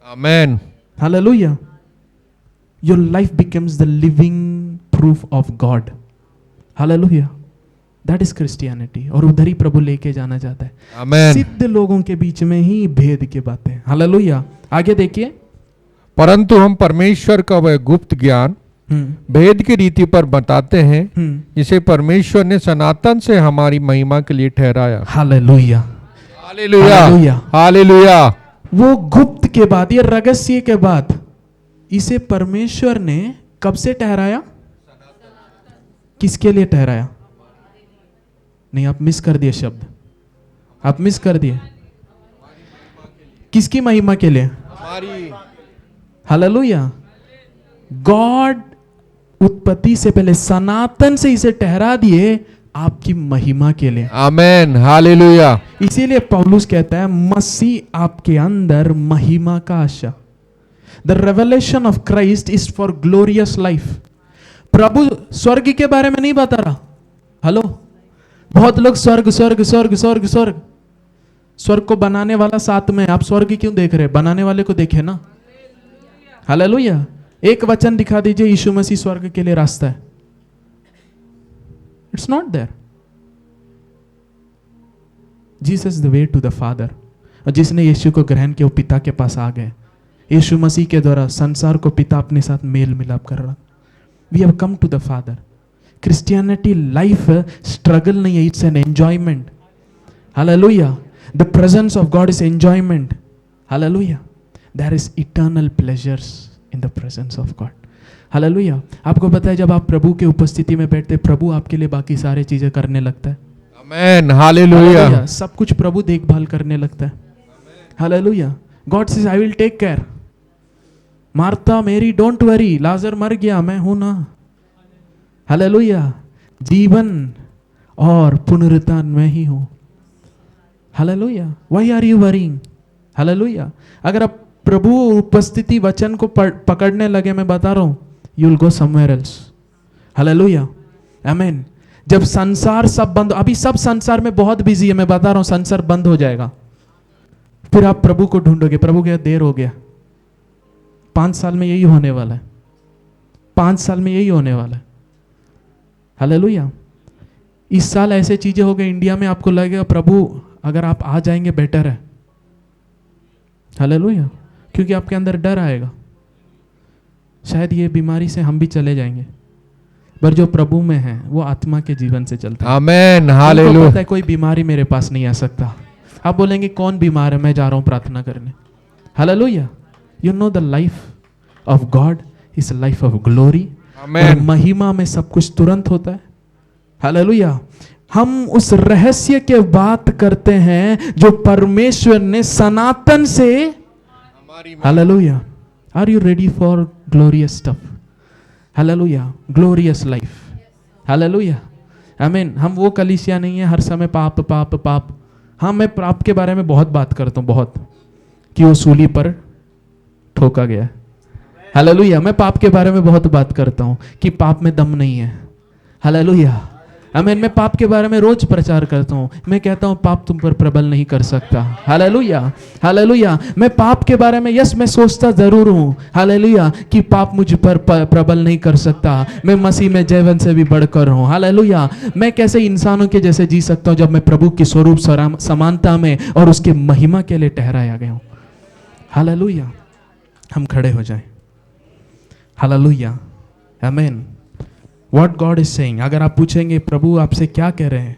Amen. Hallelujah. Your life becomes the living proof of God. Hallelujah. That is Christianity. और उधर ही प्रभु लेके जाना चाहता है। आमेन। सिद्ध लोगों के बीच में ही भेद की बातें। हालेलुया। आगे देखिए, परंतु हम परमेश्वर का वह गुप्त ज्ञान भेद की रीति पर बताते हैं, जिसे परमेश्वर ने सनातन से हमारी महिमा के लिए ठहराया। हालेलुया। हालेलुया। हालेलुया। वो गुप्त के बाद, ये रहस्य के बाद इसे परमेश्वर ने कब से ठहराया? किसके लिए ठहराया? नहीं, आप मिस कर दिए शब्द, आप मिस कर दिए। किसकी महिमा के लिए? हालेलुया। गॉड उत्पत्ति से पहले सनातन से इसे ठहरा दिए आपकी महिमा के लिए। Amen, hallelujah. इसीलिए पौलुस कहता है मसीह आपके अंदर महिमा का आशा। The revelation of Christ is for glorious life. प्रभु स्वर्ग के बारे में नहीं बता रहा। हेलो, बहुत लोग स्वर्ग स्वर्ग स्वर्ग स्वर्ग स्वर्ग, स्वर्ग को बनाने वाला साथ में, आप स्वर्ग क्यों देख रहे? बनाने वाले को देखे ना। हालेलुया। एक वचन दिखा दीजिए यीशु मसीह स्वर्ग के लिए रास्ता है। It's not there. Jesus the way to the father. और जिसने यीशु को ग्रहण किया वो पिता के पास आ गए। यीशु मसीह के द्वारा संसार को पिता अपने साथ मेल मिलाप कर रहा। We have come to the father. Christianity life struggle नहीं है, it's an enjoyment. Hallelujah. The presence of God is enjoyment. Hallelujah. There is eternal pleasures in the presence of God. Hallelujah. आपको पता है जब आप प्रभु के उपस्थिति में बैठते, प्रभु आपके लिए बाकी सारी चीजें करने लगता है। Amen, hallelujah. सब कुछ प्रभु देखभाल करने लगता है। Hallelujah. God says I will take care. Martha, Mary, don't worry, लाजर मर गया, मैं हूं ना। हालेलुया। जीवन और पुनरुत्थान मैं ही हूं। Hallelujah. Why are you worrying? Hallelujah. अगर आप प्रभु उपस्थिति वचन को पकड़ने लगे, मैं बता रहा हूं, you will go somewhere else. Hallelujah. आमीन। जब संसार सब बंद, अभी सब संसार में बहुत बिजी है, मैं बता रहा हूं संसार बंद हो जाएगा, फिर आप प्रभु को ढूंढोगे। प्रभु क्या देर हो गया। 5 साल में यही होने वाला है। 5 साल में यही होने वाला है। हालेलुया। इस साल ऐसे चीजें हो गई इंडिया में, आपको लगेगा प्रभु अगर आप आ जाएंगे बेटर है। हालेलुया। क्योंकि आपके अंदर डर आएगा, शायद ये बीमारी से हम भी चले जाएंगे। पर जो प्रभु में है वो आत्मा के जीवन से चलता है। Amen, hallelujah. पता है कोई बीमारी मेरे पास नहीं आ सकता। आप बोलेंगे कौन बीमार है, मैं जा रहा हूं प्रार्थना करने। Hallelujah. You know the life of God is life of glory. और महिमा में सब कुछ तुरंत होता है। हालेलुया। हम उस रहस्य के बात करते हैं जो परमेश्वर ने सनातन से। Hallelujah. Are you ready for glorious stuff? Hallelujah. Glorious life. Hallelujah. आमीन। हम वो कलीसिया नहीं है हर समय पाप पाप पाप। हाँ, मैं पाप के बारे में बहुत बात करता हूँ, बहुत, कि वो सूली पर ठोका गया। हालेलुया। मैं पाप के बारे में बहुत बात करता हूँ कि पाप में दम नहीं है। हालेलुया। आमीन। मैं पाप के बारे में रोज प्रचार करता हूँ। मैं कहता हूँ पाप तुम पर प्रबल नहीं कर सकता। हालेलुया। हालेलुया। मैं पाप के बारे में, यस, मैं सोचता जरूर हूँ, हालेलुया, कि पाप मुझ पर प्रबल नहीं कर सकता। मैं मसीह में जीवन से भी बढ़कर हूँ। हालेलुया। मैं कैसे इंसानों के जैसे जी सकता हूँ जब मैं प्रभु की स्वरूप समानता में और उसके महिमा के लिए ठहराया गया हूँ। हालेलुया। हम खड़े हो जाएं। हालेलुया। आमीन। What God is saying, अगर आप पूछेंगे प्रभु आपसे क्या कह रहे हैं,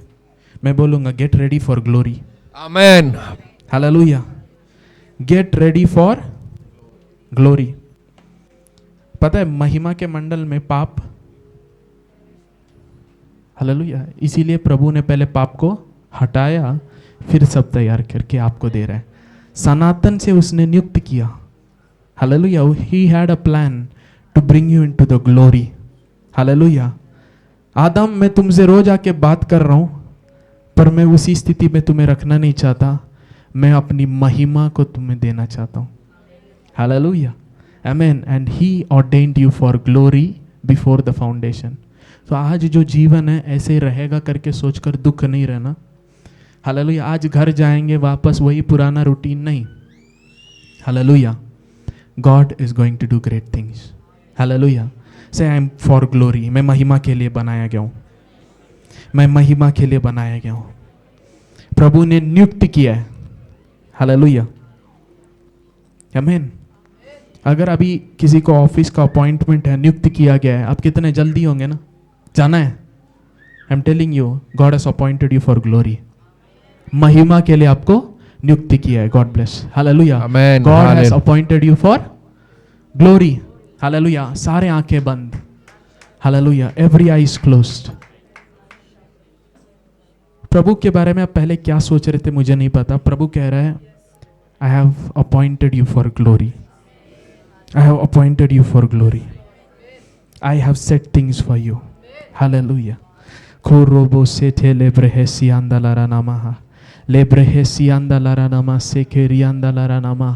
मैं बोलूंगा get ready for glory. Amen. Hallelujah. Get ready for glory. पता है महिमा के मंडल में पाप, हालेलुया, इसीलिए प्रभु ने पहले पाप को हटाया, फिर सब तैयार करके आपको दे रहा है। सनातन से उसने नियुक्त किया। Hallelujah. He had a plan to bring you into the glory। Hallelujah. आदम, मैं तुमसे रोज आके बात कर रहा हूं, पर मैं उसी स्थिति में तुम्हें रखना नहीं चाहता। मैं अपनी महिमा को तुम्हें देना चाहता हूं। हालेलुया। आमीन। And he ordained you for glory before the foundation. तो आज जो जीवन है ऐसे रहेगा करके सोचकर दुख नहीं रहना। हालेलुया। आज घर जाएंगे वापस वही पुराना रूटीन नहीं। Hallelujah. God is going to do great things. Hallelujah. Say I M for glory. मैं महिमा के लिए बनाया गया हूं। मैं महिमा के लिए बनाया गया हूं। प्रभु ने नियुक्त किया है। हालेलुया। आमीन। अगर अभी किसी को ऑफिस का अपॉइंटमेंट है, नियुक्त किया गया है, आप कितने जल्दी होंगे ना, जाना है। I am telling you, God has appointed you for glory. महिमा के लिए आपको नियुक्ति किया है. God bless. Hallelujah. Amen. God has Hallelujah. Appointed you for glory. Hallelujah. सारे आंखें बंद. Hallelujah. Every eye is closed. प्रभु के बारे में आप पहले क्या सोच रहे थे मुझे नहीं पता. प्रभु कह रहा है I have appointed you for glory. I have appointed you for glory. I have set things for you. Hallelujah. खोरोबो सेठे लेब्रहेसियांदा लारा नामा लेब्रहेसियांदा लारा नामा सेखेरियांदा लारा नामा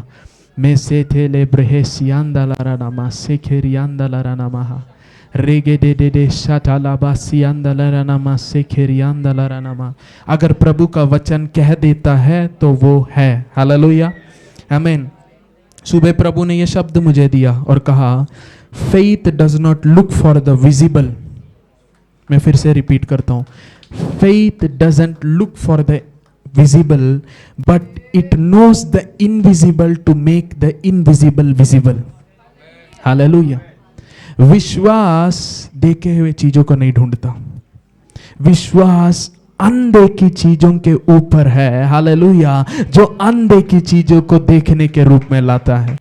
मे सेठे लेब्रहेसियांदा लारा नामा सेखेरियांदा लारा नामा रेगे दे दे दे शाटालाबासियांदा लारा नामा सेखेरियांदा लारा नामा. अगर प्रभु का वचन कह देता है तो वो है. हालेलुया. आमीन. सुबह प्रभु ने ये शब्द मुझे दिया और कहा faith does not look for the visible. मैं फिर से रिपीट करता हूं. Faith doesn't look for the visible but it knows the invisible to make the invisible visible. Hallelujah. विश्वास देखे हुए चीजों को नहीं ढूंढता. विश्वास अनदेखी चीजों के ऊपर है. हालेलुया. जो अनदेखी चीजों को देखने के रूप में लाता है.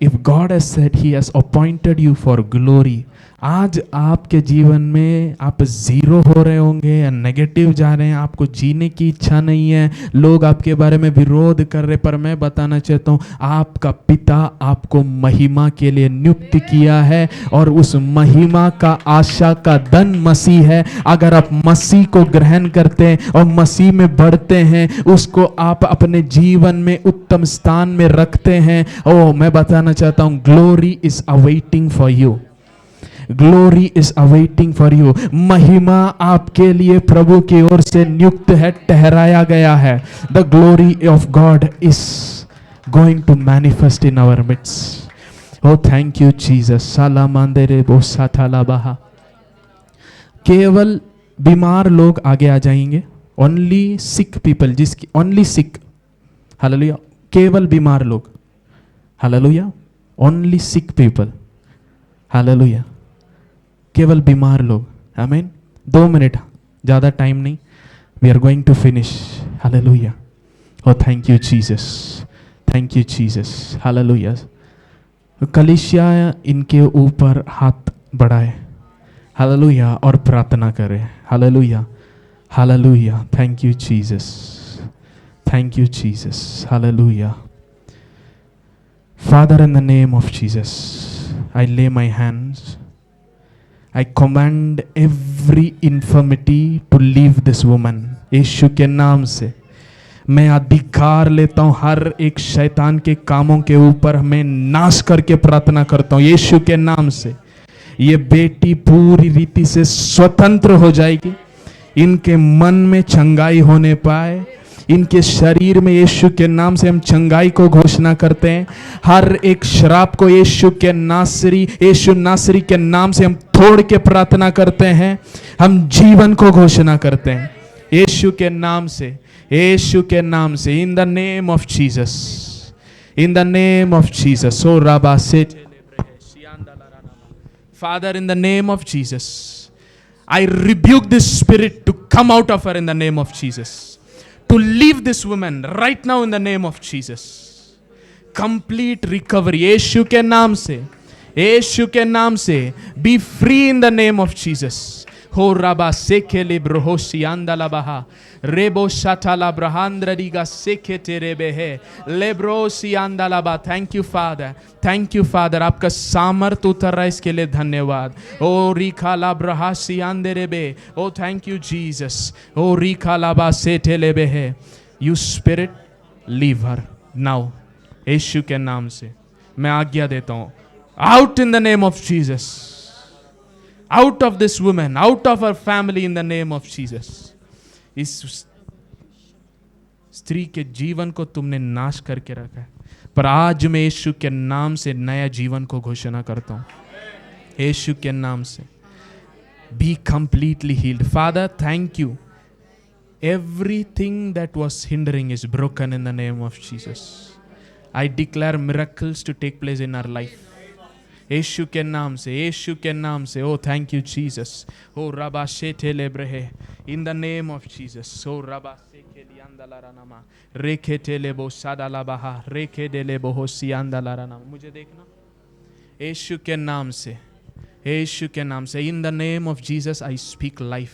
If God has said He has appointed you for glory, आज आपके जीवन में आप जीरो हो रहे होंगे या नेगेटिव जा रहे हैं, आपको जीने की इच्छा नहीं है, लोग आपके बारे में विरोध कर रहे, पर मैं बताना चाहता हूँ आपका पिता आपको महिमा के लिए नियुक्त किया है और उस महिमा का आशा का धन मसीह है. अगर आप मसीह को ग्रहण करते हैं और मसीह में बढ़ते हैं, उसको आप अपने जीवन में उत्तम स्थान में रखते हैं. ओ मैं बताना चाहता हूँ glory is awaiting for you. Glory is awaiting for you. महिमा आपके लिए प्रभु की ओर से नियुक्त है, ठहराया गया है. The glory of God is going to manifest in our midst. Oh thank you Jesus. सालामांदेरे बोसाथालाबाहा. केवल बीमार लोग आगे आ जाएंगे. ओनली सिक पीपल, जिसकी ओनली सिक. हालेलुया. केवल बीमार लोग. Hallelujah. Only sick people. Hallelujah. केवल बीमार लोग. आमीन. 2 मिनट, ज़्यादा टाइम नहीं. We are going to finish. Hallelujah. Oh thank you Jesus. Thank you Jesus. Hallelujah. कलीसिया इनके ऊपर हाथ बढ़ाए. हालेलुया. और प्रार्थना करें. Hallelujah. Hallelujah. Thank you Jesus. Thank you Jesus. Hallelujah. Father, in the name of Jesus, I lay my hands. I command every infirmity to leave this woman. यीशु के नाम से मैं अधिकार लेता हूं. हर एक शैतान के कामों के ऊपर मैं नाश करके प्रार्थना करता हूं यीशु के नाम से. ये बेटी पूरी रीति से स्वतंत्र हो जाएगी. इनके मन में चंगाई होने पाए. इनके शरीर में यीशु के नाम से हम चंगाई को घोषणा करते हैं. हर एक श्राप को यीशु नासरी के नाम से हम तोड़ के प्रार्थना करते हैं. हम जीवन को घोषणा करते हैं यीशु के नाम से. यीशु के नाम से. In the name of Jesus. In the name of Jesus. Oh राबा से father, in the name of Jesus I rebuke this spirit to come out of her in the name of Jesus. To leave this woman right now in the name of Jesus. Complete recovery. यीशु के नाम से. यीशु के नाम से. Be free in the name of Jesus. हो राबा सेखे लिब्रोहो सियांदा बाहा रेबो शाटाला ब्रहांद्र दिगा सेखे तेरे बेहे लेब्रो सियांदा लाबा. Thank you father. Thank you father. आपका सामर्थ उतर रहा है, इसके लिए धन्यवाद. ओ रिखा लाब्रहा सियांदे रेबे. Oh thank you Jesus. Oh रिखा लाबा सेठे लेबे है. You spirit leave her now. यीशु के नाम से मैं आज्ञा देता हूं. Out in the name of Jesus. Out of this woman, out of her family in the name of Jesus. इस स्त्री के जीवन को तुमने नाश करके रखा है, पर आज मैं यीशु के नाम से नया जीवन को घोषणा करता हूं. यीशु के नाम से. Be completely healed. Father, thank you. Everything that was hindering is broken in the name of Jesus. I declare miracles to take place in our life. यीशु के नाम से, यीशु के नाम से। Oh thank you Jesus. Oh रबा शेटे लेब्रहे, in the name of Jesus. Oh रबा सेके लियांदलारानामा, रेखे टेलेबो सादालाबाहा, रेखे डेलेबो होसियांदलारानामा। मुझे देखना, यीशु के नाम से, यीशु के नाम से। In the name of Jesus I speak life.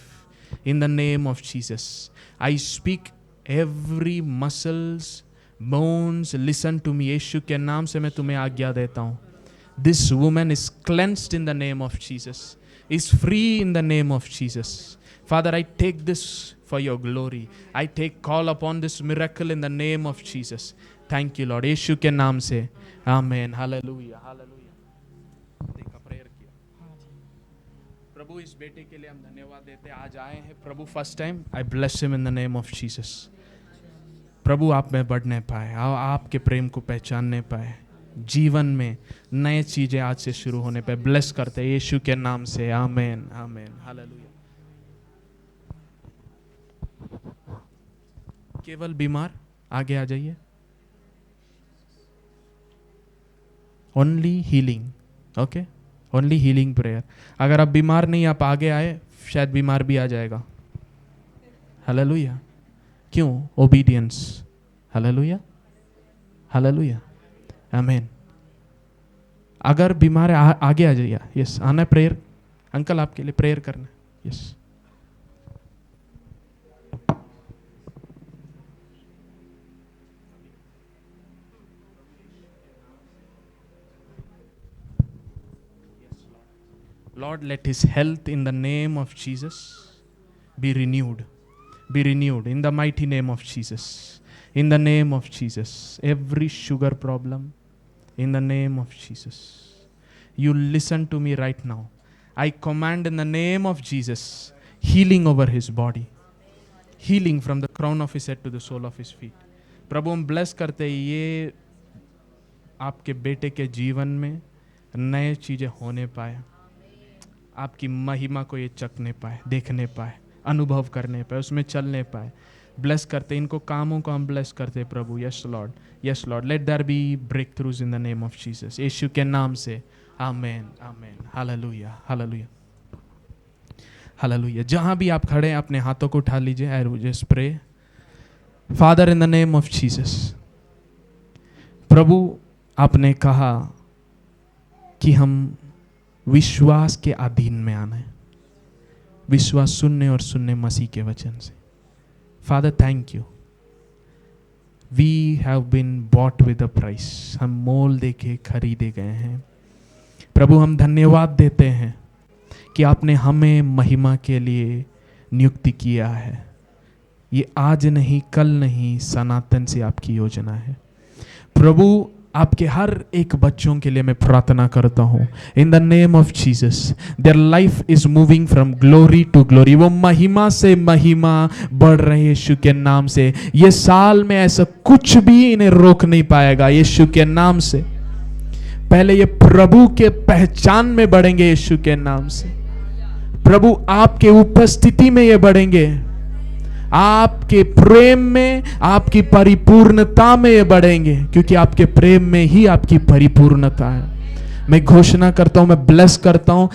In the name of Jesus I speak every muscles, bones, listen to me. यीशु के नाम से मैं तुम्हें आज्ञा देता हूँ। This woman is cleansed in the name of Jesus, is free in the name of Jesus. Father, I take this for your glory. I take call upon this miracle in the name of Jesus. Thank you, Lord. यीशु के नाम से, amen. Hallelujah, hallelujah. देखा, prayer किया। प्रभु, इस बेटे के लिए हम धन्यवाद देते हैं। आज आए हैं प्रभु first time. I bless him in the name of Jesus. प्रभु, आप में बढ़ने पाए, आपके प्रेम को पहचानने पाए, जीवन में नए चीजें आज से शुरू होने पे ब्लेस करते हैं यीशु के नाम से। Amen, amen, hallelujah. केवल बीमार आगे आ जाइए। Only healing, okay, only healing prayer. अगर आप बीमार नहीं, आप आगे आए, शायद बीमार भी आ जाएगा। हालेलुया। क्यों? ओबीडियंस। हालेलुया, हालेलुया, आमीन। अगर बीमार है, आगे आ जाइए। यस, आना प्रेयर। अंकल, आपके लिए प्रेयर करना। Yes, Lord, let his health in the name of Jesus be renewed. Be renewed in the mighty name of Jesus. In the name of Jesus. Every sugar problem, in the name of Jesus. You listen to me right now. I command in the name of Jesus healing over his body. Healing from the crown of his head to the sole of his feet. प्रभु, हम bless करते हैं ये आपके बेटे के जीवन में नए चीजें होने पाए, आपकी महिमा को ये चखने पाए, देखने पाए, अनुभव करने पाए, उसमें चलने पाए। ब्लेस करते इनको, कामों को हम ब्लेस करते प्रभु। Yes Lord, yes Lord. Let there be breakthroughs in the name of Jesus. यीशु के नाम से, amen, amen, hallelujah, hallelujah, hallelujah. जहां भी आप खड़े हैं, अपने हाथों को उठा लीजिए। I will just pray. Father, in the name of Jesus, प्रभु, आपने कहा कि हम विश्वास के अधीन में आना है। विश्वास सुनने और सुनने मसीह के वचन से। Father, thank you. We have been bought with a price. हम मोल देके खरीदे गए हैं। प्रभु, हम धन्यवाद देते हैं कि आपने हमें महिमा के लिए नियुक्ति किया है। ये आज नहीं, कल नहीं, सनातन से आपकी योजना है। प्रभु, आपके हर एक बच्चों के लिए मैं प्रार्थना करता हूँ in the name of Jesus. Their life is moving from glory to glory. वो महिमा से महिमा बढ़ रहे यीशु के नाम से। ये साल में ऐसा कुछ भी इन्हें रोक नहीं पाएगा यीशु के नाम से। पहले ये प्रभु के पहचान में बढ़ेंगे यीशु के नाम से। प्रभु, आपके उपस्थिति में ये बढ़ेंगे, आपके प्रेम में, आपकी परिपूर्णता में ये बढ़ेंगे, क्योंकि आपके प्रेम में ही आपकी परिपूर्णता है। मैं घोषणा करता हूं, मैं ब्लेस करता हूं,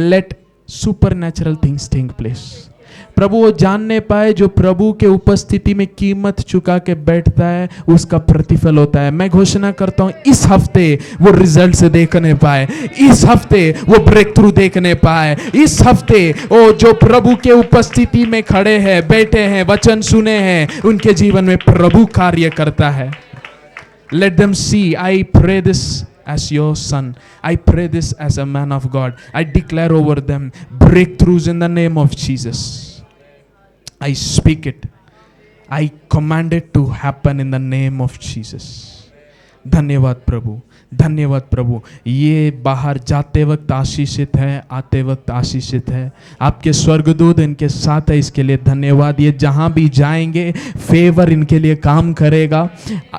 let supernatural things take place. प्रभु, वो जानने पाए जो प्रभु के उपस्थिति में कीमत चुका के बैठता है, उसका प्रतिफल होता है। मैं घोषणा करता हूं, इस हफ्ते वो रिजल्ट से देखने पाए, इस हफ्ते वो ब्रेक थ्रू देखने पाए, इस हफ्ते वो जो प्रभु के उपस्थिति में खड़े हैं, बैठे हैं, वचन सुने हैं, उनके जीवन में प्रभु कार्य करता है। Let them see. I pray this as your son. I pray this as a man of God. I declare over them breakthroughs in the name of Jesus. I speak it. I command it to happen in the name of Jesus. धन्यवाद प्रभु, धन्यवाद प्रभु। ये बाहर जाते वक्त आशीषित है, आते वक्त आशीषित है। आपके स्वर्गदूत इनके साथ है, इसके लिए धन्यवाद। ये जहाँ भी जाएंगे फेवर इनके लिए काम करेगा,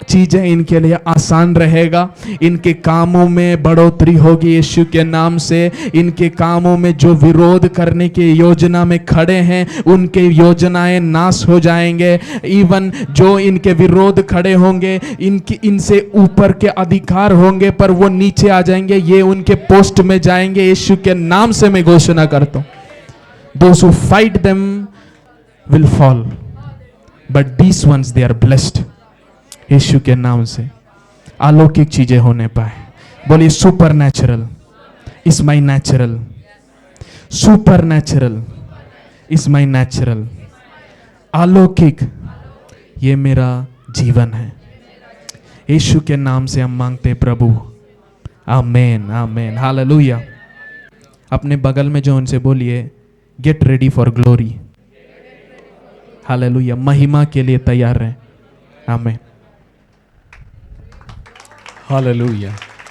चीज़ें इनके लिए आसान रहेगा, इनके कामों में बढ़ोतरी होगी यीशु के नाम से। इनके कामों में जो विरोध करने की योजना में खड़े हैं, उनके योजनाएं नाश हो जाएंगे। इवन जो इनके विरोध खड़े होंगे, इनसे ऊपर के अधिकार होंगे, होंगे पर वो नीचे आ जाएंगे, ये उनके पोस्ट में जाएंगे। यीशु के नाम से मैं घोषणा करता हूं, those who fight them will fall but these ones they are blessed. यीशु के नाम से अलौकिक चीजें होने पाए। बोलिए supernatural is my natural, supernatural is my natural. अलौकिक ये मेरा जीवन है। यीशु के नाम से हम मांगते प्रभु, आमेन आमेन हालेलुया। अपने बगल में जो उनसे बोलिए get ready for glory, hallelujah, महिमा के लिए तैयार रहें। Amen hallelujah.